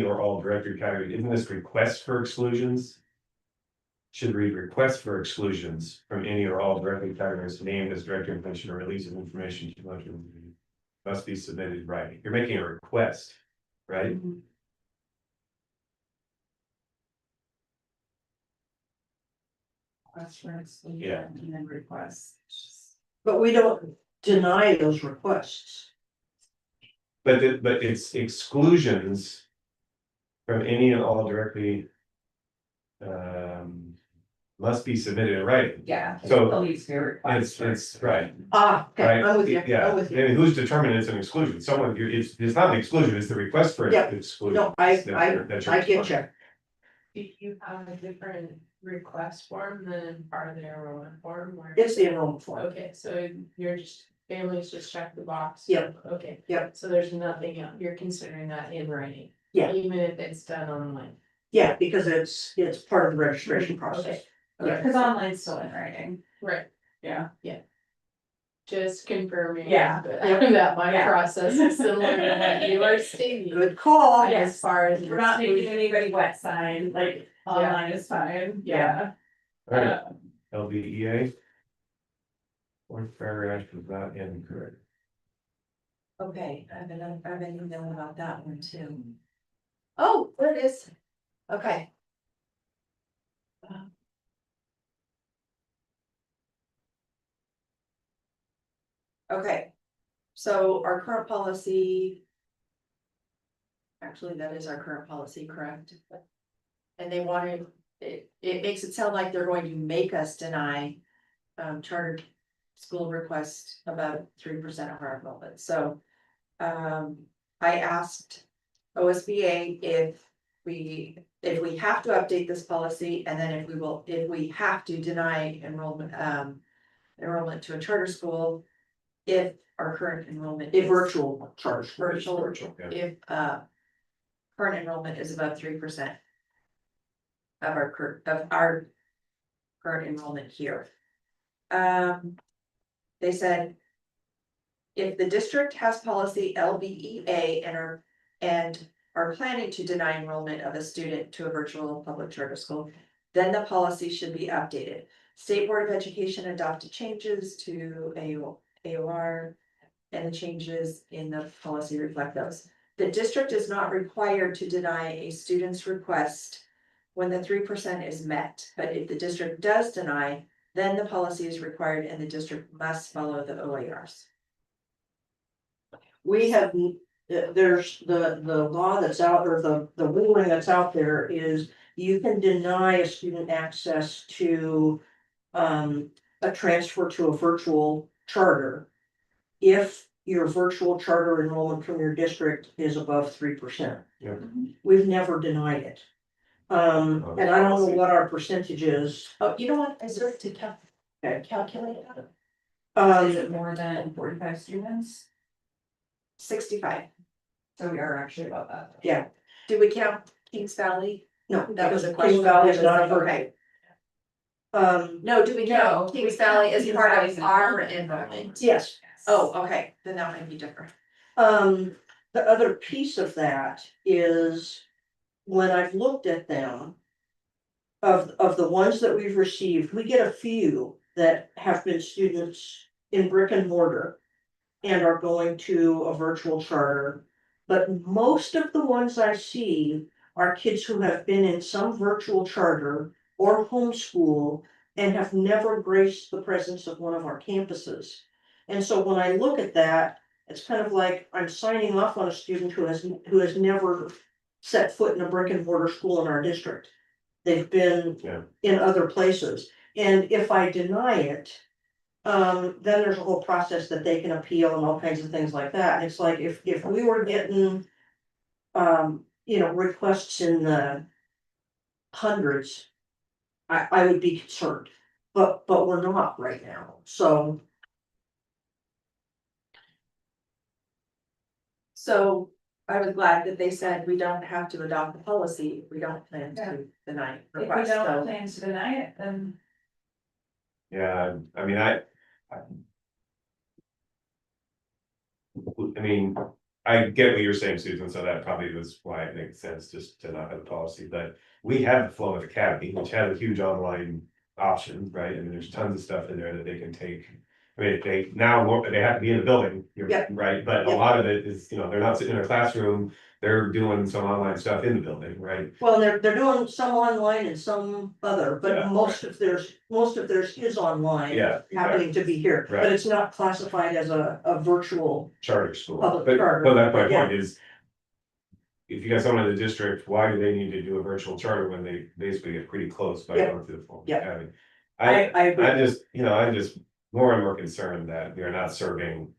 Speaker 3: or all directory category, isn't this request for exclusions? Should read request for exclusions from any or all directory categories named as directory information or release of information to must be submitted in writing. You're making a request, right?
Speaker 2: Request for exclusion
Speaker 3: Yeah.
Speaker 2: and then request.
Speaker 1: But we don't deny those requests.
Speaker 3: But it's exclusions. From any and all directly. must be submitted in writing.
Speaker 2: Yeah.
Speaker 3: So,
Speaker 2: Still needs to be a request.
Speaker 3: It's right.
Speaker 1: Okay,
Speaker 3: Right,
Speaker 1: I'm with you,
Speaker 3: yeah,
Speaker 1: I'm
Speaker 3: I
Speaker 1: with you.
Speaker 3: mean, who's determining it's an exclusion? Someone, it's not an exclusion, it's the request for
Speaker 1: Yep.
Speaker 3: an exclusion.
Speaker 1: No,
Speaker 3: That's your
Speaker 1: I get you.
Speaker 5: Do you have a different request form than part of the enrollment form where?
Speaker 1: It's the enrollment form.
Speaker 5: Okay, so you're just, families just check the box?
Speaker 1: Yep.
Speaker 5: Okay.
Speaker 1: Yep.
Speaker 5: So there's nothing else, you're considering that in writing?
Speaker 1: Yeah.
Speaker 5: Even if it's done online?
Speaker 1: Yeah, because it's part of the registration process.
Speaker 5: Okay.
Speaker 1: Yeah.
Speaker 2: Cause online's still in writing,
Speaker 5: Right,
Speaker 2: yeah.
Speaker 5: just confirming.
Speaker 2: Yeah.
Speaker 5: That my
Speaker 2: Yeah.
Speaker 5: process is similar to what you are stating.
Speaker 1: Good call.
Speaker 5: As far as.
Speaker 2: We're not making anybody wet sign, like, online is fine, yeah.
Speaker 3: Alright,
Speaker 2: Uh,
Speaker 3: LBEA. Fourth paragraph is not incorrect.
Speaker 4: Okay, I have an email about that one too. Oh, there it is. Okay. Okay, so our current policy. Actually, that is our current policy, correct? And they wanted, it makes it sound like they're going to make us deny. Chartered school requests about 3% of our enrollment, so. I asked OSBA if we have to update this policy, and then if we have to deny enrollment, enrollment to a charter school. If our current enrollment.
Speaker 1: A
Speaker 4: is-
Speaker 1: virtual charge.
Speaker 4: Virtual,
Speaker 3: yeah.
Speaker 4: if, current enrollment is about 3%. Of our current enrollment here. They said. If the district has policy LBEA and are planning to deny enrollment of a student to a virtual public charter school. Then the policy should be updated. State Board of Education adopted changes to AOR. And the changes in the policy reflect those. The district is not required to deny a student's request. When the 3% is met, but if the district does deny, then the policy is required and the district must follow the OARs.
Speaker 1: We have, there's the law that's out, or the ruling that's out there is you can deny a student access to. A transfer to a virtual charter. If your virtual charter enrollment from your district is above 3%.
Speaker 3: Yeah.
Speaker 1: We've never denied it. And I don't know what our percentage is.
Speaker 4: Oh, you know what, I started to
Speaker 1: Okay.
Speaker 4: calculate that.
Speaker 2: Is it
Speaker 1: Um,
Speaker 2: more than 45 students?
Speaker 4: 65.
Speaker 2: So we are actually about that.
Speaker 1: yeah,
Speaker 4: Did we count Kings Valley?
Speaker 1: no,
Speaker 4: That was a
Speaker 1: Kings
Speaker 4: question.
Speaker 1: Valley is not a
Speaker 4: Okay.
Speaker 1: virtual.
Speaker 4: No, do we
Speaker 2: No,
Speaker 4: count
Speaker 2: we
Speaker 4: Kings
Speaker 2: count
Speaker 4: Valley as
Speaker 2: Kings
Speaker 4: part
Speaker 2: Valley's
Speaker 4: of our
Speaker 2: enrollment.
Speaker 4: enrollment?
Speaker 1: Yes.
Speaker 4: Oh, okay, then that might be different.
Speaker 1: The other piece of that is when I've looked at them. Of the ones that we've received, we get a few that have been students in brick and mortar. And are going to a virtual charter. But most of the ones I see are kids who have been in some virtual charter or homeschool. And have never graced the presence of one of our campuses. And so when I look at that, it's kind of like I'm signing off on a student who has never set foot in a brick and mortar school in our district. They've been
Speaker 3: Yeah.
Speaker 1: in other places, and if I deny it. Then there's a whole process that they can appeal and all kinds of things like that, and it's like if we were getting. Requests in the hundreds. I would be concerned, but we're not right now, so.
Speaker 4: So I was glad that they said we don't have to adopt the policy, we don't plan to deny
Speaker 2: If we
Speaker 4: requests,
Speaker 2: don't
Speaker 4: so.
Speaker 2: plan to deny it, then
Speaker 3: Yeah, I mean, I mean, I get what you're saying, Susan, so that probably was why it makes sense just to not have a policy, but we have the Flow Academy, which has a huge online option, right? I mean, there's tons of stuff in there that they can take. I mean, they have to be in the building,
Speaker 1: Yep.
Speaker 3: right? But a
Speaker 1: Yep.
Speaker 3: lot of it is, they're not sitting in a classroom, they're doing some online stuff in the building, right?
Speaker 1: Well, they're doing some online and some other,
Speaker 3: Yeah.
Speaker 1: but most of theirs is online.
Speaker 3: Yeah.
Speaker 1: Happening to be here,
Speaker 3: Right.
Speaker 1: but it's not classified as a virtual.
Speaker 3: Charter school,
Speaker 1: Public
Speaker 3: but
Speaker 1: charter,
Speaker 3: that's my
Speaker 1: yeah.
Speaker 3: point is. if you got someone in the district, why do they need to do a virtual charter when they basically get pretty close by
Speaker 1: Yep.
Speaker 3: going through the phone?
Speaker 1: Yep.
Speaker 3: I mean,
Speaker 1: I agree.
Speaker 3: I'm just more and more concerned that we are not serving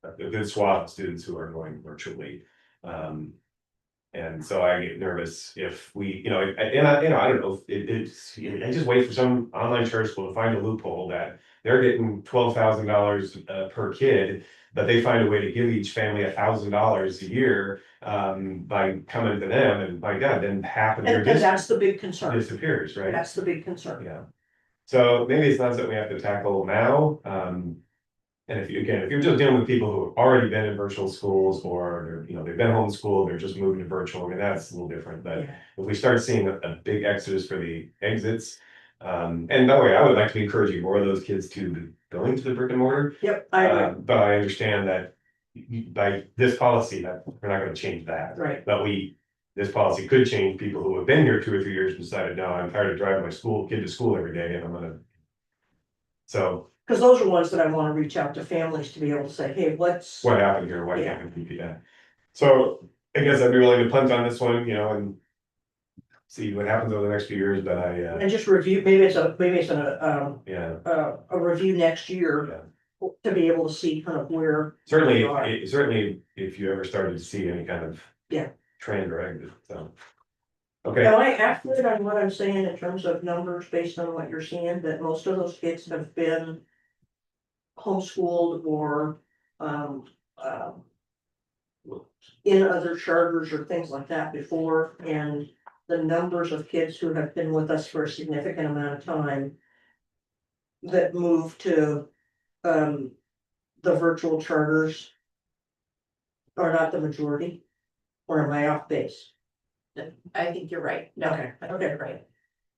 Speaker 3: a good swath of students who are going virtually. And so I get nervous if we, I don't know, I just wait for some online church school to find a loophole that they're getting $12,000 per kid, but they find a way to give each family $1,000 a year by coming to them, and by God, then half of your
Speaker 1: And that's
Speaker 3: district
Speaker 1: the big concern.
Speaker 3: disappears, right?
Speaker 1: That's the big concern.
Speaker 3: Yeah. So maybe it's not something we have to tackle now. And if you're just dealing with people who have already been in virtual schools, or they've been homeschooled, they're just moving to virtual, I mean, that's a little different, but
Speaker 1: Yeah.
Speaker 3: if we start seeing a big exodus for the exits. And by the way, I would like to be encouraging more of those kids to be going to the brick and mortar.
Speaker 1: Yep, I agree.
Speaker 3: But I understand that by this policy, that we're not gonna change that.
Speaker 1: Right.
Speaker 3: But this policy could change people who have been here 2 or 3 years and decided, no, I'm tired of driving my kid to school every day, and I'm gonna. So
Speaker 1: Because those are ones that I want to reach out to families to be able to say, hey, what's.
Speaker 3: what happened here, why can't we repeat that? So I guess I'd be willing to punt on this one, and see what happens over the next few years, but
Speaker 1: And just review, maybe it's
Speaker 3: yeah,
Speaker 1: a review next year. To be able to see kind of where.
Speaker 3: certainly,
Speaker 1: we are.
Speaker 3: certainly if you ever started to see any kind of.
Speaker 1: Yeah.
Speaker 3: Trend or exit, so. Okay,
Speaker 1: Am I accurate on what I'm saying in terms of numbers based on what you're seeing, that most of those kids have been homeschooled or, in other charters or things like that before, and the numbers of kids who have been with us for a significant amount of time that move to, the virtual charters are not the majority, or am I off base?
Speaker 4: I think you're right. No,
Speaker 1: Okay,
Speaker 4: I think you're right.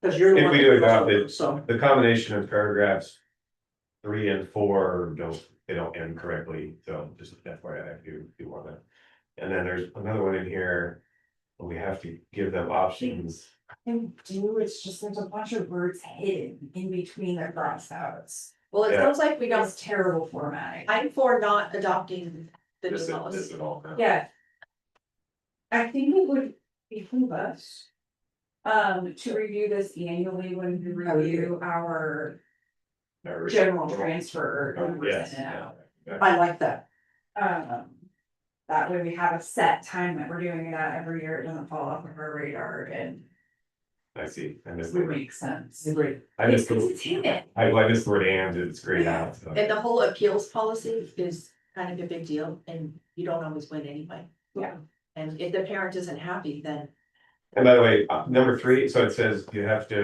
Speaker 1: Because you're the
Speaker 3: If
Speaker 1: one.
Speaker 3: we
Speaker 1: that
Speaker 3: do
Speaker 1: deals
Speaker 3: adopt
Speaker 1: with
Speaker 3: it,
Speaker 1: them, So,
Speaker 3: the combination of paragraphs 3 and 4 they don't end correctly, so just FYI if you want that. And then there's another one in here, we have to give them options.
Speaker 2: I do, it's just there's a bunch of words hidden in between the crossouts.
Speaker 4: Well, it
Speaker 3: Yeah.
Speaker 4: sounds like we don't,
Speaker 2: It's terrible formatting.
Speaker 4: I'm for not adopting the
Speaker 3: This
Speaker 4: new
Speaker 3: is
Speaker 4: policy.
Speaker 3: it all.
Speaker 2: Yeah. I think it would behoove us. To review this annually when we review our general transfer numbers
Speaker 3: Yes,
Speaker 2: in and out.
Speaker 3: yeah.
Speaker 1: I like that.
Speaker 2: That way we have a set time that we're doing it at every year, it doesn't fall off of our radar and
Speaker 3: I see, I missed
Speaker 2: it would
Speaker 3: the,
Speaker 2: make sense.
Speaker 1: Agreed.
Speaker 3: I missed
Speaker 2: It's
Speaker 3: the,
Speaker 2: hidden.
Speaker 3: I missed the word and, it's great out, so.
Speaker 4: And the whole appeals policy is kind of a big deal, and you don't always win anyway.
Speaker 2: Yeah.
Speaker 4: And if the parent isn't happy, then
Speaker 3: And by the way, number 3, so it says you have to,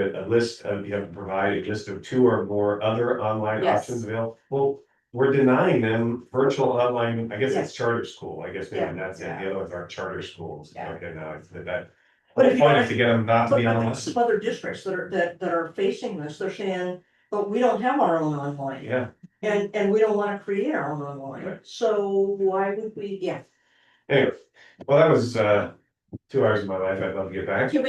Speaker 3: you have to provide a list of 2 or more other online
Speaker 4: Yes.
Speaker 3: options available. Well, we're denying them virtual online, I guess
Speaker 1: Yeah.
Speaker 3: it's charter school, I guess
Speaker 1: Yeah.
Speaker 3: maybe that's it,
Speaker 2: Yeah.
Speaker 3: the other ones are charter schools.
Speaker 2: Yeah.
Speaker 3: Okay, now it's that.
Speaker 1: But
Speaker 3: The
Speaker 1: if you
Speaker 3: point
Speaker 1: want-
Speaker 3: is to get them not to
Speaker 1: But
Speaker 3: be
Speaker 1: I
Speaker 3: online.
Speaker 1: think some other districts that are facing this, they're saying, but we don't have our own online.
Speaker 3: Yeah,
Speaker 1: And we don't wanna create our own online,
Speaker 3: Right.
Speaker 1: so why would we, yeah.
Speaker 3: anyway, well, that was 2 hours of my life, I'd love to get back,
Speaker 4: can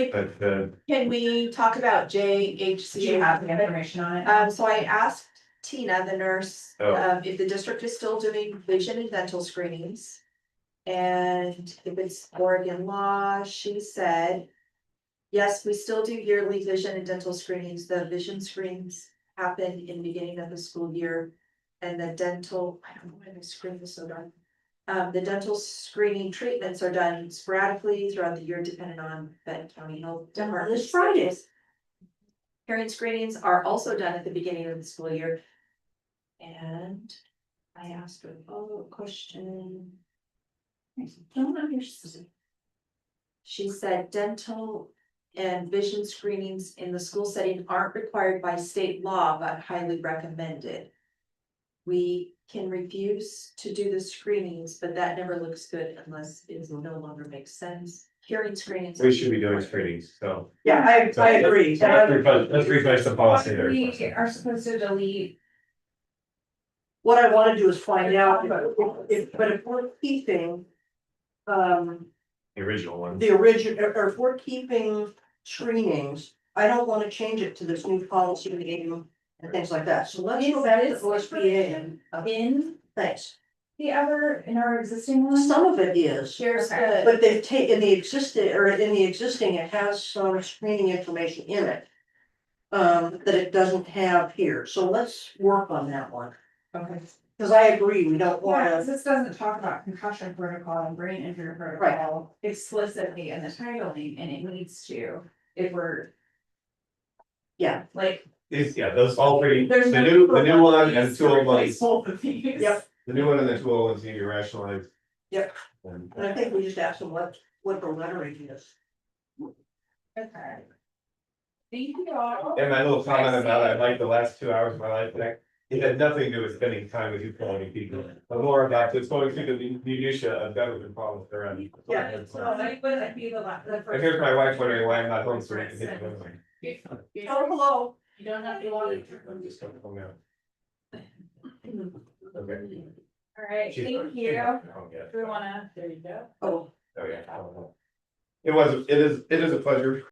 Speaker 4: we talk about
Speaker 2: Do you
Speaker 4: JHCA?
Speaker 2: have the information on it?
Speaker 4: So I asked Tina, the nurse,
Speaker 3: Oh.
Speaker 4: if the district is still doing vision and dental screenings. And if it's Oregon law, she said, yes, we still do yearly vision and dental screenings. The vision screens happen in the beginning of the school year. And the dental, I don't know why my screen is so dark. The dental screening treatments are done sporadically throughout the year, depending on Benton County Health Department.
Speaker 1: This Friday.
Speaker 4: Hearing screenings are also done at the beginning of the school year. And I asked her a follow-up question. I don't understand. She said dental and vision screenings in the school setting aren't required by state law, but highly recommended. We can refuse to do the screenings, but that never looks good unless it no longer makes sense. Hearing screenings.
Speaker 3: we should be doing screenings, so.
Speaker 1: Yeah, I agree.
Speaker 3: Let's refresh the policy there.
Speaker 2: We are supposed to delete.
Speaker 1: What I wanna do is find out, but if we're keeping.
Speaker 3: The original one.
Speaker 1: The original, or if we're keeping screenings, I don't wanna change it to this new policy and things like that, so let's go back to OSBA and,
Speaker 2: In
Speaker 1: thanks.
Speaker 2: the other in our existing one?
Speaker 1: Some of it is,
Speaker 4: Here's
Speaker 2: Okay.
Speaker 4: the,
Speaker 1: but they've taken the existing, or in the existing, it has some screening information in it. That it doesn't have here, so let's work on that one,
Speaker 2: Okay.
Speaker 1: cause I agree, we don't
Speaker 2: Yeah, 'cause
Speaker 1: wanna,
Speaker 2: this doesn't talk about concussion protocol and brain injury protocol explicitly in the titling, and it needs to, if we're.
Speaker 1: Yeah.
Speaker 2: Like.
Speaker 3: Yeah, those all three,
Speaker 2: There's
Speaker 3: the
Speaker 2: no
Speaker 3: new
Speaker 2: proof
Speaker 3: one
Speaker 2: of
Speaker 3: and
Speaker 2: these
Speaker 3: two
Speaker 2: to
Speaker 3: oh
Speaker 2: replace
Speaker 3: ones,
Speaker 2: both of these.
Speaker 1: Yep.
Speaker 3: the new one and the two oh ones need to be rationalized.
Speaker 1: Yep.
Speaker 3: And
Speaker 1: and I think we just asked them what the lettering is.
Speaker 2: Okay. Thank you all.
Speaker 3: and my little comment about I like the last 2 hours of my life, like, it had nothing to do with spending time with you quality people. But more about just going through the minutia of government problems around.
Speaker 1: Yeah.
Speaker 2: So like, would that be the
Speaker 3: And
Speaker 2: first?
Speaker 3: here's my wife wondering why I'm not home, so we can hit the movie.
Speaker 1: Oh, hello.
Speaker 5: You don't have to want it.
Speaker 3: I'm just coming home now. Okay.
Speaker 2: All right,
Speaker 3: She's-
Speaker 2: thank you.
Speaker 3: Oh, yeah.
Speaker 2: Do we wanna?
Speaker 5: There you go.
Speaker 1: Oh,
Speaker 3: Oh, yeah. It is a pleasure